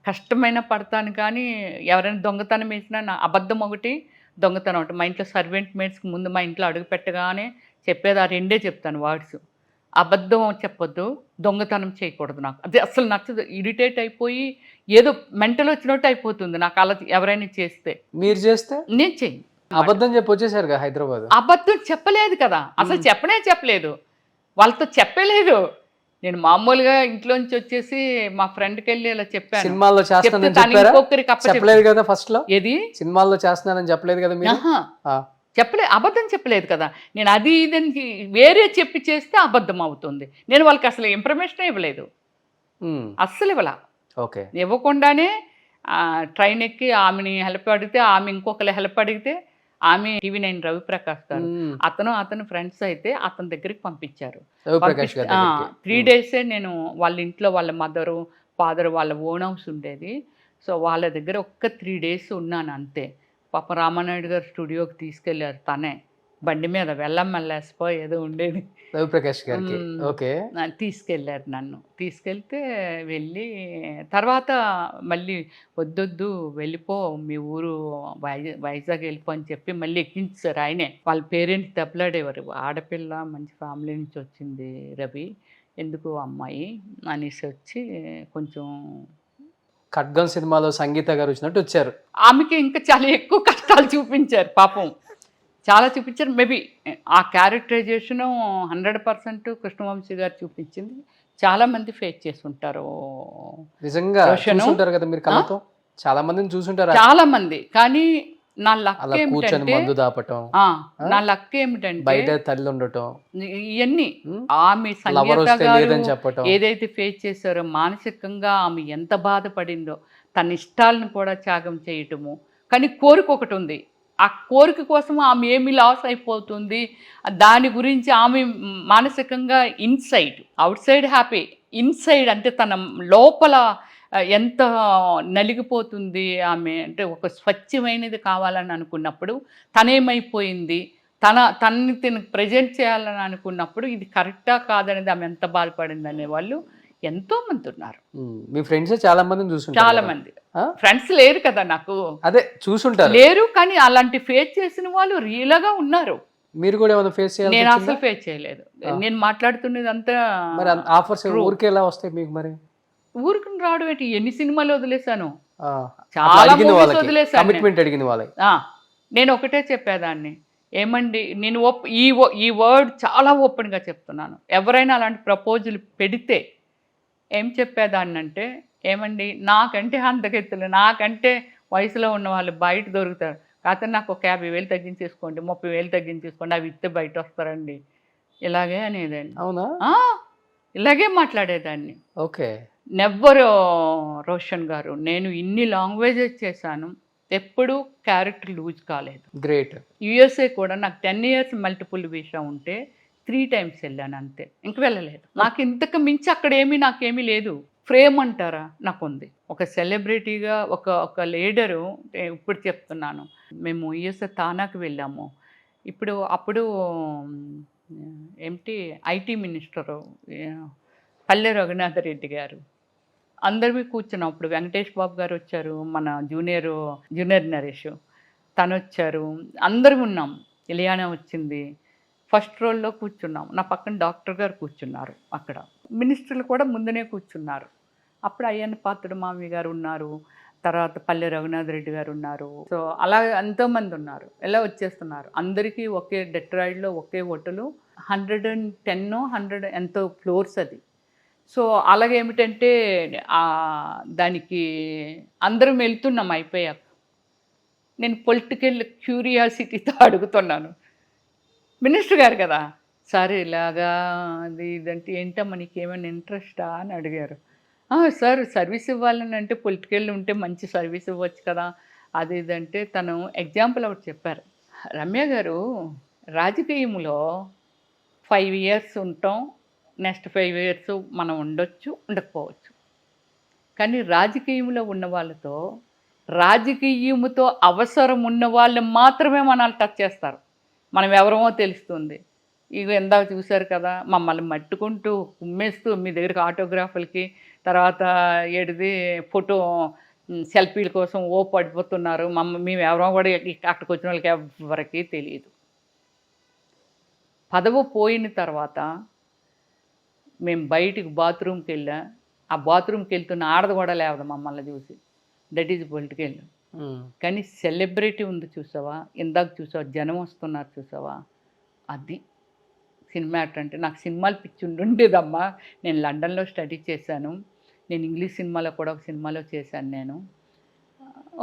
కష్టమైన పడతాను కానీ ఎవరైనా దొంగతనం వేసినా నా అబద్ధం ఒకటి, దొంగతనం ఒకటి. మా ఇంట్లో సర్వెంట్ మేట్స్కి ముందు మా ఇంట్లో అడుగు పెట్టగానే చెప్పేది ఆ రెండే చెప్తాను వర్డ్స్. అబద్ధం చెప్పొద్దు, దొంగతనం చేయకూడదు. నాకు అది అసలు నచ్చదు. ఇరిటేట్ అయిపోయి ఏదో మెంటల్ వచ్చినట్టు అయిపోతుంది నాకు అలా ఎవరైనా చేస్తే. మీరు చేస్తే నేను చెయ్యి. అబద్ధం చెప్పి వచ్చేసారు హైదరాబాద్. అబద్ధం చెప్పలేదు కదా, అసలు చెప్పలేదు, వాళ్ళతో చెప్పలేదు. నేను మామూలుగా ఇంట్లోంచి వచ్చేసి మా ఫ్రెండ్కి వెళ్ళి ఇలా చెప్పాను. సినిమాల్లో చెప్పలేదు కదా ఫస్ట్ లో, ఏది సినిమాల్లో చేస్తున్నానని చెప్పలేదు కదా మీరు? చెప్పలేదు, అబద్ధం చెప్పలేదు కదా. నేను అది ఇదని వేరే చెప్పి చేస్తే అబద్ధం అవుతుంది. నేను వాళ్ళకి అసలు ఇన్ఫర్మేషన్ ఇవ్వలేదు, అస్సలు ఇవ్వాల. ఓకే. ఇవ్వకుండానే ట్రైన్ ఎక్కి ఆమెని హెల్ప్ అడిగితే, ఆమె ఇంకొకరు హెల్ప్ అడిగితే, ఆమె TV9 రవిప్రకాష్ గారు అతను ఫ్రెండ్స్ అయితే అతని దగ్గరికి పంపించారు. 3 days నేను వాళ్ళ ఇంట్లో వాళ్ళ మదరు ఫాదర్ వాళ్ళ ఓన్ హౌస్ ఉండేది. సో వాళ్ళ దగ్గర ఒక్క 3 days ఉన్నాను అంతే. పాప రామానాయుడు గారు స్టూడియోకి తీసుకెళ్ళారు, తనే బండి మీద వెళ్ళమ్మల్లేసిపో ఏదో ఉండేది రవిప్రకాష్ గారికి. ఓకే. తీసుకెళ్ళారు నన్ను. తీసుకెళ్తే వెళ్ళి తర్వాత మళ్ళీ వద్దొద్దు వెళ్ళిపో, మీ ఊరు వైజాగ్ వెళ్ళిపో అని చెప్పి మళ్ళీ ఎక్కించారు ఆయనే. వాళ్ళ పేరెంట్స్ దెబ్బలాడేవారు, ఆడపిల్ల మంచి ఫ్యామిలీ నుంచి వచ్చింది రవి, ఎందుకు అమ్మాయి అనేసి వచ్చి కొంచెం. ఖడ్గం సినిమాలో సంగీత గారు వచ్చినట్టు వచ్చారు. ఆమెకి ఇంకా చాలా ఎక్కువ కష్టాలు చూపించారు పాపం, చాలా చూపించారు. మేబీ ఆ క్యారెక్టరైజేషను 100% కృష్ణవంశీ గారు చూపించింది. చాలా మంది ఫేస్ చేస్తుంటారు నిజంగా, చూసుంటారు కదా మీరు కళ్ళతో, చాలా మందిని చూసుంటారు. చాలా మంది. కానీ నా లక్ ఏమిటంటే మందు దాపటం, నా లక్ ఏమిటంటే బయట తల్లి ఉండటం, ఇవన్నీ ఆమె సంగీత గారు ఏదైతే ఫేస్ చేశారో మానసికంగా ఆమె ఎంత బాధపడిందో, తన ఇష్టాలను కూడా త్యాగం చేయటము. కానీ కోరిక ఒకటి ఉంది, ఆ కోరిక కోసం ఆమె ఏమి లాస్ అయిపోతుంది, దాని గురించి ఆమె మానసికంగా inside, out side happy, inside అంటే తన లోపల ఎంత నలిగిపోతుంది ఆమె. అంటే ఒక స్వచ్ఛమైనది కావాలని అనుకున్నప్పుడు తనేమైపోయింది, తనని ప్రజెంట్ చేయాలని అనుకున్నప్పుడు ఇది కరెక్టా కాదనేది ఆమె ఎంత బాధపడింది అనేవాళ్ళు ఎంతో మంది ఉన్నారు. మీ ఫ్రెండ్స్ చాలా మందిని చూసుంటారు. చాలా మంది ఫ్రెండ్స్ లేరు కదా నాకు, అదే చూసుంటారు, లేరు. కానీ అలాంటి ఫేస్ చేసిన వాళ్ళు రియల్గా ఉన్నారు. మీరు కూడా ఏమైనా ఫేస్ చేయాలి? నేను అసలు ఫేస్ చేయలేదు. నేను మాట్లాడుతున్నది అంతా మరి ఆఫర్స్ ఊరికే ఎలా వస్తాయి మీకు మరి? ఊరికి రావడం ఏంటి, ఎన్ని సినిమాలు వదిలేశాను, అట్లా చాలా అడిగిన movies వాళ్ళకి వదిలేశాను నేను. కమిట్మెంట్ అడిగిన వాళ్ళకి నేను ఒకటే చెప్పేదాన్ని, ఏమండి నేను ఈ వర్డ్ చాలా ఓపెన్గా చెప్తున్నాను. ఎవరైనా అలాంటి ప్రపోజల్ పెడితే ఏం చెప్పేదాన్ని అంటే, ఏమండి నాకంటే అందగెత్తులు, నాకంటే వయసులో ఉన్న వాళ్ళు బయట దొరుకుతారు, కాకపోతే నాకు ఒక 50,000 తగ్గించేసుకోండి, 30,000 తగ్గించేసుకోండి, అవి ఇస్తే బయట వస్తారండి, ఇలాగే అనేదాన్ని. అవునా? ఇలాగే మాట్లాడేదాన్ని. ఓకే. నెవ్వరు రోషన్ గారు, నేను ఇన్ని లాంగ్వేజెస్ చేశాను, ఎప్పుడూ క్యారెక్టర్ లూజ్ కాలేదు. గ్రేట్. యుఎస్ఏ కూడా నాకు 10 years మల్టిపుల్ వీసా ఉంటే 3 times వెళ్ళాను అంతే, ఇంక వెళ్ళలేదు. నాకు ఇంతకు మించి అక్కడ నాకేమీ లేదు. ఫ్రేమ్ అంటారా, నాకు ఉంది. ఒక సెలబ్రిటీగా ఒక లీడరు, ఇప్పుడు చెప్తున్నాను, మేము యుఎస్ఏ తానాకి వెళ్ళాము. అప్పుడు ఐటీ మినిస్టరు పల్లె రఘునాథ రెడ్డి గారు, అందరివి కూర్చున్నాం. అప్పుడు వెంకటేష్ బాబు గారు వచ్చారు, మన జూనియర్ నరేష్ తను వచ్చారు, అందరం ఉన్నాం. ఇలియానా వచ్చింది, ఫస్ట్ రోల్లో కూర్చున్నాం. నా పక్కన డాక్టర్ గారు కూర్చున్నారు, అక్కడ మినిస్టర్లు కూడా ముందునే కూర్చున్నారు. అప్పుడు అయ్యన్న పాత్రుడు మామయ్య గారు ఉన్నారు, తర్వాత పల్లె రఘునాథ్ రెడ్డి గారు ఉన్నారు. సో అలా ఎంతోమంది ఉన్నారు, ఎలా వచ్చేస్తున్నారు. అందరికీ ఒకే డెట్రాయిడ్లో ఒకే హోటలు, 110 ఎంతో ఫ్లోర్స్ అది. సో అలాగేమిటంటే దానికి అందరం వెళ్తున్నాం. అయిపోయాక నేను పొలిటికల్ క్యూరియాసిటీతో అడుగుతున్నాను, మినిస్టర్ గారు కదా సార్ ఇలాగా ఇదంటే ఏంటమ్మా నీకేమైనా ఇంట్రెస్టా అని అడిగారు. సార్ సర్వీస్ ఇవ్వాలని అంటే పొలిటికల్ ఉంటే మంచి సర్వీస్ ఇవ్వచ్చు కదా, అది ఇదంటే తను ఎగ్జాంపుల్ ఒకటి చెప్పారు. రమ్య గారు, రాజకీయంలో 5 years ఉంటాం, నెక్స్ట్ 5 years మనం ఉండొచ్చు, ఉండకపోవచ్చు. కానీ రాజకీయంలో ఉన్న వాళ్ళతో, రాజకీయముతో అవసరం ఉన్న వాళ్ళు మాత్రమే మనల్ని టచ్ చేస్తారు. మనం ఎవరమో తెలుస్తుంది. ఇక ఎందాక చూశారు కదా, మమ్మల్ని మట్టుకుంటూ కుమ్మేస్తూ మీ దగ్గరికి ఆటోగ్రాఫ్లకి, తర్వాత ఫోటో సెల్ఫీల కోసం పడిపోతున్నారు. మేము ఎవరో కూడా అక్కడికి వచ్చిన వాళ్ళకి ఎవరికి తెలియదు. పదవి పోయిన తర్వాత మేము బయటికి బాత్రూమ్కి వెళ్ళా, ఆ బాత్రూమ్కి వెళ్తున్న ఆడది కూడా లేవదు మమ్మల్ని చూసి. That is political. కానీ సెలబ్రిటీ ఉంది చూసావా, ఇందాక చూసావా, జనం వస్తున్నారు చూసావా, అది సినిమా అంటే. నాకు సినిమాలు పిచ్చి ఉండేదమ్మా. నేను లండన్లో స్టడీ చేశాను, నేను ఇంగ్లీష్ సినిమాలో కూడా ఒక సినిమాలో చేశాను నేను.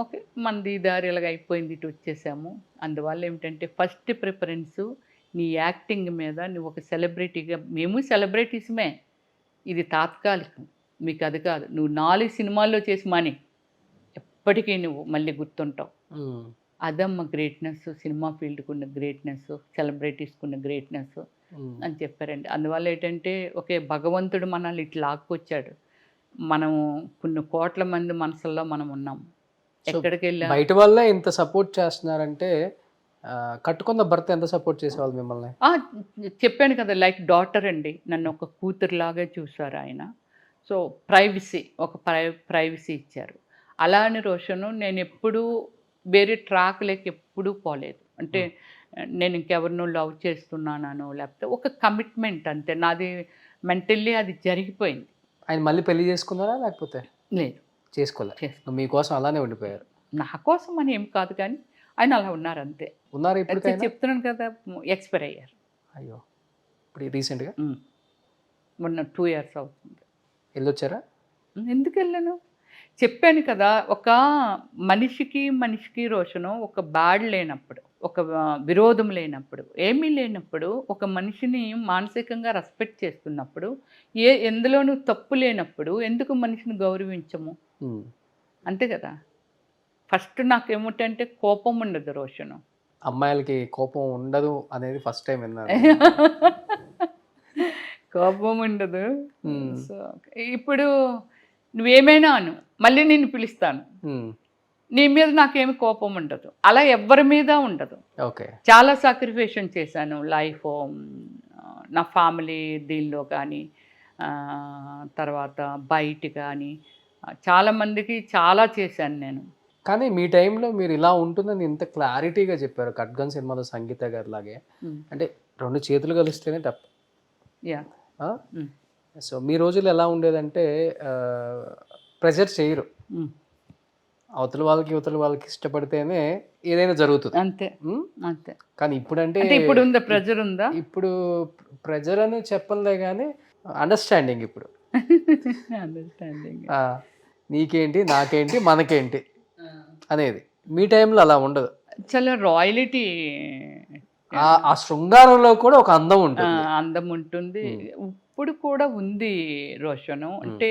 ఓకే, మనది దారి ఇలాగ అయిపోయింది, ఇటు వచ్చేసాము. అందువల్ల ఏమిటంటే ఫస్ట్ ప్రిఫరెన్సు నీ యాక్టింగ్ మీద. నువ్వు ఒక సెలబ్రిటీగా, మేము సెలబ్రిటీస్మే, ఇది తాత్కాలికం, మీకు అది కాదు. నువ్వు 4 సినిమాల్లో చేసి మనీ ఎప్పటికీ నువ్వు మళ్ళీ గుర్తుంటావు. అదమ్మ గ్రేట్నెస్, సినిమా ఫీల్డ్కి ఉన్న గ్రేట్నెస్, సెలబ్రిటీస్కి ఉన్న గ్రేట్నెస్ అని చెప్పారండి. అందువల్ల ఏంటంటే ఒకే భగవంతుడు మనల్ని ఇట్లా లాక్కొచ్చాడు. మనము కొన్ని కోట్ల మంది మనసుల్లో మనం ఉన్నాం. ఎక్కడికి వెళ్ళా బయట వల్ల ఇంత సపోర్ట్ చేస్తున్నారంటే, కట్టుకున్న భర్త ఎంత సపోర్ట్ చేసేవాళ్ళు మిమ్మల్ని? చెప్పాను కదా, లైక్ డాటర్ అండి, నన్ను ఒక కూతురులాగా చూశారు ఆయన. సో ప్రైవసీ, ప్రైవసీ ఇచ్చారు. అలా అని రోషను నేను ఎప్పుడూ వేరే ట్రాక్లోకి ఎప్పుడూ పోలేదు. అంటే నేను ఇంకెవరినో లవ్ చేస్తున్నానో లేకపోతే ఒక కమిట్మెంట్ అంతే. నాది మెంటల్లీ అది జరిగిపోయింది. ఆయన మళ్ళీ పెళ్లి చేసుకున్నారా లేకపోతే? లేదు, చేసుకోలేదు. మీకోసం అలానే ఉండిపోయారు. నా కోసం అని ఏం కాదు, కానీ ఆయన అలా ఉన్నారు అంతే. ఉన్నారు ఇప్పుడు? చెప్తున్నాను కదా, ఎక్స్పైర్ అయ్యారు. అయ్యో, ఇప్పుడు రీసెంట్గా మొన్న 2 years అవుతుంది. వెళ్ళొచ్చారా? ఎందుకు వెళ్ళను, చెప్పాను కదా. ఒక మనిషికి రోషను ఒక బ్యాడ్ లేనప్పుడు, ఒక విరోధం లేనప్పుడు, ఏమీ లేనప్పుడు, ఒక మనిషిని మానసికంగా రెస్పెక్ట్ చేస్తున్నప్పుడు, ఎందులోనూ తప్పు లేనప్పుడు ఎందుకు మనిషిని గౌరవించము? అంతే కదా. ఫస్ట్ నాకేమిటంటే కోపం ఉండదు రోషను. అమ్మాయిలకి కోపం ఉండదు అనేది ఫస్ట్ టైం విన్నాను. కోపం ఉండదు. సో ఇప్పుడు నువ్వేమైనా అను, మళ్ళీ నేను పిలుస్తాను. నీ మీద నాకేమి కోపం ఉండదు. అలా ఎవ్వరి మీద ఉండదు. ఓకే, చాలా సాక్రిఫికేషన్ చేశాను లైఫ్, నా ఫ్యామిలీ దీనిలో కానీ, తర్వాత బయట కానీ, చాలామందికి చాలా చేశాను నేను. కానీ మీ టైంలో మీరు ఇలా ఉంటుందని ఇంత క్లారిటీగా చెప్పారు ఖడ్గన్ సినిమాలో సంగీత గారి లాగే. అంటే 2 చేతులు కలిస్తేనే తప్ప. యా సో మీ రోజుల్లో ఎలా ఉండేదంటే ప్రెజర్ చేయరు, అవతల వాళ్ళకి యువతల వాళ్ళకి ఇష్టపడితేనే ఏదైనా జరుగుతుంది. అంతే అంతే. కానీ ఇప్పుడంటే ఇప్పుడు ఉందా ప్రెజర్ ఉందా? ఇప్పుడు ప్రెజర్ అని చెప్పలే కానీ అండర్స్టాండింగ్ ఇప్పుడు. అండర్స్టాండింగ్. నీకేంటి నాకేంటి మనకేంటి అనేది. మీ టైంలో అలా ఉండదు. చాలా రాయలిటీ, ఆ శృంగారంలో కూడా ఒక అందం ఉంటుంది. అందం ఉంటుంది. ఇప్పుడు కూడా ఉంది రోషను. అంటే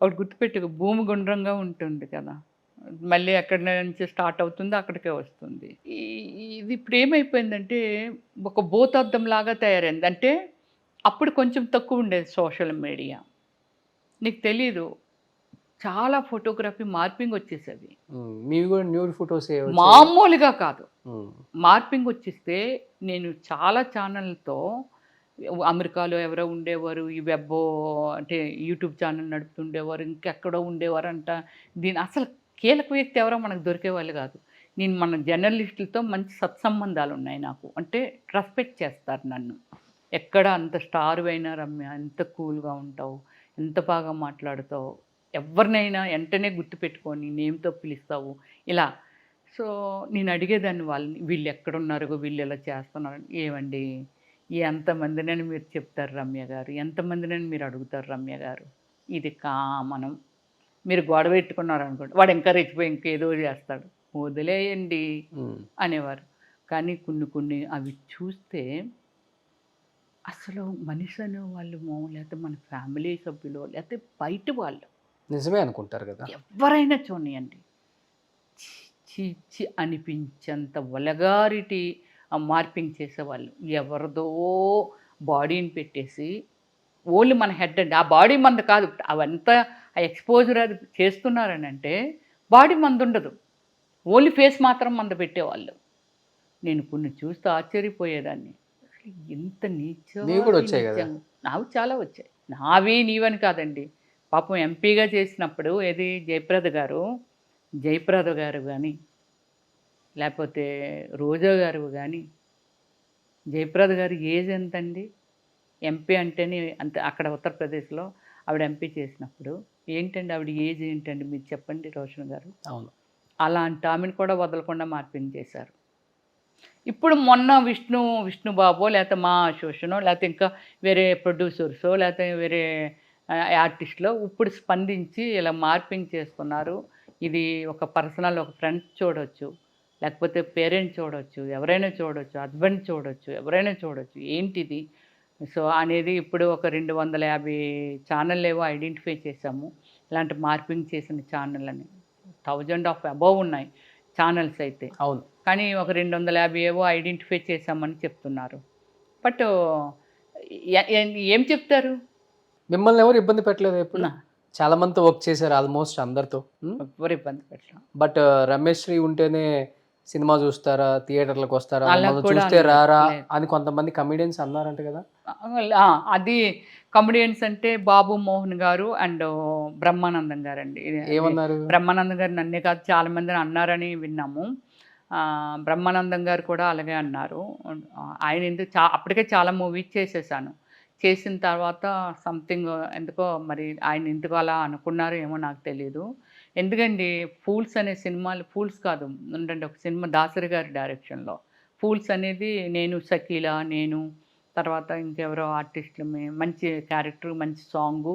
ఒకటి గుర్తుపెట్టు, భూమి గుండ్రంగా ఉంటుంది కదా, మళ్ళీ ఎక్కడి నుంచి స్టార్ట్ అవుతుందో అక్కడికే వస్తుంది. ఇది ఇప్పుడు ఏమైపోయిందంటే ఒక భూతద్దం లాగా తయారైంది. అంటే అప్పుడు కొంచెం తక్కువ ఉండేది సోషల్ మీడియా, నీకు తెలీదు, చాలా ఫోటోగ్రఫీ మార్పింగ్ వచ్చేసేవి. మీవి కూడా న్యూడ్ ఫొటోస్ మామూలుగా కాదు, మార్పింగ్ వచ్చేస్తే నేను చాలా ఛానల్తో, అమెరికాలో ఎవరో ఉండేవారు, ఈ వెబ్ అంటే యూట్యూబ్ ఛానల్ నడుపుతుండేవారు, ఇంకెక్కడో ఉండేవారు అంట. దీని అసలు కీలక వ్యక్తి ఎవరో మనకు దొరికేవాళ్ళు కాదు. నేను మన జర్నలిస్టులతో మంచి సత్సంబంధాలు ఉన్నాయి నాకు, అంటే రెస్పెక్ట్ చేస్తారు నన్ను. ఎక్కడ అంత స్టార్ అయినా రమ్య, ఎంత కూల్గా ఉంటావు, ఎంత బాగా మాట్లాడుతావు, ఎవరినైనా వెంటనే గుర్తుపెట్టుకొని నేమ్తో పిలుస్తావు ఇలా. సో నేను అడిగేదాన్ని వాళ్ళని, వీళ్ళు ఎక్కడున్నారు, వీళ్ళు ఎలా చేస్తున్నారు, ఏమండి ఎంతమందినని మీరు చెప్తారు రమ్య గారు, ఎంతమందినని మీరు అడుగుతారు రమ్య గారు, ఇది కామనం. మీరు గొడవ పెట్టుకున్నారు అనుకోండి, వాడు ఇంకా రెచ్చిపోయి ఇంకేదో చేస్తాడు, వదిలేయండి అనేవారు. కానీ కొన్ని అవి చూస్తే అసలు మనిషి అనే వాళ్ళు, లేకపోతే మన ఫ్యామిలీ సభ్యులు, లేకపోతే బయట వాళ్ళు నిజమే అనుకుంటారు కదా, ఎవరైనా చూడండి, చి అనిపించేంత వలగారిటీ మార్పింగ్ చేసేవాళ్ళు. ఎవరిదో బాడీని పెట్టేసి ఓన్లీ మన హెడ్ అండి, ఆ బాడీ మంది కాదు, అవంతా ఆ ఎక్స్పోజర్ అది చేస్తున్నారని అంటే బాడీ మంది ఉండదు, ఓన్లీ ఫేస్ మాత్రం మంద పెట్టేవాళ్ళు. నేను కొన్ని చూస్తూ ఆశ్చర్యపోయేదాన్ని, అసలు ఎంత నాకు చాలా వచ్చాయి. నావి నీవని కాదండి, పాపం ఎంపీగా చేసినప్పుడు ఏది జయప్రద గారు కానీ, లేకపోతే రోజా గారు కానీ. జయప్రద గారి ఏజ్ ఎంతండి, ఎంపీ అంటేనే అంత, అక్కడ ఉత్తరప్రదేశ్లో ఆవిడ ఎంపీ చేసినప్పుడు ఏంటండి ఆవిడ ఏజ్ ఏంటండి మీరు చెప్పండి రోషన్ గారు. అవును, అలాంటి ఆమెను కూడా వదలకుండా మార్పింగ్ చేశారు. ఇప్పుడు మొన్న విష్ణుబాబో, లేకపోతే మా అశోషనో, లేకపోతే ఇంకా వేరే ప్రొడ్యూసర్సో, లేకపోతే వేరే ఆర్టిస్ట్లో ఇప్పుడు స్పందించి ఇలా మార్పింగ్ చేస్తున్నారు. ఇది ఒక పర్సనల్, ఒక ఫ్రెండ్ చూడవచ్చు, లేకపోతే పేరెంట్ చూడవచ్చు, ఎవరైనా చూడవచ్చు, హస్బెండ్ చూడవచ్చు, ఎవరైనా చూడవచ్చు, ఏంటిది సో అనేది. ఇప్పుడు ఒక 250 ఛానల్ ఏవో ఐడెంటిఫై చేసాము, ఇలాంటి మార్పింగ్ చేసిన ఛానల్ అని 1000 అబవ్ ఉన్నాయి ఛానల్స్ అయితే. అవును, కానీ ఒక 250 ఏవో ఐడెంటిఫై చేసామని చెప్తున్నారు. బట్ ఏం చెప్తారు, మిమ్మల్ని ఎవరు ఇబ్బంది పెట్టలేదు ఎప్పుడు? చాలా మందితో వర్క్ చేశారు, ఆల్మోస్ట్ అందరితో, ఎవరు ఇబ్బంది పెట్టలేదు. బట్ రమేష్ శ్రీ ఉంటేనే సినిమా చూస్తారా, థియేటర్లకు వస్తారా, చూస్తే రారా అని కొంతమంది కమెడియన్స్ అన్నారంట కదా. అది కమెడియన్స్ అంటే బాబు మోహన్ గారు అండ్ బ్రహ్మానందం గారు అండి. ఏమన్నారు? బ్రహ్మానందం గారు నన్నే కాదు చాలా మందిని అన్నారని విన్నాము. బ్రహ్మానందం గారు కూడా అలాగే అన్నారు. ఆయన ఎందుకు అప్పటికే చాలా మూవీస్ చేసేసాను, చేసిన తర్వాత సంథింగ్ ఎందుకో మరి ఆయన ఎందుకు అలా అనుకున్నారో ఏమో నాకు తెలియదు. ఎందుకండి ఫూల్స్ అనే సినిమాలు, ఫూల్స్ కాదు ఉండండి, ఒక సినిమా దాసరి గారి డైరెక్షన్లో ఫూల్స్ అనేది నేను, షకీలా, నేను, తర్వాత ఇంకెవరో ఆర్టిస్టులు, మంచి క్యారెక్టర్, మంచి సాంగు,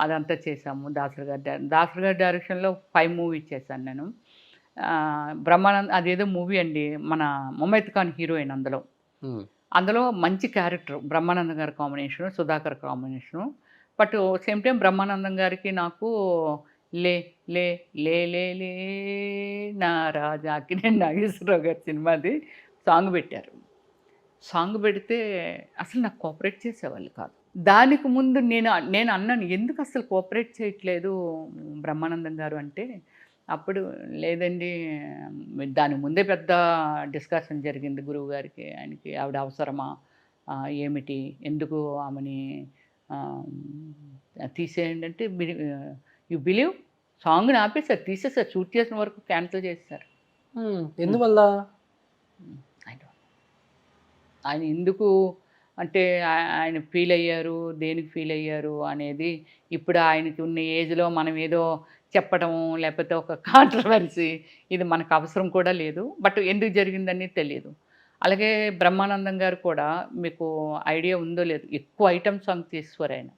అదంతా చేశాము. దాసరి గారి డైరెక్షన్లో 5 మూవీస్ చేశాను నేను. బ్రహ్మానంద్ అదేదో మూవీ అండి, మన ముమైత్ ఖాన్ హీరోయిన్ అందులో మంచి క్యారెక్టర్, బ్రహ్మానందం గారి combination, Sudhakar combination. But same time Brahmanandam గారికి నాకు లే లే లే లే లే నా రాజా అక్కినేని నాగేశ్వరరావు గారి సినిమాది సాంగ్ పెట్టారు. సాంగ్ పెడితే అసలు నాకు కోఆపరేట్ చేసేవాళ్ళు కాదు. దానికి ముందు నేను అన్నాను, ఎందుకు అసలు కోఆపరేట్ చేయట్లేదు బ్రహ్మానందం గారు అంటే, అప్పుడు లేదండి దాని ముందే పెద్ద డిస్కషన్ జరిగింది గురువు గారికి, ఆయనకి ఆవిడ అవసరమా ఏమిటి, ఎందుకు ఆమెని తీసేయండి అంటే, యు బిలీవ్ సాంగ్ని ఆపేశారు, తీసేసారు, షూట్ చేసిన వరకు క్యాన్సిల్ చేసేసారు. ఎందువల్ల? ఆయన ఎందుకు అంటే ఆయన ఫీల్ అయ్యారు, దేనికి ఫీల్ అయ్యారు అనేది ఇప్పుడు ఆయనకి ఉన్న ఏజ్లో మనం ఏదో చెప్పడం లేకపోతే ఒక కాంట్రవర్సీ, ఇది మనకు అవసరం కూడా లేదు. బట్ ఎందుకు జరిగిందని తెలియదు. అలాగే బ్రహ్మానందం గారు కూడా మీకు ఐడియా ఉందో లేదు, ఎక్కువ ఐటమ్ సాంగ్ తీసుకోరు ఆయన.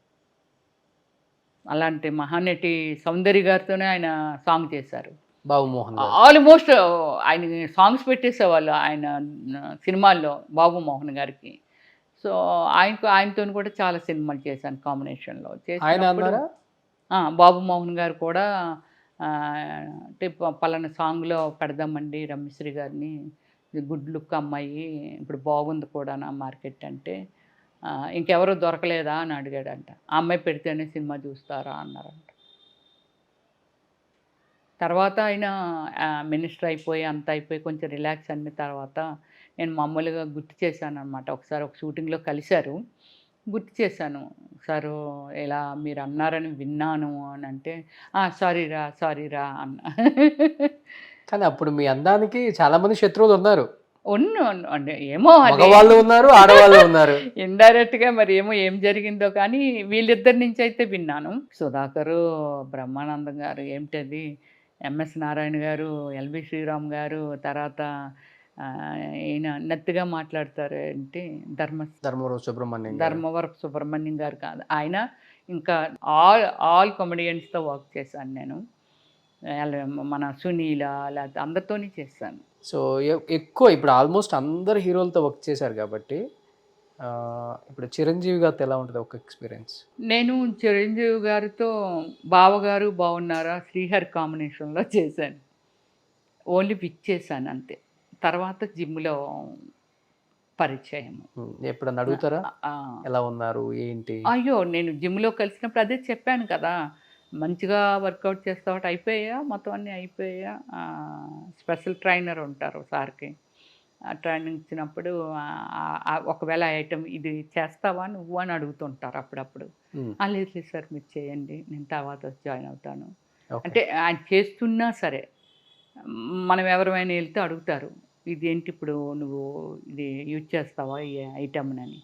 అలాంటి మహానటి సౌందర్య గారితోనే ఆయన సాంగ్ చేశారు. బాబు మోహన్ ఆల్మోస్ట్ ఆయన సాంగ్స్ పెట్టేసేవాళ్ళు ఆయన సినిమాల్లో బాబు మోహన్ గారికి. సో ఆయనతో కూడా చాలా సినిమాలు చేశాను కాంబినేషన్లో. బాబు మోహన్ గారు కూడా అంటే పలానా సాంగ్లో పెడదామండి రమ్యశ్రీ గారిని, గుడ్ లుక్ అమ్మాయి, ఇప్పుడు బాగుంది కూడా నా మార్కెట్ అంటే, ఇంకెవరూ దొరకలేదా అని అడిగాడంట. ఆ అమ్మాయి పెడితేనే సినిమా చూస్తారా అన్నారంట. తర్వాత ఆయన మినిస్టర్ అయిపోయి అంత అయిపోయి కొంచెం రిలాక్స్ అయిన తర్వాత నేను మామూలుగా గుర్తు చేశాను అనమాట. ఒకసారి ఒక షూటింగ్లో కలిశారు, గుర్తు చేశాను, సారు ఇలా మీరు అన్నారని విన్నాను అని అంటే, సారీరా అన్న. కానీ అప్పుడు మీ అందానికి చాలా మంది శత్రువులు ఉన్నారు. అంటే ఏమో వాళ్ళు ఉన్నారు, ఆడవాళ్ళు ఉన్నారు. ఇండైరెక్ట్గా మరి ఏం జరిగిందో కానీ వీళ్ళిద్దరి నుంచి అయితే విన్నాను. సుధాకరు, బ్రహ్మానందం గారు, ఏమిటది ఎంఎస్ నారాయణ గారు, ఎల్బి శ్రీరామ్ గారు, తర్వాత ఈయన నెత్తిగా మాట్లాడతారు ఏంటి ధర్మవరపు సుబ్రహ్మణ్యం గారు కాదు ఆయన, ఇంకా ఆల్ కామెడియన్స్తో వర్క్ చేశాను నేను. మన సునీల లేకపోతే అందరితోనే చేశాను. సో ఎక్కువ ఇప్పుడు ఆల్మోస్ట్ అందరు హీరోలతో వర్క్ చేశారు కాబట్టి, ఇప్పుడు చిరంజీవి గారితో ఎలా ఉంటుంది ఒక ఎక్స్పీరియన్స్? నేను చిరంజీవి గారితో బావగారు బాగున్నారా శ్రీహరి కాంబినేషన్లో చేశాను. ఓన్లీ పిక్ చేశాను అంతే. తర్వాత జిమ్లో పరిచయం. ఎప్పుడన్నా అడుగుతారా ఎలా ఉన్నారు ఏంటి? అయ్యో, నేను జిమ్లో కలిసినప్పుడు అదే చెప్పాను కదా, మంచిగా వర్కౌట్ చేస్తావు, అయిపోయా మొత్తం అన్నీ అయిపోయా. స్పెషల్ ట్రైనర్ ఉంటారు సార్కి, ట్రైనింగ్ ఇచ్చినప్పుడు ఒకవేళ ఐటమ్ ఇది చేస్తావా నువ్వు అని అడుగుతుంటారు అప్పుడప్పుడు. లేదు సార్ మీరు చేయండి, నేను తర్వాత జాయిన్ అవుతాను అంటే ఆయన చేస్తున్నా సరే మనం ఎవరైనా వెళ్తే అడుగుతారు, ఇదేంటి ఇప్పుడు నువ్వు ఇది యూజ్ చేస్తావా ఈ ఐటమ్నని.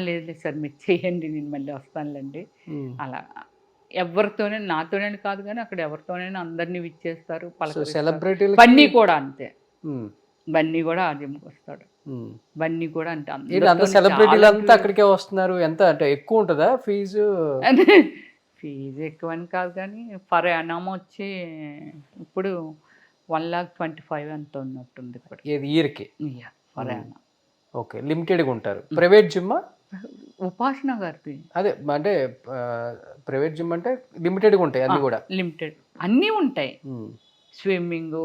లేదు సార్ మీరు చేయండి, నేను మళ్ళీ వస్తానులేండి. అలా ఎవరితోనే, నాతోనే కాదు కానీ అక్కడ ఎవరితోనైనా అందరినీ విచ్చేస్తారు. సెలబ్రిటీలు బన్నీ కూడా అంతే, బన్నీ కూడా ఆ జిమ్కి వస్తాడు. బన్నీ కూడా అంటే సెలబ్రిటీలు అంతా అక్కడికే వస్తున్నారు. ఎంత అంటే ఎక్కువ ఉంటుందా ఫీజు? ఫీజు ఎక్కువ అని కాదు కానీ ఫర్ యానం వచ్చి ఇప్పుడు 1,25,000 అంత ఉన్నట్టుంది ఇప్పుడు. ఇయర్కి ఫర్ యానం. ఓకే, లిమిటెడ్గా ఉంటారు. ప్రైవేట్ జిమ్మా? ఉపాసన గారిది అదే, అంటే ప్రైవేట్ జిమ్ అంటే లిమిటెడ్గా ఉంటాయి అన్నీ కూడా? లిమిటెడ్ అన్నీ ఉంటాయి, స్విమ్మింగ్,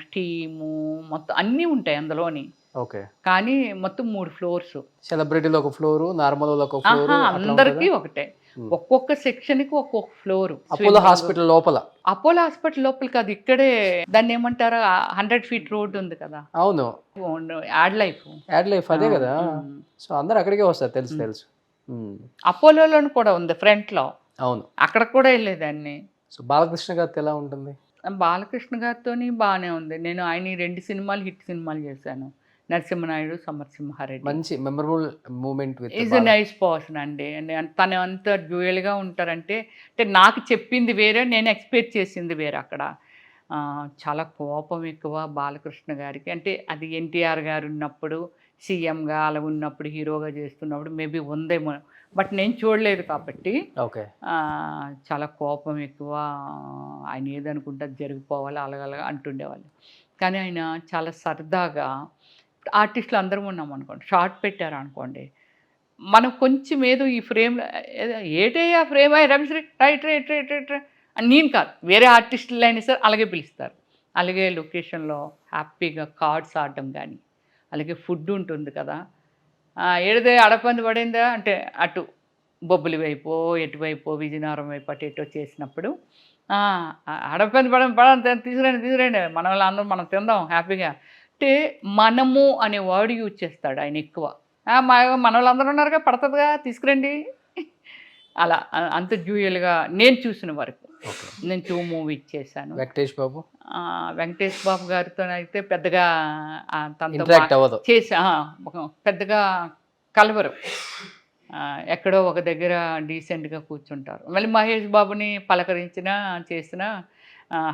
స్టీము, మొత్తం అన్నీ ఉంటాయి అందులోని. ఓకే, కానీ మొత్తం 3 ఫ్లోర్స్. సెలబ్రిటీలో ఒక ఫ్లోరు, నార్మల్ ఒక ఫ్లోరు, అందరికీ ఒకటే. ఒక్కొక్క సెక్షన్కి ఒక్కొక్క ఫ్లోర్. అపోలో హాస్పిటల్ లోపల? అపోలో హాస్పిటల్ లోపల కాదు, ఇక్కడే దాన్ని ఏమంటారా 100 feet రోడ్ ఉంది కదా. అవును, యాడ్ లైఫ్ అదే కదా. సో అందరు అక్కడికే వస్తారు, తెలుసు. అపోలోలో కూడా ఉంది ఫ్రంట్ లో. అవును, అక్కడ కూడా వెళ్ళేదాన్ని. సో బాలకృష్ణ గారితో ఎలా ఉంటుంది? బాలకృష్ణ గారితో బాగానే ఉంది. నేను ఆయన 2 సినిమాలు హిట్ సినిమాలు చేశాను, నరసింహనాయుడు, సమరసింహారెడ్డి. మంచి memorable moment with. Is a nice person అండి. తను అంత డ్యూయల్గా ఉంటారంటే, అంటే నాకు చెప్పింది వేరే, నేను ఎక్స్పెక్ట్ చేసింది వేరే. అక్కడ చాలా కోపం ఎక్కువ బాలకృష్ణ గారికి. అంటే అది ఎన్టీఆర్ గారు ఉన్నప్పుడు సీఎంగా అలా ఉన్నప్పుడు హీరోగా చేస్తున్నప్పుడు మేబీ ఉందేమో, బట్ నేను చూడలేదు కాబట్టి. ఓకే, చాలా కోపం ఎక్కువ. ఆయన ఏదనుకుంటే జరిగిపోవాలి అలాగలా అంటుండేవాళ్ళు. కానీ ఆయన చాలా సరదాగా, ఆర్టిస్టులు అందరం ఉన్నాం అనుకోండి, షార్ట్ పెట్టారు అనుకోండి, మనం కొంచెం ఏదో ఈ ఫ్రేమ్లో ఏటయ్యా ఫ్రేమ్ అయ్యి Rameshri right right right right అని నేను కాదు, వేరే ఆర్టిస్టులు అయినా సరే అలాగే పిలుస్తారు. అలాగే లొకేషన్లో హ్యాపీగా కార్డ్స్ ఆడడం కానీ, అలాగే ఫుడ్ ఉంటుంది కదా, ఏడిదే అడపంది పడిందా అంటే అటు బొబ్బులి వైపు ఎటువైపు విజయనగరం వైపు అటు ఎటో చేసినప్పుడు అడపంది పడండి తీసుకురండి మన వాళ్ళందరూ మనం తిందాం హ్యాపీగా అంటే మనము అనే వర్డ్ యూజ్ చేస్తాడు ఆయన ఎక్కువ. మన వాళ్ళందరూ ఉన్నారుగా, పడుతుందిగా తీసుకురండి, అలా అంత డ్యూయల్గా నేను చూసిన వరకు. నేను 2 మూవీస్ చేశాను. వెంకటేష్ బాబు వెంకటేష్ బాబు గారితో అయితే పెద్దగా తనతో ఇంటరాక్ట్ అవ్వదు. పెద్దగా కలవరు. ఎక్కడో ఒక దగ్గర డీసెంట్గా కూర్చుంటారు. మళ్ళీ మహేష్ బాబుని పలకరించినా చేసినా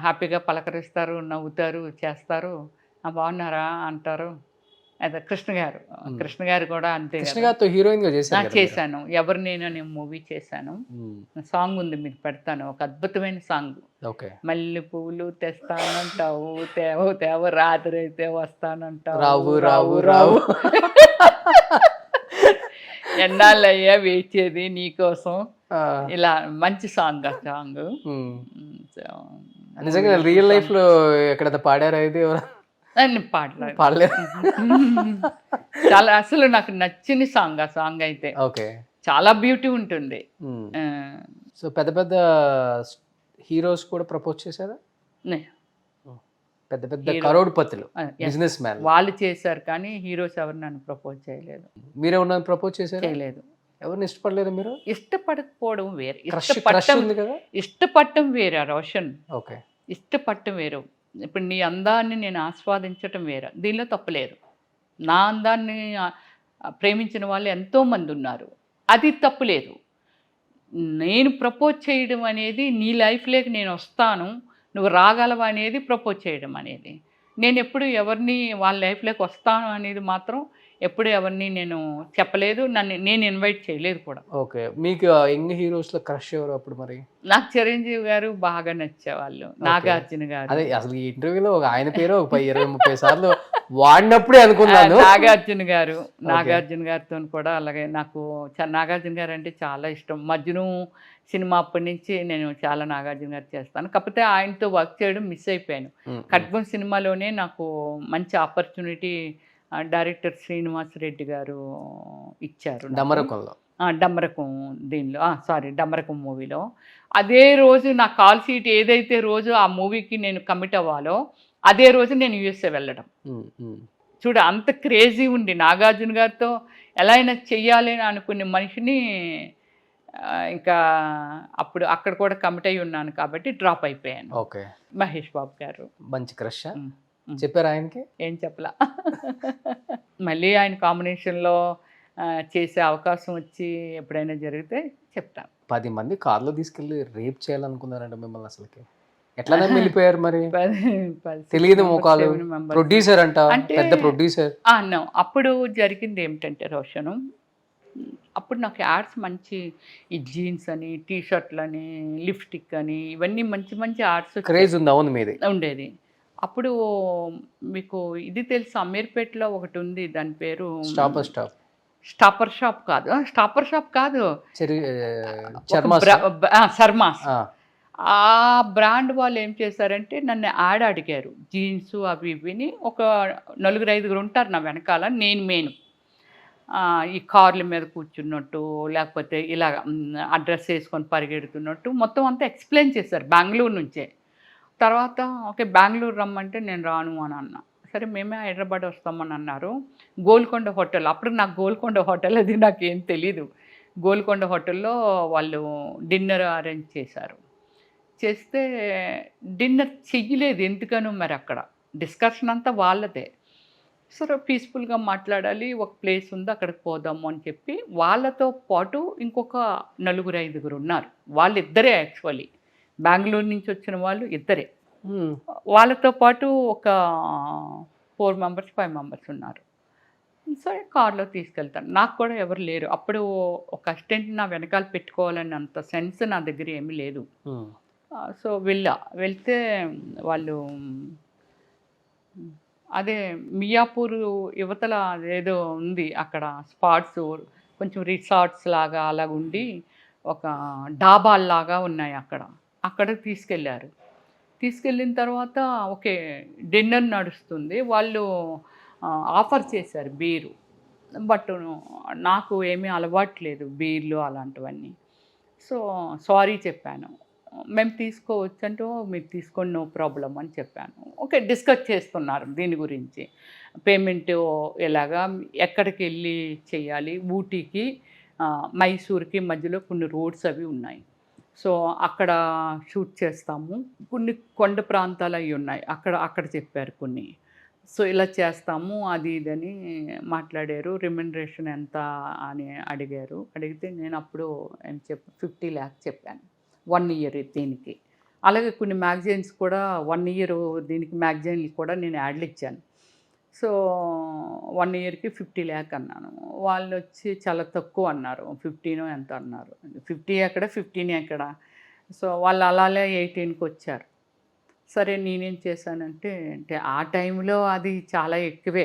హ్యాపీగా పలకరిస్తారు, నవ్వుతారు, చేస్తారు. బాగున్నారా అంటారు. అదే కృష్ణ గారు కూడా అంతే. కృష్ణ గారితో హీరోయిన్ గా చేశాను. ఎవరు నేను అనే మూవీ చేశాను. సాంగ్ ఉంది, మీకు పెడతాను, ఒక అద్భుతమైన సాంగ్. మల్లె పువ్వులు తెస్తానంటావు, తేవు తేవు, రాత్రి అయితే వస్తానంటావు, రావు రావు రావు, ఎన్నాళ్ళయ్యా వేచేది నీకోసం. ఇలా మంచి సాంగ్. ఆ సాంగ్ నిజంగా రియల్ లైఫ్ లో ఎక్కడ పాడారా? ఇది పాడలేదు. చాలా అసలు నాకు నచ్చిన సాంగ్ ఆ సాంగ్ అయితే. చాలా బ్యూటీ ఉంటుంది. సో పెద్ద పెద్ద హీరోస్ కూడా ప్రపోజ్ చేశారా? పెద్ద పెద్ద కరోడ్పతులు, బిజినెస్ మ్యాన్ వాళ్ళు చేశారు, కానీ హీరోస్ ఎవరు నన్ను ప్రపోజ్ చేయలేదు. మీరేమన్నా ప్రపోజ్ చేశారు? చేయలేదు. ఎవరిని ఇష్టపడలేదు మీరు? ఇష్టపడకపోవడం వేరు, ఇష్టపడటం వేరే రోషన్. ఇష్టపడటం వేరు. ఇప్పుడు నీ అందాన్ని నేను ఆస్వాదించటం వేరు, దీనిలో తప్పులేదు. నా అందాన్ని ప్రేమించిన వాళ్ళు ఎంతోమంది ఉన్నారు, అది తప్పులేదు. నేను ప్రపోజ్ చేయడం అనేది నీ లైఫ్లోకి నేను వస్తాను, నువ్వు రాగలవా అనేది ప్రపోజ్ చేయడం అనేది. నేను ఎప్పుడు ఎవరిని వాళ్ళ లైఫ్లోకి వస్తాను అనేది మాత్రం ఎప్పుడు ఎవరిని నేను చెప్పలేదు, నేను ఇన్వైట్ చేయలేదు కూడా. మీకు యంగ్ హీరోస్లో క్రష్ ఎవరు అప్పుడు? మరి నాకు చిరంజీవి గారు బాగా నచ్చేవాళ్ళు, నాగార్జున గారు. అదే అసలు ఈ ఇంటర్వ్యూలో ఆయన పేరు 20-30 సార్లు వాడినప్పుడే అనుకున్నాను. నాగార్జున గారితో కూడా అలాగే. నాకు నాగార్జున గారు అంటే చాలా ఇష్టం. మజ్ను సినిమా అప్పటి నుంచి నేను చాలా నాగార్జున గారు చేస్తాను. కాకపోతే ఆయనతో వర్క్ చేయడం మిస్ అయిపోయాను. ఖడ్గం సినిమాలోనే నాకు మంచి ఆపర్చునిటీ డైరెక్టర్ శ్రీనివాస్ రెడ్డి గారు ఇచ్చారు. డమ్మరకం డమ్మరకం మూవీలో. అదే రోజు నా కాల్ షీట్ ఏదైతే రోజు ఆ మూవీకి నేను కమిట్ అవ్వాలో అదే రోజు నేను యూఎస్ఏ వెళ్ళడం. చూడ అంత క్రేజీ ఉండి నాగార్జున గారితో ఎలా అయినా చెయ్యాలి అని అనుకునే మనిషిని ఇంకా అప్పుడు అక్కడ కూడా కమిట్ అయి ఉన్నాను కాబట్టి డ్రాప్ అయిపోయాను. మహేష్ బాబు గారు మంచి క్రష్ చెప్పారు ఆయనకి? ఏం చెప్పలా. మళ్ళీ ఆయన కాంబినేషన్లో చేసే అవకాశం వచ్చి ఎప్పుడైనా జరిగితే చెప్తాను. 10 మంది కార్లో తీసుకెళ్ళి రేప్ చేయాలనుకున్నారంట మిమ్మల్ని. అసలుకి ఎట్లా వెళ్ళిపోయారు మరి? తెలియదు ముఖాలు. ప్రొడ్యూసర్ అంట, పెద్ద ప్రొడ్యూసర్. అప్పుడు జరిగింది ఏమిటంటే రోషను, అప్పుడు నాకు యాడ్స్ మంచి ఈ జీన్స్ అని, టీ షర్ట్లని, లిప్స్టిక్ అని, ఇవన్నీ మంచి మంచి యాడ్స్ క్రేజ్ ఉంది. అవును, మీది ఉండేది. అప్పుడు మీకు ఇది తెలుసు, అమీర్పేటలో ఒకటి ఉంది, దాని పేరు స్టాపర్ షాప్ కాదు, శర్మాస్. ఆ బ్రాండ్ వాళ్ళు ఏం చేశారంటే నన్ను యాడ్ అడిగారు. జీన్స్ అవి ఇవిని ఒక 4-5 ఉంటారు నా వెనకాల. నేను మెయిన్ ఈ కార్ల మీద కూర్చున్నట్టు, లేకపోతే ఇలా అడ్రస్ వేసుకొని పరిగెడుతున్నట్టు మొత్తం అంతా ఎక్స్ప్లెయిన్ చేశారు బెంగళూరు నుంచే. తర్వాత బెంగళూరు రమ్మంటే నేను రాను అని అన్నా. సరే మేమే హైదరాబాద్ వస్తామని అన్నారు. గోల్కొండ హోటల్, అప్పుడు నాకు గోల్కొండ హోటల్ అది నాకేం తెలీదు. గోల్కొండ హోటల్లో వాళ్ళు డిన్నర్ అరేంజ్ చేశారు. చేస్తే డిన్నర్ చెయ్యలేదు ఎందుకనో మరి. అక్కడ డిస్కషన్ అంతా వాళ్ళదే. సరే పీస్ఫుల్గా మాట్లాడాలి, ఒక ప్లేస్ ఉంది అక్కడికి పోదాము అని చెప్పి వాళ్ళతో పాటు ఇంకొక 4-5 ఉన్నారు. వాళ్ళిద్దరే యాక్చువల్లీ బెంగళూరు నుంచి వచ్చిన వాళ్ళు ఇద్దరే. వాళ్ళతో పాటు ఒక 4 మెంబర్స్ 5 మెంబర్స్ ఉన్నారు. సరే కార్లో తీసుకెళ్తాను. నాకు కూడా ఎవరు లేరు అప్పుడు. ఒక అసిస్టెంట్ నా వెనకాల పెట్టుకోవాలని అంత సెన్స్ నా దగ్గర ఏమీ లేదు. సో వెళ్తే వాళ్ళు అదే మియాపూర్ యువతల ఏదో ఉంది అక్కడ స్పాట్స్, కొంచెం రిసార్ట్స్ లాగా అలాగ ఉండి ఒక డాబాల్లాగా ఉన్నాయి అక్కడికి తీసుకెళ్ళారు. తీసుకెళ్ళిన తర్వాత డిన్నర్ నడుస్తుంది. వాళ్ళు ఆఫర్ చేశారు బీరు, బట్ నాకు ఏమీ అలవాట్లేదు బీర్లు అలాంటివన్నీ. సో సారీ చెప్పాను. మేము తీసుకోవచ్చు అంటే మీరు తీసుకోండి నో ప్రాబ్లం అని చెప్పాను. డిస్కస్ చేస్తున్నారు దీని గురించి. పేమెంట్ ఎలాగా, ఎక్కడికి వెళ్ళి చేయాలి, ఊటీకి మైసూర్కి మధ్యలో కొన్ని రోడ్స్ అవి ఉన్నాయి. సో అక్కడ షూట్ చేస్తాము. కొన్ని కొండ ప్రాంతాలు అవి ఉన్నాయి, అక్కడ చెప్పారు కొన్ని. సో ఇలా చేస్తాము అది ఇదని మాట్లాడారు. రెమ్యునరేషన్ ఎంత అని అడిగారు. అడిగితే నేను అప్పుడు 50 lakhs చెప్పాను 1 year దీనికి. అలాగే కొన్ని మ్యాగజైన్స్ కూడా 1 year దీనికి మ్యాగజైన్లు కూడా నేను యాడ్లు ఇచ్చాను. సో 1 yearకి 50 lakh అన్నాను. వాళ్ళు వచ్చి చాలా తక్కువ అన్నారు. 15 ఎంత అన్నారు. 50 ఎక్కడ 15 ఎక్కడ. సో వాళ్ళు అలాగే 18కి వచ్చారు. సరే నేనేం చేశానంటే ఆ టైంలో అది చాలా ఎక్కువే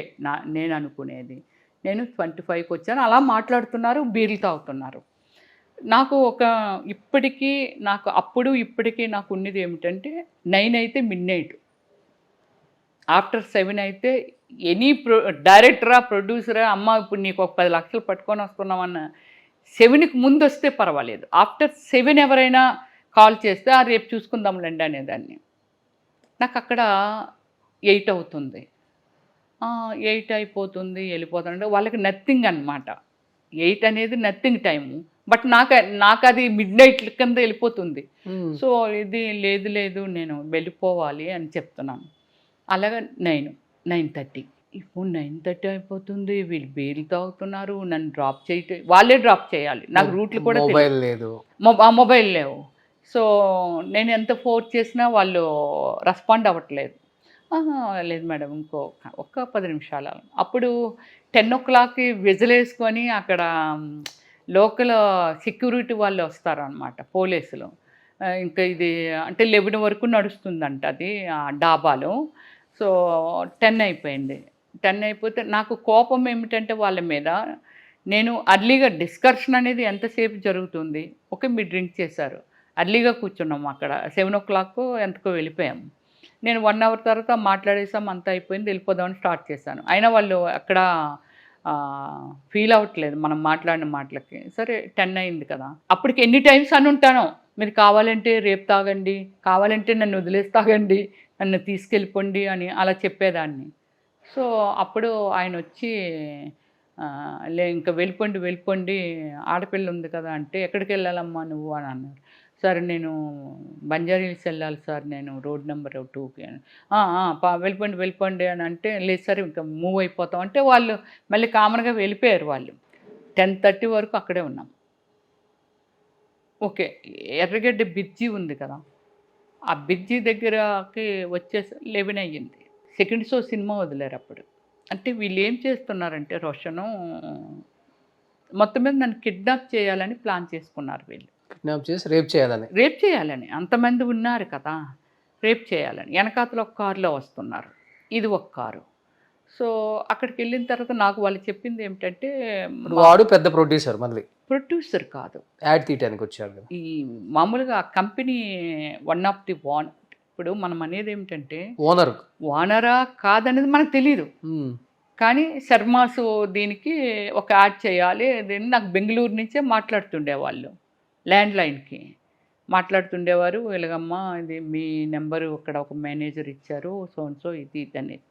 నేను అనుకునేది. నేను 25కి వచ్చాను. అలా మాట్లాడుతున్నారు, బీర్లు తాగుతున్నారు. నాకు ఇప్పటికీ నాకు అప్పుడు ఇప్పటికీ నాకు ఉన్నది ఏమిటంటే 9 అయితే మిడ్‌నైట్. ఆఫ్టర్ 7 అయితే ఎనీ డైరెక్టరా, ప్రొడ్యూసరా, అమ్మ ఇప్పుడు నీకు ఒక 10 లక్షలు పట్టుకొని వస్తున్నామన్న 7కి ముందు వస్తే పర్వాలేదు. ఆఫ్టర్ 7 ఎవరైనా కాల్ చేస్తే రేపు చూసుకుందాంలేండి అనేదాన్ని. నాకు అక్కడ 8 అవుతుంది. 8 అయిపోతుంది, వెళ్ళిపోతానంటే వాళ్ళకి నథింగ్ అనమాట. 8 అనేది నథింగ్ టైము. బట్ నాకు అది మిడ్‌నైట్ కింద వెళ్ళిపోతుంది. సో ఇది లేదు నేను వెళ్ళిపోవాలి అని చెప్తున్నాను. అలాగా 9:30 ఇప్పుడు 9:30 అయిపోతుంది. వీళ్ళు బీర్లు తాగుతున్నారు, నన్ను డ్రాప్ చేయటం, వాళ్ళే డ్రాప్ చేయాలి. నాకు రూట్లు కూడా మొబైల్ లేదు, మొబైల్ లేవు. సో నేను ఎంత ఫోర్స్ చేసినా వాళ్ళు రెస్పాండ్ అవ్వట్లేదు. లేదు మేడం ఒక్క 10 నిమిషాలు. అప్పుడు 10 o'clockకి విజిలేసుకొని అక్కడ లోకల్ సెక్యూరిటీ వాళ్ళు వస్తారనమాట, పోలీసులు. ఇంకా ఇది అంటే 11 వరకు నడుస్తుందంట అది డాబాలో. సో 10 అయిపోయింది. 10 అయిపోతే నాకు కోపం ఏమిటంటే వాళ్ళ మీద, నేను అర్లీగా డిస్కషన్ అనేది ఎంతసేపు జరుగుతుంది. ఓకే మీరు డ్రింక్ చేశారు, అర్లీగా కూర్చున్నాము అక్కడ 7 o'clock ఎంతకో వెళ్ళిపోయాము. నేను 1 hour తర్వాత మాట్లాడేసాం, అంతా అయిపోయింది, వెళ్ళిపోదామని స్టార్ట్ చేశాను. అయినా వాళ్ళు అక్కడ ఫీల్ అవ్వట్లేదు మనం మాట్లాడిన మాటలకి. సరే 10 అయింది కదా, అప్పటికి ఎన్ని టైమ్స్ అని ఉంటానో, మీరు కావాలంటే రేపు తాగండి, కావాలంటే నన్ను వదిలేసి తాగండి, నన్ను తీసుకెళ్ళిపోండి అని అలా చెప్పేదాన్ని. సో అప్పుడు ఆయన వచ్చి ఇంకా వెళ్ళిపోండి, ఆడపిల్ల ఉంది కదా అంటే, ఎక్కడికి వెళ్ళాలమ్మా నువ్వు అని అన్నారు. సార్ నేను బంజారీహిల్స్ వెళ్ళాలి సార్, నేను రోడ్ నెంబర్ 2కి అని. వెళ్ళిపోండి అని అంటే, లేదు సార్ ఇంకా మూవ్ అయిపోతాం అంటే వాళ్ళు మళ్ళీ కామన్గా వెళ్ళిపోయారు. వాళ్ళు 10:30 వరకు అక్కడే ఉన్నాం. ఓకే, ఎర్రగడ్డ బ్రిడ్జి ఉంది కదా, ఆ బ్రిడ్జి దగ్గరకి వచ్చేసి 11 అయ్యింది. సెకండ్ షో సినిమా వదిలేరు అప్పుడు. అంటే వీళ్ళు ఏం చేస్తున్నారంటే రోషను మొత్తం మీద నన్ను కిడ్నాప్ చేయాలని ప్లాన్ చేసుకున్నారు. వీళ్ళు కిడ్నాప్ చేసి రేప్ చేయాలని అంతమంది ఉన్నారు కదా, రేప్ చేయాలని. వెనకాతలో ఒక కారులో వస్తున్నారు, ఇది ఒక కారు. సో అక్కడికి వెళ్ళిన తర్వాత నాకు వాళ్ళు చెప్పింది ఏమిటంటే, వాడు పెద్ద ప్రొడ్యూసర్, మళ్ళీ ప్రొడ్యూసర్ కాదు, యాడ్ తీయడానికి వచ్చాడు. ఈ మామూలుగా company one of the own. ఇప్పుడు మనం అనేది ఏమిటంటే ఓనరా కాదనేది మనకు తెలియదు. కానీ శర్మాసు దీనికి ఒక యాడ్ చేయాలి, దీన్ని నాకు బెంగళూరు నుంచే మాట్లాడుతుండేవాళ్ళు, ల్యాండ్లైన్కి మాట్లాడుతుండేవారు. ఇలాగమ్మా ఇది మీ నెంబరు అక్కడ ఒక మేనేజర్ ఇచ్చారు, సో ఇది అనేది.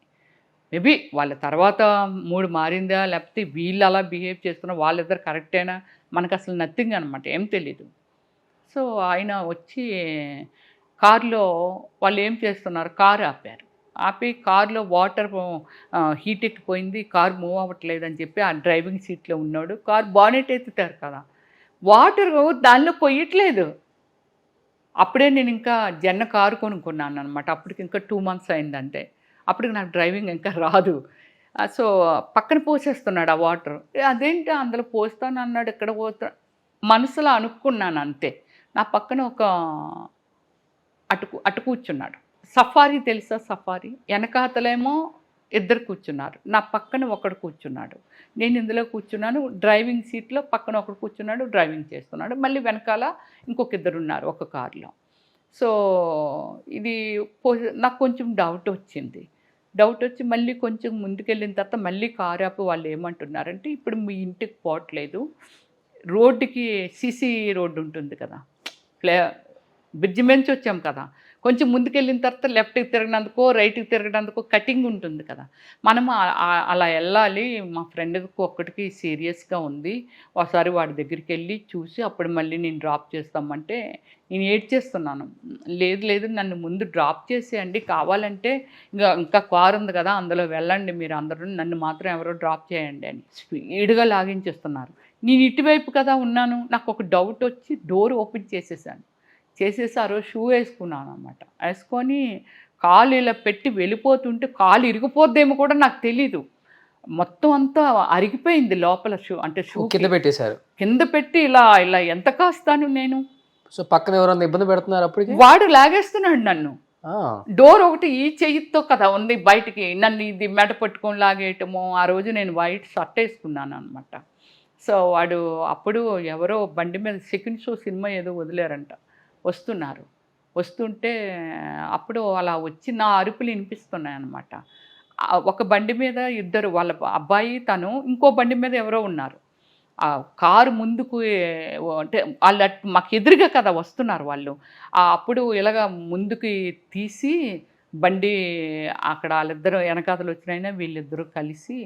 మేబీ వాళ్ళ తర్వాత మూడు మారిందా, లేకపోతే వీళ్ళు అలా బిహేవ్ చేస్తున్నా, వాళ్ళిద్దరు కరెక్టేనా, మనకు అసలు నథింగ్ అనమాట, ఏం తెలీదు. సో ఆయన వచ్చి కారులో వాళ్ళు ఏం చేస్తున్నారు, కారు ఆపి కారులో వాటర్ హీట్ ఎక్కిపోయింది, కారు మూవ్ అవ్వట్లేదు అని చెప్పి ఆ డ్రైవింగ్ సీట్లో ఉన్నాడు. కారు బానెట్ ఎత్తుతారు కదా, వాటర్ దానిలో పోయట్లేదు. అప్పుడే నేను ఇంకా జన్న కారు కొనుక్కున్నాను అనమాట. అప్పటికి ఇంకా 2 months అయిందంటే, అప్పటికి నాకు డ్రైవింగ్ ఇంకా రాదు. సో పక్కన పోసేస్తున్నాడు ఆ వాటర్. అదేంటి అందులో పోస్తాను అన్నాడు, ఎక్కడ పోతా మనసులో అనుకున్నాను అంతే. నా పక్కన ఒక అటు కూర్చున్నాడు. సఫారీ తెలుసా, సఫారీ వెనకాతలేమో 2 కూర్చున్నారు, నా పక్కన ఒకడు కూర్చున్నాడు, నేను ఇందులో కూర్చున్నాను. డ్రైవింగ్ సీట్లో పక్కన ఒకడు కూర్చున్నాడు, డ్రైవింగ్ చేస్తున్నాడు. మళ్ళీ వెనకాల ఇంకొక 2 ఉన్నారు ఒక కారులో. సో ఇది నాకు కొంచెం డౌట్ వచ్చి మళ్ళీ కొంచెం ముందుకెళ్ళిన తర్వాత మళ్ళీ కారు ఆపి వాళ్ళు ఏమంటున్నారంటే, ఇప్పుడు మీ ఇంటికి పోవట్లేదు, రోడ్డుకి సీసీ రోడ్డు ఉంటుంది కదా, బ్రిడ్జి నుంచి వచ్చాం కదా, కొంచెం ముందుకెళ్ళిన తర్వాత లెఫ్ట్కి తిరగనందుకో రైట్కి తిరగనందుకో కటింగ్ ఉంటుంది కదా, మనం అలా వెళ్ళాలి. మా ఫ్రెండ్కి ఒక్కటికి సీరియస్గా ఉంది, ఒకసారి వాడి దగ్గరికి వెళ్ళి చూసి అప్పుడు మళ్ళీ నేను డ్రాప్ చేస్తామంటే నేను ఏడ్చేస్తున్నాను. లేదు లేదు నన్ను ముందు డ్రాప్ చేసేయండి, కావాలంటే ఇంకా కారు ఉంది కదా అందులో వెళ్ళండి మీరు అందరూ, నన్ను మాత్రం ఎవరో డ్రాప్ చేయండి అని స్పీడ్గా లాగించేస్తున్నారు. నేను ఇటువైపు కదా ఉన్నాను, నాకు ఒక డౌట్ వచ్చి డోర్ ఓపెన్ చేసేసాను. చేసేసి ఆ రోజు షూ వేసుకున్నాను అనమాట. వేసుకొని కాలు ఇలా పెట్టి వెళ్ళిపోతుంటే కాలు ఇరిగిపోద్దేమో కూడా నాకు తెలీదు. మొత్తం అంతా అరిగిపోయింది లోపల షూ, అంటే షూ కింద పెట్టేశారు. కింద పెట్టి ఇలా ఇలా ఎంత కాస్తాను నేను. సో పక్కన ఎవరైనా ఇబ్బంది పెడుతున్నారు అప్పటికి? వాడు లాగేస్తున్నాడు నన్ను. డోర్ ఒకటి ఈ చెయ్యితో కదా ఉంది బయటికి, నన్ను ఇది మెడ పట్టుకొని లాగేయటము. ఆ రోజు నేను వైట్ షర్ట్ వేసుకున్నాను అనమాట. సో వాడు అప్పుడు ఎవరో బండి మీద సెకండ్ షో సినిమా ఏదో వదిలేరంట, వస్తున్నారు. వస్తుంటే అప్పుడు అలా వచ్చి నా అరుపులు వినిపిస్తున్నాయి అనమాట. ఒక బండి మీద ఇద్దరు, వాళ్ళ అబ్బాయి తను, ఇంకో బండి మీద ఎవరో ఉన్నారు. ఆ కారు ముందుకు అంటే వాళ్ళు మాకు ఎదురుగా కదా వస్తున్నారు వాళ్ళు. అప్పుడు ఇలాగ ముందుకి తీసి బండి అక్కడ వాళ్ళిద్దరు వెనకాతలు వచ్చినైనా వీళ్ళిద్దరూ కలిసి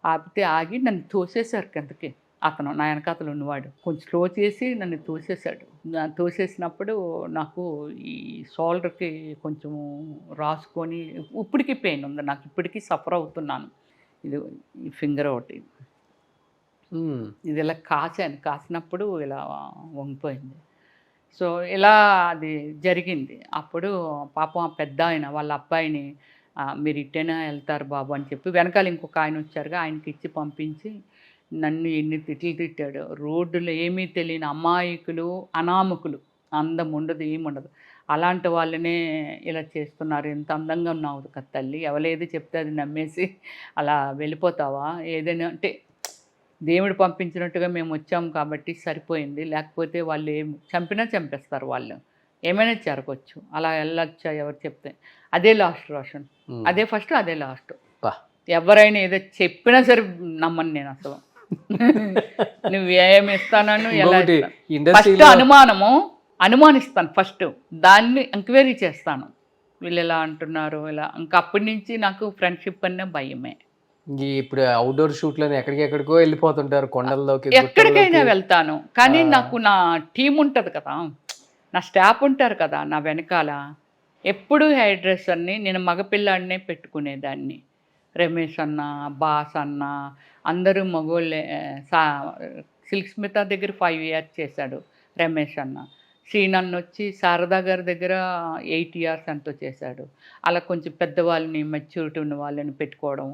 ఆపితే ఆగి నన్ను తోసేశారు కిందకి. అతను నా వెనకాతలు ఉన్నవాడు కొంచెం స్లో చేసి నన్ను తోసేశాడు. తోసేసినప్పుడు నాకు ఈ షోల్డర్కి కొంచెం రాసుకొని ఇప్పటికీ పెయిన్ ఉంది నాకు, ఇప్పటికీ సఫర్ అవుతున్నాను. ఇది ఈ ఫింగర్ ఒకటి ఇది ఇలా కాసినప్పుడు ఇలా వంగిపోయింది. సో ఇలా అది జరిగింది. అప్పుడు పాపం ఆ పెద్ద ఆయన వాళ్ళ అబ్బాయిని మీరు ఇట్టేనా వెళ్తారు బాబు అని చెప్పి వెనకాల ఇంకొక ఆయన వచ్చారుగా, ఆయనకి ఇచ్చి పంపించి నన్ను ఎన్ని తిట్లు తిట్టాడు. రోడ్డులో ఏమీ తెలియని అమాయకులు, అనామకులు, అందం ఉండదు ఏముండదు అలాంటి వాళ్ళనే ఇలా చేస్తున్నారు. ఎంత అందంగా ఉన్నావు కదా తల్లి, ఎవరేది చెప్తే అది నమ్మేసి అలా వెళ్ళిపోతావా? ఏదైనా అంటే దేవుడు పంపించినట్టుగా మేము వచ్చాము కాబట్టి సరిపోయింది, లేకపోతే వాళ్ళు చంపినా చంపేస్తారు, వాళ్ళు ఏమైనా జరగవచ్చు. అలా వెళ్ళొచ్చా ఎవరు చెప్తే? అదే లాస్ట్ రోషన్, అదే ఫస్ట్ అదే లాస్ట్. ఎవరైనా ఏదో చెప్పినా సరే నమ్మను నేను అసలు. నువ్వు ఏమి ఇస్తానని ఎలా ఫస్ట్ అనుమానిస్తాను, ఫస్ట్ దాన్ని ఎంక్వైరీ చేస్తాను. వీళ్ళు ఎలా అంటున్నారు ఇలా. ఇంకా అప్పటి నుంచి నాకు ఫ్రెండ్షిప్ అనే భయమే. ఇప్పుడు అవుట్డోర్ షూట్లని ఎక్కడికెక్కడికో వెళ్ళిపోతుంటారు, కొండల్లోకి ఎక్కడికైనా వెళ్తాను. కానీ నాకు నా టీం ఉంటుంది కదా, నా స్టాఫ్ ఉంటారు కదా నా వెనకాల. ఎప్పుడు హెయిర్ డ్రెస్సర్ని నేను మగపిల్లాడినే పెట్టుకునేదాన్ని. రమేష్ అన్న, బాస్ అన్న అందరూ మగోళ్ళే. సిల్క్ స్మిత దగ్గర 5 years చేశాడు రమేష్ అన్న. శ్రీనన్ను వచ్చి శారదా గారి దగ్గర 8 years ఎంతో చేశాడు. అలా కొంచెం పెద్దవాళ్ళని, మెచ్యూరిటీ ఉన్న వాళ్ళని పెట్టుకోవడం,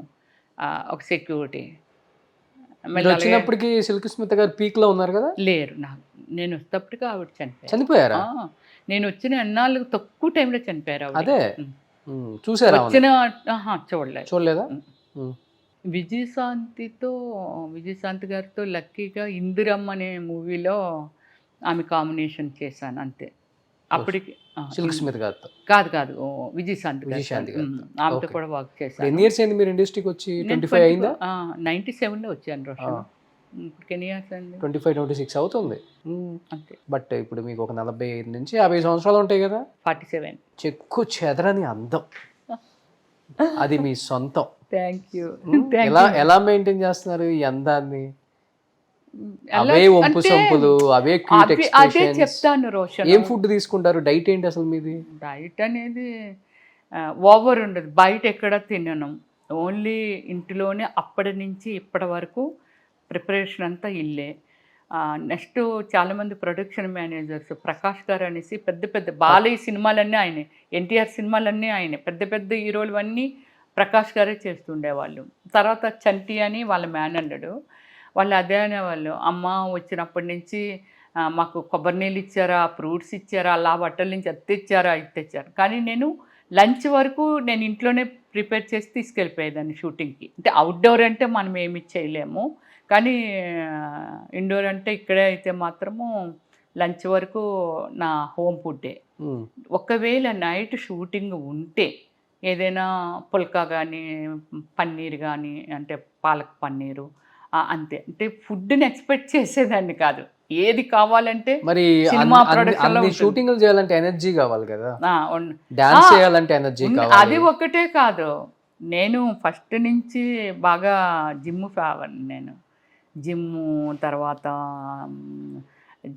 ఒక సెక్యూరిటీ. వచ్చినప్పటికి సిల్క్ స్మిత గారు పీక్లో ఉన్నారు కదా? లేరు, నేను వచ్చేటప్పటికి ఆవిడ చనిపోయారా? నేను వచ్చిన ఎన్నాళ్ళు తక్కువ టైంలో చనిపోయారు. అదే చూసారా? చూడలేదా? విజయశాంతి గారితో లక్కీగా ఇందిరమ్మ అనే మూవీలో ఆమె కాంబినేషన్ చేశాను అంతే. అప్పటికి సిల్క్ స్మిత గారితో కాదు విజయశాంతి ఆమెతో కూడా వర్క్ చేశాను. ఎన్ని ఇయర్స్ అయింది మీరు ఇండస్ట్రీకి వచ్చి? 25 అయిందా? 97లో వచ్చాను రోషన్. ఇప్పుడు ఎన్ని ఇయర్స్ అండి? 25-26 అవుతుంది అంతే. బట్ ఇప్పుడు మీకు ఒక 45 నుంచి 50 సంవత్సరాలు ఉంటాయి కదా? 47. చెక్కు చెదరని అందం, అది మీ సొంతం. Thank you. ఎలా మెయింటైన్ చేస్తున్నారు ఈ అందాన్ని? అవే వంపు సంపులు, అవే క్యూట్ ఎక్స్ప్రెషన్స్. చెప్తాను రోషన్. ఏం ఫుడ్ తీసుకుంటారు? డైట్ ఏంటి అసలు మీది? డైట్ అనేది ఓవర్ ఉండదు, బయట ఎక్కడ తినను, ఓన్లీ ఇంటిలోనే. అప్పటి నుంచి ఇప్పటి వరకు ప్రిపరేషన్ అంతా ఇల్లే. నెక్స్ట్ చాలామంది ప్రొడక్షన్ మేనేజర్స్, ప్రకాష్ గారు అనేసి పెద్ద పెద్ద బాలయ్య సినిమాలన్నీ ఆయనే, ఎన్టీఆర్ సినిమాలన్నీ ఆయనే, పెద్ద పెద్ద హీరోలు అన్నీ ప్రకాష్ గారే చేస్తుండేవాళ్ళు. తర్వాత చంటి అని వాళ్ళ మేనల్లుడు, వాళ్ళు అదే అనేవాళ్ళు, అమ్మ వచ్చినప్పటి నుంచి మాకు కొబ్బరి నీళ్ళు ఇచ్చారా, ఫ్రూట్స్ ఇచ్చారా, అలా బట్టల నుంచి అది తెచ్చారా, ఇది తెచ్చారు. కానీ నేను లంచ్ వరకు నేను ఇంట్లోనే ప్రిపేర్ చేసి తీసుకెళ్ళిపోయేదాన్ని షూటింగ్కి. అంటే అవుట్డోర్ అంటే మనం ఏమి చేయలేము, కానీ ఇండోర్ అంటే ఇక్కడే అయితే మాత్రము లంచ్ వరకు నా హోమ్ ఫుడ్డే. ఒకవేళ నైట్ షూటింగ్ ఉంటే ఏదైనా పుల్కా కానీ, పన్నీర్ కానీ, అంటే పాలక్ పన్నీరు అంతే. అంటే ఫుడ్ని ఎక్స్పెక్ట్ చేసేదాన్ని కాదు, ఏది కావాలంటే మరి సినిమా ప్రొడక్షన్ లో అన్ని షూటింగ్లు చేయాలంటే ఎనర్జీ కావాలి కదా, ఆ, డాన్స్ చేయాలంటే ఎనర్జీ కావాలి. అది ఒక్కటే కాదు, నేను ఫస్ట్ నుంచి బాగా జిమ్ ఫేవర్. నేను జిమ్ము, తర్వాత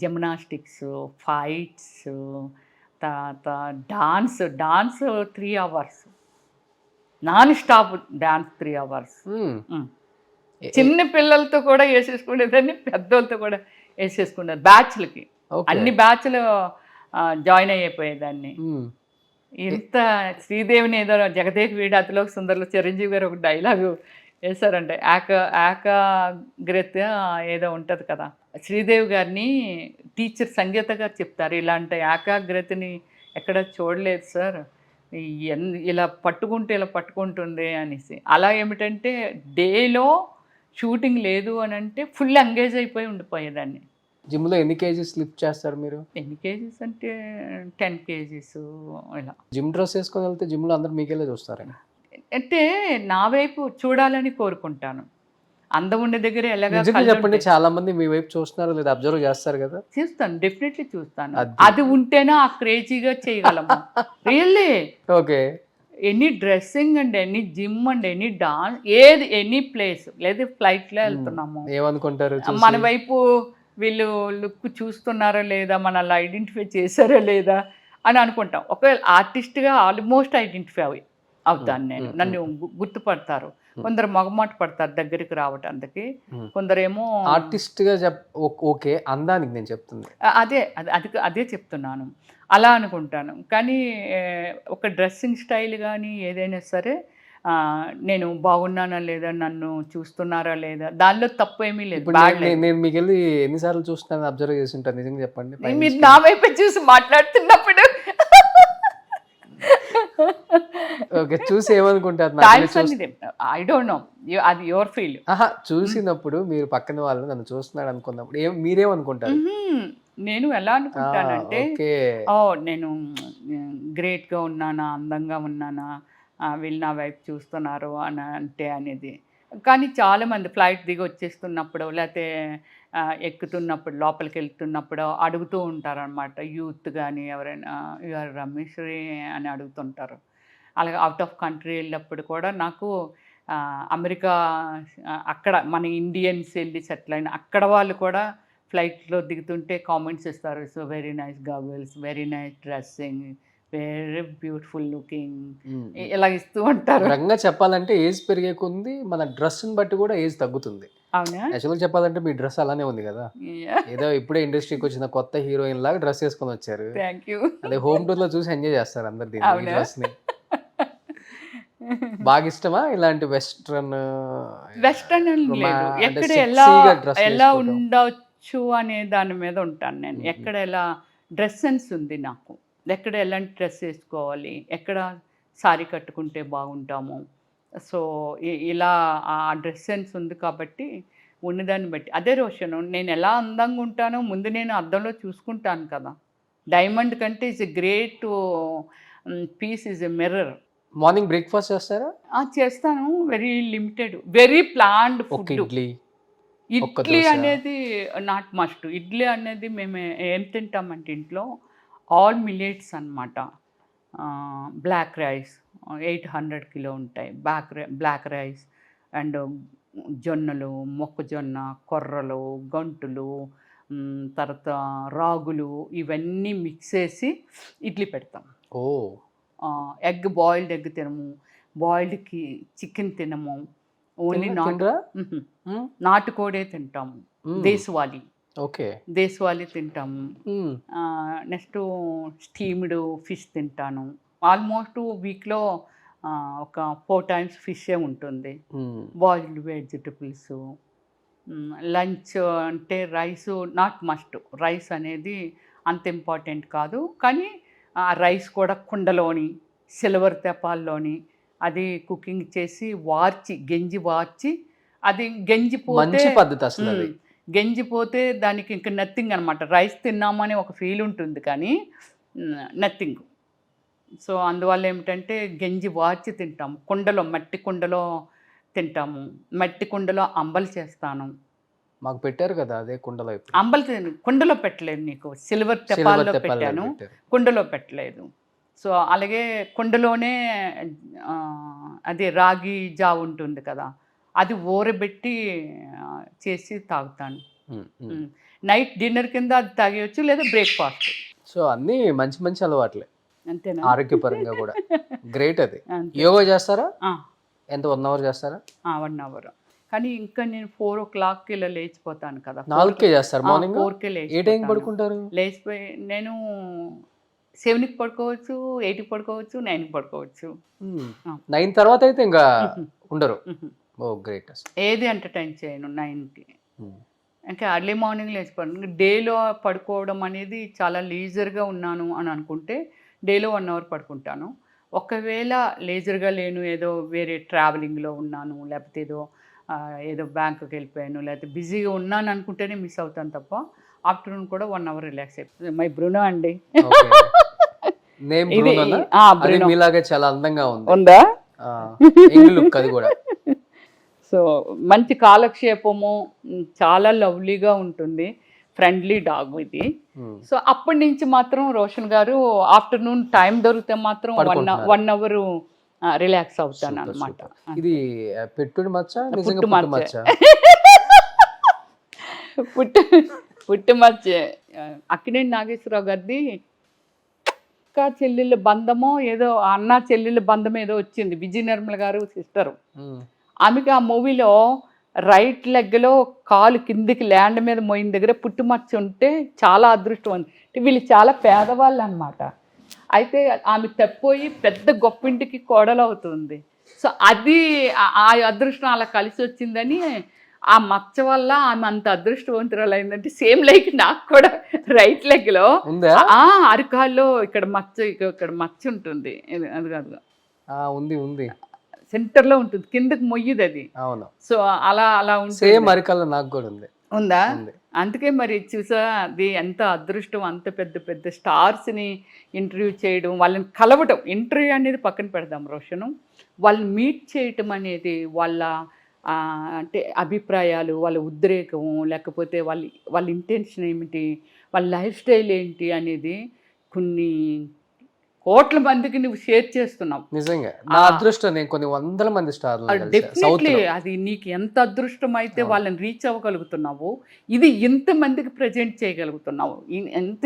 జిమ్నాస్టిక్స్, ఫైట్స్, తర్వాత dance 3 hours non stop dance 3 hours. చిన్న పిల్లలతో కూడా వేసేసుకునేదాన్ని, పెద్దోళ్ళతో కూడా వేసేసుకున్నారు బ్యాచ్లకి. అన్ని బ్యాచ్లు జాయిన్ అయిపోయేదాన్ని. ఇంత శ్రీదేవిని ఏదో జగదేక్ వీడాతిలో సుందర్లో చిరంజీవి గారు ఒక డైలాగు వేశారంటే, ఏకాగ్రత ఏదో ఉంటుంది కదా, శ్రీదేవి గారిని టీచర్ సంగీత గారు చెప్తారు, ఇలాంటి ఏకాగ్రతని ఎక్కడ చూడలేదు సార్, ఇలా పట్టుకుంటే ఇలా పట్టుకుంటుంది అనేసి. అలా ఏమిటంటే డేలో షూటింగ్ లేదు అని అంటే ఫుల్ ఎంగేజ్ అయిపోయి ఉండిపోయేదాన్ని. జిమ్లో ఎన్ని కేజీస్ లిఫ్ట్ చేస్తారు మీరు? ఎన్ని కేజీస్ అంటే 10 kgs ఇలా. జిమ్ డ్రెస్ వేసుకొని వెళ్తే జిమ్లో అందరు మీకెళ్ళే చూస్తారని అంటే నా వైపు చూడాలని కోరుకుంటాను. అందం ఉండే దగ్గర ఎలాగా చెప్పండి, చాలా మంది మీ వైపు చూస్తున్నారు లేదా అబ్జర్వ్ చేస్తారు కదా? చూస్తాను, డెఫినెట్లీ చూస్తాను. అది ఉంటేనే ఆ క్రేజీగా చేయగలము. Really okay. Any dressing and any gym and any dance, ఏది ఎనీ ప్లేస్, లేదా ఫ్లైట్లో వెళ్తున్నాము ఏమనుకుంటారు, మన వైపు వీళ్ళు లుక్ చూస్తున్నారా లేదా, మనల్ని ఐడెంటిఫై చేశారా లేదా అని అనుకుంటాం. ఒకవేళ ఆర్టిస్ట్గా ఆల్మోస్ట్ ఐడెంటిఫై అవుతాను నేను, నన్ను గుర్తుపడతారు. కొందరు మొగమాట పడతారు దగ్గరికి రావటానికి, కొందరేమో ఆర్టిస్ట్గా ఓకే, అందానికి నేను చెప్తుంది అదే చెప్తున్నాను, అలా అనుకుంటాను. కానీ ఒక డ్రెస్సింగ్ స్టైల్ కానీ ఏదైనా సరే నేను బాగున్నానా లేదా, నన్ను చూస్తున్నారా లేదా, దానిలో తప్పు ఏమీ లేదు. నేను మీకు వెళ్ళి ఎన్నిసార్లు చూస్తున్నాను అబ్జర్వ్ చేసి ఉంటాను, నిజంగా చెప్పండి. మీరు నా వైపు చూసి మాట్లాడుతున్నప్పుడు ఓకే, చూసి ఏమనుకుంటారు? ఐ డోంట్ నో, అది యువర్ ఫీల్. చూసినప్పుడు మీరు పక్కన వాళ్ళు నన్ను చూస్తున్నాడు అనుకున్నప్పుడు మీరేమనుకుంటారు? నేను ఎలా అనుకుంటానంటే, ఓ నేను గ్రేట్గా ఉన్నానా, అందంగా ఉన్నానా, వీళ్ళు నా వైపు చూస్తున్నారు అని అంటే అనేది. కానీ చాలామంది ఫ్లైట్ దిగి వచ్చేస్తున్నప్పుడు, లేకపోతే ఎక్కుతున్నప్పుడు, లోపలికి వెళ్తున్నప్పుడు అడుగుతూ ఉంటారనమాట. యూత్ కానీ ఎవరైనా యూఆర్ రమేశ్వరి అని అడుగుతుంటారు. అలాగే అవుట్ ఆఫ్ కంట్రీ వెళ్ళినప్పుడు కూడా నాకు అమెరికా, అక్కడ మన ఇండియన్స్ వెళ్ళి సెటిల్ అయిన అక్కడ వాళ్ళు కూడా ఫ్లైట్లో దిగుతుంటే కామెంట్స్ ఇస్తారు. So very nice girls, very nice dressing, very beautiful looking, ఇలా ఇస్తూ ఉంటారు. రంగా చెప్పాలంటే ఏజ్ పెరిగే కొంది మన డ్రెస్ని బట్టి కూడా ఏజ్ తగ్గుతుంది. అవునా? యాక్చువల్గా చెప్పాలంటే మీ డ్రెస్ అలానే ఉంది కదా, ఏదో ఇప్పుడే ఇండస్ట్రీకి వచ్చిన కొత్త హీరోయిన్ లాగా డ్రెస్ వేసుకొని వచ్చారు. Thank you. అదే హోమ్ టూర్ లో చూసి ఎంజాయ్ చేస్తారు అందరు దీన్ని, డ్రెస్ ని. బాగా ఇష్టమా ఇలాంటి వెస్ట్రన్ లేదు, ఎక్కడ ఎలా ఉండవచ్చు అనే దాని మీద ఉంటాను నేను. ఎక్కడ ఎలా డ్రెస్ సెన్స్ ఉంది నాకు, ఎక్కడ ఎలాంటి డ్రెస్ వేసుకోవాలి, ఎక్కడ సారీ కట్టుకుంటే బాగుంటాము. సో ఇలా ఆ డ్రెస్ సెన్స్ ఉంది కాబట్టి ఉన్నదాన్ని బట్టి. అదే రోషన్, నేను ఎలా అందంగా ఉంటానో ముందు నేను అద్దంలో చూసుకుంటాను కదా. డైమండ్ కంటే is a great piece, is a mirror. Morning breakfast చేస్తారా? చేస్తాను, very limited, very planned food. Idli అనేది నాట్ మస్ట్. ఇడ్లీ అనేది మేము ఏం తింటామంటే ఇంట్లో ఆల్ మిల్లెట్స్ అన్నమాట. బ్లాక్ రైస్ 800 కిలో ఉంటాయి, బ్లాక్ రైస్ అండ్ జొన్నలు, మొక్కజొన్న, కొర్రలు, గంటులు, తర్వాత రాగులు, ఇవన్నీ మిక్స్ చేసి ఇడ్లీ పెడతాం. ఎగ్, బాయిల్డ్ ఎగ్ తినము, బాయిల్డ్కి చికెన్ తినము, ఓన్లీ నాటుకోడే తింటాము, దేశవాళీ. ఓకే, దేశవాళీ తింటాము. నెక్స్ట్ స్టీమ్డ్ ఫిష్ తింటాను. ఆల్మోస్ట్ వీక్లో ఒక 4 times ఫిషే ఉంటుంది. Boiled vegetables. లంచ్ అంటే రైస్ నాట్ మస్ట్. రైస్ అనేది అంత ఇంపార్టెంట్ కాదు, కానీ ఆ రైస్ కూడా కుండలోని, సిల్వర్ తెపాల్లోని అది కుకింగ్ చేసి గంజి వార్చి, అది గంజిపోతే పద్ధతి అసలు. గంజిపోతే దానికి ఇంకా నథింగ్ అనమాట. రైస్ తిన్నామని ఒక ఫీల్ ఉంటుంది కానీ నథింగ్. సో అందువల్ల ఏమిటంటే గంజి వార్చి తింటాము, కుండలో, మట్టి కుండలో తింటాము. మట్టి కుండలో అంబలి చేస్తాను. మాకు పెట్టారు కదా అదే కుండలో ఇప్పుడు. కుండలో పెట్టలేదు, నీకు సిల్వర్ తెప్పాల్లో పెట్టాను, కుండలో పెట్టలేదు. సో అలాగే కుండలోనే అదే రాగి జావ ఉంటుంది కదా, అది ఊరబెట్టి చేసి తాగుతాను. నైట్ డిన్నర్ కింద అది తాగేయచ్చు, లేదా బ్రేక్ఫాస్ట్. సో అన్నీ మంచి మంచి అలవాట్లే, అంతేనా? ఆరోగ్యపరంగా కూడా గ్రేట్. అది యోగా చేస్తారా? ఎంత 1 అవర్ చేస్తారా? 1 అవర్. కానీ ఇంకా నేను 4 o'clock ఇలా లేచిపోతాను కదా. 4కే చేస్తారు మార్నింగ్? 4కే లేచి ఏ టైంకి పడుకుంటారు? లేచిపోయి నేను 7కి పడుకోవచ్చు, 8కి పడుకోవచ్చు, 9కి పడుకోవచ్చు. 9 తర్వాత అయితే ఇంకా ఉండరు. ఓ గ్రేట్. ఏది ఎంటర్టైన్ చేయను 9కి. ఇంకా అర్లీ మార్నింగ్ లేచిపోయాను. డేలో పడుకోవడం అనేది చాలా లీజర్గా ఉన్నాను అని అనుకుంటే డేలో 1 అవర్ పడుకుంటాను. ఒకవేళ లేజర్గా లేను, ఏదో వేరే ట్రావెలింగ్లో ఉన్నాను, లేకపోతే ఏదో బ్యాంకుకి వెళ్ళిపోయాను, లేకపోతే బిజీగా ఉన్నాను అనుకుంటేనే మిస్ అవుతాను తప్ప ఆఫ్టర్నూన్ కూడా 1 అవర్ రిలాక్స్ అయిపోతుంది. మై బ్రూనో అండి. మీలాగే చాలా అందంగా ఉందా? అది కూడా. సో మంచి కాలక్షేపము, చాలా లవ్లీగా ఉంటుంది, ఫ్రెండ్లీ డాగ్ ఇది. సో అప్పటి నుంచి మాత్రం రోషన్ గారు ఆఫ్టర్నూన్ టైం దొరికితే మాత్రం 1 అవర్ రిలాక్స్ అవుతాను అనమాట. ఇది పెట్టుడు మచ్చ, పుట్టు మచ్చ. అక్కినేని నాగేశ్వరరావు గారిది అక్క చెల్లెళ్ళ బంధమో ఏదో, అన్న చెల్లెళ్ళ బంధం ఏదో వచ్చింది, విజయ నిర్మల గారు సిస్టరు. ఆమెకి ఆ మూవీలో రైట్ లెగ్లో కాలు కిందికి ల్యాండ్ మీద మోయిన దగ్గర పుట్టుమచ్చ ఉంటే చాలా అదృష్టం ఉంది. వీళ్ళు చాలా పేదవాళ్ళు అనమాట. అయితే ఆమె తప్పిపోయి పెద్ద గొప్పింటికి కోడలవుతుంది. సో అది ఆ అదృష్టం అలా కలిసి వచ్చిందని, ఆ మచ్చ వల్ల ఆమె అంత అదృష్టవంతురాలు అయిందంటే సేమ్ లైక్ నాకు కూడా రైట్ లెగ్లో అరికాల్లో ఇక్కడ మచ్చ ఉంటుంది. అది కాదు, ఉంది సెంటర్లో ఉంటుంది, కిందకి మొయ్యది అది. అవును. సో అలా ఉంటుంది. సేమ్ అరికాల్లో నాకు కూడా ఉందా? అందుకే మరి చూసా, అది ఎంత అదృష్టం. అంత పెద్ద పెద్ద స్టార్స్ని ఇంటర్వ్యూ చేయడం, వాళ్ళని కలవటం, ఇంటర్వ్యూ అనేది పక్కన పెడదాం రోషను, వాళ్ళని మీట్ చేయటం అనేది, వాళ్ళ అంటే అభిప్రాయాలు, వాళ్ళ ఉద్రేకము, లేకపోతే వాళ్ళ ఇంటెన్షన్ ఏమిటి, వాళ్ళ లైఫ్ స్టైల్ ఏంటి అనేది కొన్ని కోట్ల మందికి నువ్వు షేర్ చేస్తున్నావు. నిజంగా నా అదృష్టం. నేను కొన్ని 100 మంది స్టార్లు, డెఫినెట్లీ అది నీకు ఎంత అదృష్టం అయితే వాళ్ళని రీచ్ అవ్వగలుగుతున్నావు, ఇది ఇంతమందికి ప్రజెంట్ చేయగలుగుతున్నావు. ఎంత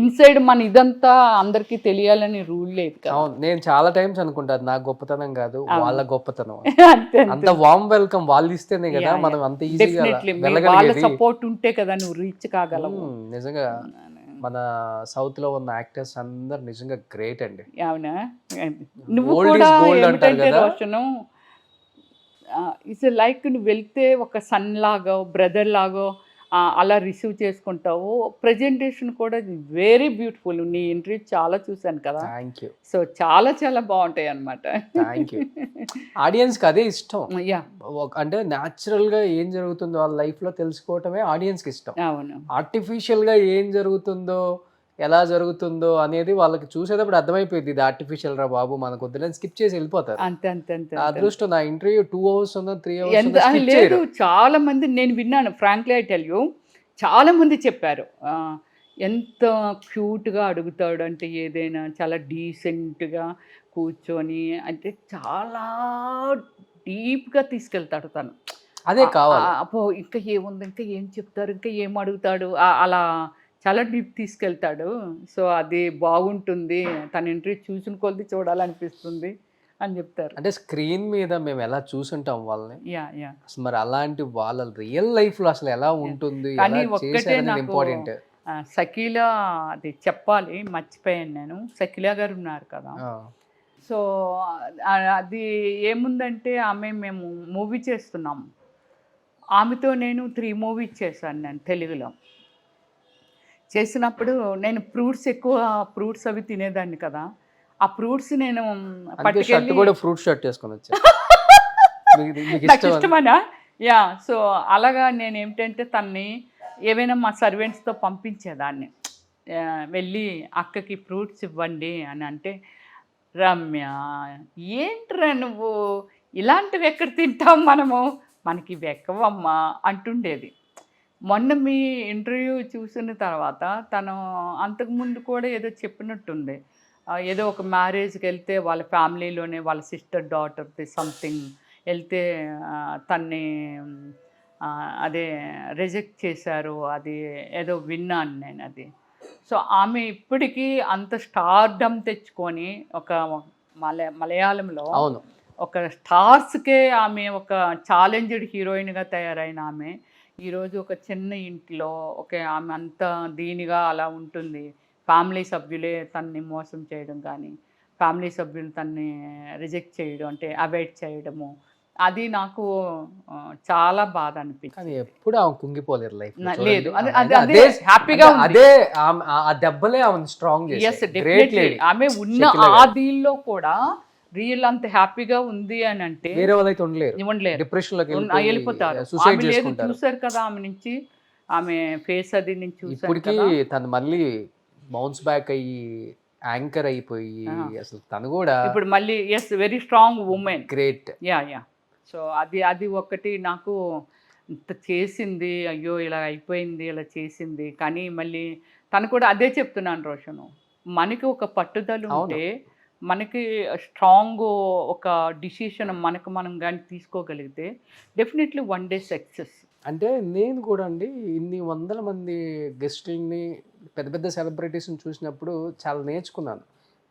ఇన్సైడ్ మన ఇదంతా అందరికీ తెలియాలని రూల్ లేదు కదా. నేను చాలా టైమ్స్ అనుకుంటాను నా గొప్పతనం కాదు, వాళ్ళ గొప్పతనం. అంత వామ్ వెల్కమ్ వాళ్ళు ఇస్తేనే కదా మనం అంత ఈజీగా వాళ్ళ సపోర్ట్ ఉంటే కదా నువ్వు రీచ్ కాగలవు. నిజంగా మన సౌత్ లో ఉన్న యాక్టర్స్ అందరు నిజంగా గ్రేట్ అండి. అవునా? నువ్వు కూడా ఏమిటంటే రోషను, ఇట్స్ లైక్ నువ్వు వెళ్తే ఒక సన్ లాగో బ్రదర్ లాగో అలా రిసీవ్ చేసుకుంటావు. ప్రజెంటేషన్ కూడా వెరీ బ్యూటిఫుల్. నీ ఇంటర్వ్యూ చాలా చూశాను కదా. Thank you. సో చాలా చాలా బాగుంటాయి అన్నమాట. Thank you. ఆడియన్స్కి అదే ఇష్టం. అంటే న్యాచురల్గా ఏం జరుగుతుందో వాళ్ళ లైఫ్లో తెలుసుకోవటమే ఆడియన్స్కి ఇష్టం. అవును. ఆర్టిఫిషియల్గా ఏం జరుగుతుందో, ఎలా జరుగుతుందో అనేది వాళ్ళకి చూసేటప్పుడు అర్థమైపోయింది, ఇది ఆర్టిఫిషియల్ రా బాబు మనకు వద్దని స్కిప్ చేసి వెళ్ళిపోతారు. అంతే అంతే అంతే. అదృష్టం నా ఇంటర్వ్యూ 2 hours ఉందో 3 hours లేదు. చాలా మంది నేను విన్నాను, ఫ్రాంక్లీ ఐ టెల్ యూ, చాలా మంది చెప్పారు ఎంత క్యూట్గా అడుగుతాడు అంటే, ఏదైనా చాలా డీసెంట్గా కూర్చొని, అంటే చాలా డీప్గా తీసుకెళ్తాడు తను. అదే కావాలి. అపో ఇంకా ఏముంది, ఇంకా ఏం చెప్తారు, ఇంకా ఏం అడుగుతాడు, అలా చాలా డీప్ తీసుకెళ్తాడు. సో అది బాగుంటుంది, తన ఇంటర్వ్యూ చూసిన కొద్ది చూడాలనిపిస్తుంది అని చెప్తారు. అంటే స్క్రీన్ మీద మేము ఎలా చూసుంటాం వాళ్ళని, యా అసలు మరి అలాంటి వాళ్ళ రియల్ లైఫ్ లో అసలు ఎలా ఉంటుంది. కానీ ఒక్కటే నాకు షకీలా అది చెప్పాలి, మర్చిపోయాను నేను. షకీలా గారు ఉన్నారు కదా, సో అది ఏముందంటే మేము మూవీ చేస్తున్నాం, ఆమెతో నేను 3 movies చేశాను నేను తెలుగులో. చేసినప్పుడు నేను ఫ్రూట్స్ అవి తినేదాన్ని కదా, ఆ ఫ్రూట్స్ నేను పట్టుకెళ్ళి ఫ్రూట్ షర్ట్ వేసుకొని వచ్చా. నాకు ఇష్టమనా? యా. సో అలాగా నేను ఏమిటంటే తన్ని ఏవైనా మా సర్వెంట్స్తో పంపించేదాన్ని, వెళ్ళి అక్కకి ఫ్రూట్స్ ఇవ్వండి అని అంటే, రమ్య ఏంట్రా నువ్వు ఇలాంటివి ఎక్కడ తింటాం మనము, మనకి ఇవి ఎక్కవమ్మా అంటుండేది. మొన్న మీ ఇంటర్వ్యూ చూసిన తర్వాత తను అంతకుముందు కూడా ఏదో చెప్పినట్టుంది. ఏదో ఒక మ్యారేజ్కి వెళ్తే వాళ్ళ ఫ్యామిలీలోనే వాళ్ళ సిస్టర్ డాటర్ది సంథింగ్ వెళ్తే తన్ని అదే రిజెక్ట్ చేశారు, అది ఏదో విన్నాను నేను అది. సో ఆమె ఇప్పటికీ అంత స్టార్డమ్ తెచ్చుకొని ఒక మలయాళంలో అవును, ఒక స్టార్స్కే ఆమె ఒక ఛాలెంజ్డ్ హీరోయిన్గా తయారైన ఆమె ఈరోజు ఒక చిన్న ఇంట్లో ఆమె అంత దీనిగా అలా ఉంటుంది. ఫ్యామిలీ సభ్యులే తన్ని మోసం చేయడం కానీ, ఫ్యామిలీ సభ్యులు తన్ని రిజెక్ట్ చేయడం, అంటే అవాయిడ్ చేయడము, అది నాకు చాలా బాధ అనిపించింది. కానీ ఎప్పుడు ఆమె కుంగిపోలేరు లైఫ్. లేదు, అదే హ్యాపీగా అదే ఆ దెబ్బలే ఆమె స్ట్రాంగ్ చేశాయి. ఆమె ఉన్న ఆ దీనిలో కూడా రియల్ అంత హ్యాపీగా ఉంది అని అంటే వేరే వాళ్ళైతే ఉండలేరు, ఉండలేరు, డిప్రెషన్ లోకి వెళ్ళిపోతారు. చూసారు కదా ఆమె నుంచి, ఆమె ఫేస్ అది నుంచి ఇప్పటికీ తను మళ్ళీ బౌన్స్ బ్యాక్ అయ్యి యాంకర్ అయిపోయి అసలు తను కూడా ఇప్పుడు మళ్ళీ very strong women, great. Yeah. So అది ఒకటి నాకు ఇంత చేసింది, అయ్యో ఇలా అయిపోయింది, ఇలా చేసింది. కానీ మళ్ళీ తను కూడా అదే చెప్తున్నాను రోషను, మనకి ఒక పట్టుదల ఉంటే, మనకి స్ట్రాంగ్ ఒక డిసిషన్ మనకు మనం కానీ తీసుకోగలిగితే డెఫినెట్లీ వన్ డే సక్సెస్. అంటే నేను కూడా అండి ఇన్ని వందల మంది గెస్టుల్ని, పెద్ద పెద్ద సెలబ్రిటీస్ని చూసినప్పుడు చాలా నేర్చుకున్నాను.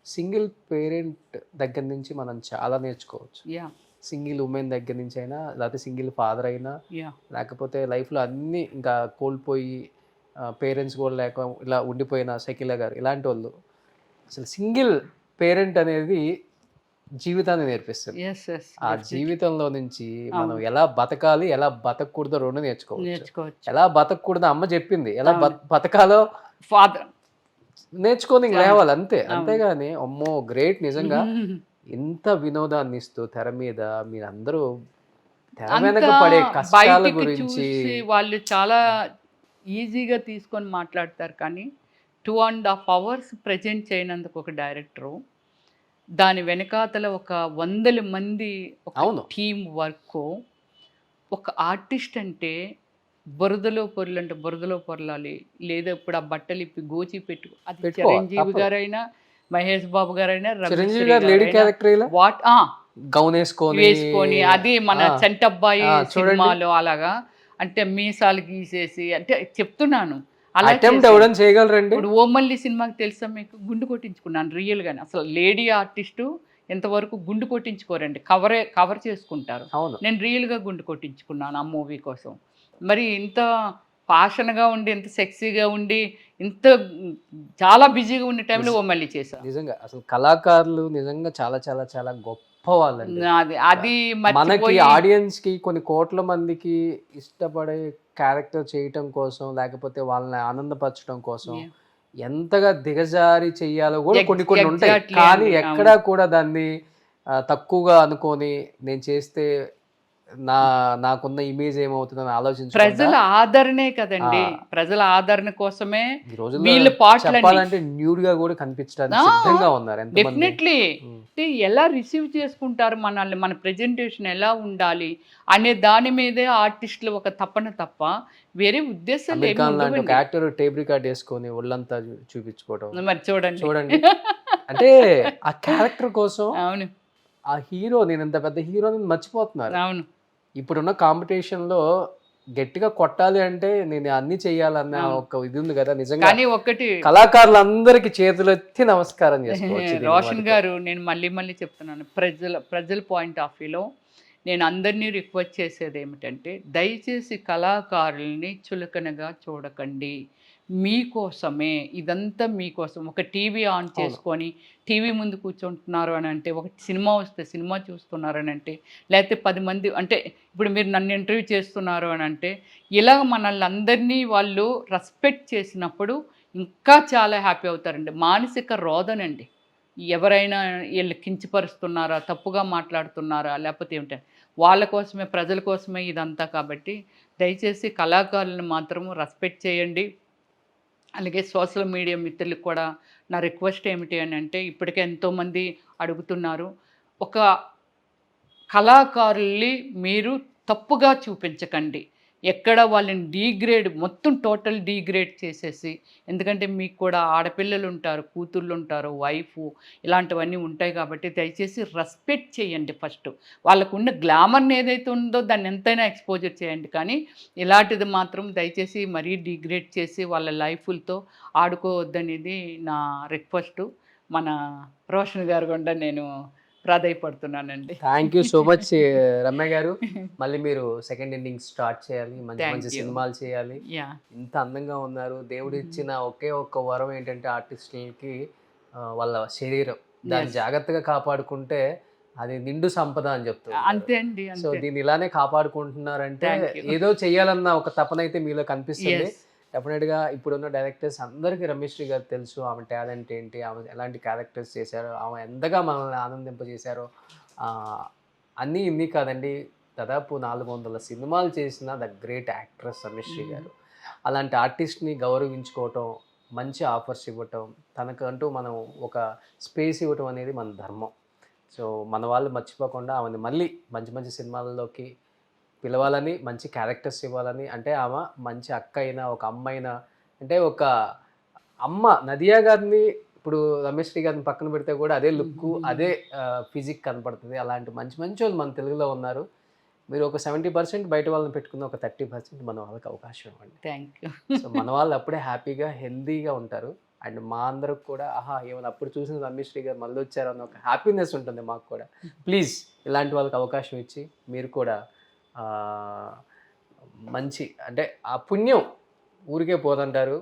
సింగిల్ పేరెంట్ దగ్గర నుంచి మనం చాలా నేర్చుకోవచ్చు. సింగిల్ ఉమెన్ దగ్గర నుంచి అయినా, లేకపోతే సింగిల్ ఫాదర్ అయినా, లేకపోతే లైఫ్లో అన్నీ ఇంకా కోల్పోయి పేరెంట్స్ కూడా లేక ఇలా ఉండిపోయిన షకీలా గారు ఇలాంటి వాళ్ళు, అసలు సింగిల్ పేరెంట్ అనేది జీవితాన్ని నేర్పిస్తుంది. ఆ జీవితంలో నుంచి మనం ఎలా బతకాలి, ఎలా బతకూడదో రెండు నేర్చుకోవచ్చు. ఎలా బతకూడదో అమ్మ చెప్పింది, ఎలా బతకాలో ఫాదర్ నేర్చుకొని లేవాలి అంతే. అంతేగాని అమ్మో గ్రేట్, నిజంగా ఇంత వినోదాన్ని ఇస్తూ తెర మీద మీరందరూ తెర వెనక పడే కష్టాల గురించి వాళ్ళు చాలా ఈజీగా తీసుకొని మాట్లాడతారు. కానీ 2.5 hours ప్రజెంట్ చేయనందుకు ఒక డైరెక్టరు, దాని వెనకాతల ఒక 100 మంది టీమ్ వర్క్, ఒక ఆర్టిస్ట్ అంటే బురదలో పొరలంటే బురదలో పొరలాలి, లేదా ఇప్పుడు ఆ బట్టలు ఇప్పి గోచి పెట్టు, అది చిరంజీవి గారైనా, మహేష్ బాబు గారైనా, గౌన్ వేసుకొని, అది మన చంటబ్బాయి సినిమాలో అలాగా, అంటే మీసాలు గీసేసి, అంటే చెప్తున్నాను అలా చేయగలరండి. ఇప్పుడు ఓమల్లి సినిమాకి తెలుసా మీకు, గుండు కొట్టించుకున్నాను రియల్గానే. అసలు లేడీ ఆర్టిస్టు ఎంతవరకు గుండు కొట్టించుకోరండి, కవర్ చేసుకుంటారు. నేను రియల్గా గుండు కొట్టించుకున్నాను ఆ మూవీ కోసం. మరి ఇంత పాషన్గా ఉండి, ఇంత సెక్సీగా ఉండి, ఇంత చాలా బిజీగా ఉండే టైంలో ఓమల్లి చేశాను. నిజంగా అసలు కళాకారులు నిజంగా చాలా చాలా చాలా గొప్ప వాళ్ళండి. అది మనకి ఆడియన్స్ కి కొన్ని కోట్ల మందికి ఇష్టపడే క్యారెక్టర్ చేయటం కోసం, లేకపోతే వాళ్ళని ఆనందపరచడం కోసం ఎంతగా దిగజారి చెయ్యాలో కూడా కొన్ని కొన్ని ఉంటాయి. కానీ ఎక్కడా కూడా దాన్ని తక్కువగా అనుకొని నేను చేస్తే నాకున్న ఇమేజ్ ఏమవుతుందని ఆలోచించి, ప్రజల ఆదరణే కదండి, ప్రజల ఆదరణ కోసమే చెప్పాలంటే న్యూడ్ గా కూడా కనిపించడానికి సిద్ధంగా ఉన్నారు. డెఫినెట్లీ ఎలా రిసీవ్ చేసుకుంటారు మనల్ని, మన ప్రెజెంటేషన్ ఎలా ఉండాలి అనే దాని మీదే ఆర్టిస్టులు ఒక తప్పన తప్ప వేరే ఉద్దేశం లాంటి ఒక యాక్టర్ టేప్ రికార్డ్ వేసుకొని ఒళ్ళంతా చూపించుకోవడం. మరి చూడండి అంటే ఆ క్యారెక్టర్ కోసం అవును ఆ హీరో, నేను ఇంత పెద్ద హీరోని మర్చిపోతున్నారు. అవును, ఇప్పుడున్న కాంపిటీషన్ లో గట్టిగా కొట్టాలి అంటే నేను అన్ని చెయ్యాలన్న ఒక ఇది ఉంది కదా. నిజంగా కానీ ఒకటి కళాకారులందరికీ చేతులెత్తి నమస్కారం చేసుకోవచ్చు. రోషన్ గారు, నేను మళ్ళీ చెప్తున్నాను, ప్రజల పాయింట్ ఆఫ్ వ్యూలో నేను అందరినీ రిక్వెస్ట్ చేసేది ఏమిటంటే, దయచేసి కళాకారుల్ని చులకనగా చూడకండి. మీకోసమే ఇదంతా, మీకోసం. ఒక టీవీ ఆన్ చేసుకొని టీవీ ముందు కూర్చుంటున్నారు అని అంటే, ఒక సినిమా వస్తే సినిమా చూస్తున్నారు అని అంటే, లేకపోతే 10 మంది, అంటే ఇప్పుడు మీరు నన్ను ఇంటర్వ్యూ చేస్తున్నారు అని అంటే, ఇలాగ మనల్ని అందరినీ వాళ్ళు రెస్పెక్ట్ చేసినప్పుడు ఇంకా చాలా హ్యాపీ అవుతారండి. మానసిక రోదనండి, ఎవరైనా వీళ్ళు కించపరుస్తున్నారా, తప్పుగా మాట్లాడుతున్నారా, లేకపోతే ఏమిటంటే వాళ్ళ కోసమే, ప్రజల కోసమే ఇదంతా. కాబట్టి దయచేసి కళాకారులను మాత్రము రెస్పెక్ట్ చేయండి. అలాగే సోషల్ మీడియా మిత్రులకు కూడా నా రిక్వెస్ట్ ఏమిటి అని అంటే, ఇప్పటికే ఎంతోమంది అడుగుతున్నారు, ఒక కళాకారుల్ని మీరు తప్పుగా చూపించకండి. ఎక్కడ వాళ్ళని డీగ్రేడ్ మొత్తం టోటల్ డీగ్రేడ్ చేసేసి, ఎందుకంటే మీకు కూడా ఆడపిల్లలు ఉంటారు, కూతుళ్ళు ఉంటారు, వైఫు ఇలాంటివన్నీ ఉంటాయి కాబట్టి దయచేసి రెస్పెక్ట్ చేయండి ఫస్ట్. వాళ్ళకున్న గ్లామర్ని ఏదైతే ఉందో దాన్ని ఎంతైనా ఎక్స్పోజర్ చేయండి, కానీ ఇలాంటిది మాత్రం దయచేసి మరీ డీగ్రేడ్ చేసి వాళ్ళ లైఫ్లతో ఆడుకోవద్దనేది నా రిక్వెస్ట్. మన రోషన్ గారు కూడా నేను ప్రాధాయపడుతున్నానండి. Thank you so much Ramya garu. మళ్ళీ మీరు సెకండ్ ఇన్నింగ్స్ స్టార్ట్ చేయాలి, మంచి మంచి సినిమాలు చేయాలి. ఇంత అందంగా ఉన్నారు. దేవుడు ఇచ్చిన ఒకే ఒక్క వరం ఏంటంటే ఆర్టిస్టులకి వాళ్ళ శరీరం, దాన్ని జాగ్రత్తగా కాపాడుకుంటే అది నిండు సంపద అని చెప్తారు. అంతే అండి. సో దీన్ని ఇలానే కాపాడుకుంటున్నారంటే ఏదో చెయ్యాలన్న ఒక తపన అయితే మీలో కనిపిస్తుంది. డెఫినెట్గా ఇప్పుడున్న డైరెక్టర్స్ అందరికీ రమ్యశ్రీ గారు తెలుసు, ఆమె టాలెంట్ ఏంటి, ఆమె ఎలాంటి క్యారెక్టర్స్ చేశారో, ఆమె ఎంతగా మనల్ని ఆనందింపజేశారో. అన్నీ ఇన్ని కాదండి, దాదాపు 400 సినిమాలు చేసిన ద గ్రేట్ యాక్ట్రెస్ రమ్యశ్రీ గారు. అలాంటి ఆర్టిస్ట్ని గౌరవించుకోవటం, మంచి ఆఫర్స్ ఇవ్వటం, తనకంటూ మనం ఒక స్పేస్ ఇవ్వటం అనేది మన ధర్మం. సో మన వాళ్ళు మర్చిపోకుండా ఆమెను మళ్ళీ మంచి మంచి సినిమాల్లోకి పిలవాలని, మంచి క్యారెక్టర్స్ ఇవ్వాలని. అంటే ఆమె మంచి అక్క అయినా, ఒక అమ్మ అయినా, అంటే ఒక అమ్మ నదియా గారిని ఇప్పుడు రమేశ్రీ గారిని పక్కన పెడితే కూడా అదే లుక్, అదే ఫిజిక్ కనపడుతుంది. అలాంటి మంచి మంచి వాళ్ళు మన తెలుగులో ఉన్నారు. మీరు ఒక 70% బయట వాళ్ళని పెట్టుకున్న ఒక 30% మన వాళ్ళకి అవకాశం ఇవ్వండి. Thank you. సో మన వాళ్ళు అప్పుడే హ్యాపీగా హెల్దీగా ఉంటారు. అండ్ మా అందరికి కూడా ఏమైనా అప్పుడు చూసిన రమేశ్రీ గారు మళ్ళీ వచ్చారు అన్న ఒక హ్యాపీనెస్ ఉంటుంది మాకు కూడా. ప్లీజ్ ఇలాంటి వాళ్ళకి అవకాశం ఇచ్చి మీరు కూడా మంచి, అంటే ఆ పుణ్యం ఊరికే పోదంటారు,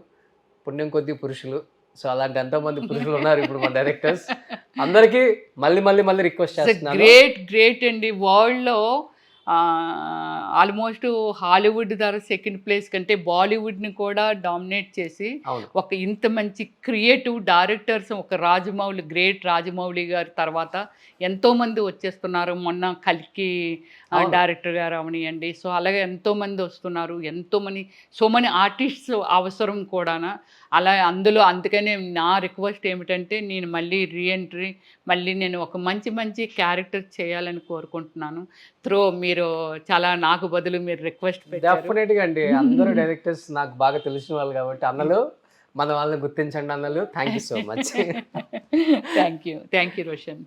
పుణ్యం కొద్ది పురుషులు. సో అలాంటి ఎంతోమంది పురుషులు ఉన్నారు ఇప్పుడు మన డైరెక్టర్స్. అందరికీ మళ్ళీ మళ్ళీ మళ్ళీ రిక్వెస్ట్ చేస్తున్నాను. గ్రేట్ అండి. వరల్డ్లో ఆల్మోస్ట్ హాలీవుడ్ ధర సెకండ్ ప్లేస్ కంటే బాలీవుడ్ని కూడా డామినేట్ చేసి ఒక ఇంత మంచి క్రియేటివ్ డైరెక్టర్స్, ఒక రాజమౌళి, గ్రేట్ రాజమౌళి గారి తర్వాత ఎంతోమంది వచ్చేస్తున్నారు. మొన్న కల్కి డైరెక్టర్ గారు అవనియండి. సో అలాగే ఎంతోమంది వస్తున్నారు, సో మనీ ఆర్టిస్ట్స్ అవసరం కూడా. అలా అందుకనే నా రిక్వెస్ట్ ఏమిటంటే నేను మళ్ళీ రీఎంట్రీ, మళ్ళీ నేను ఒక మంచి క్యారెక్టర్ చేయాలని కోరుకుంటున్నాను. మీరు చాలా నాకు బదులు మీరు రిక్వెస్ట్ పెట్టారు. డెఫినెట్గా అండి. అందరూ డైరెక్టర్స్ నాకు బాగా తెలిసిన వాళ్ళు కాబట్టి అన్నలు, మన వాళ్ళని గుర్తించండి అన్నలు. Thank you so much. Thank you Roshan.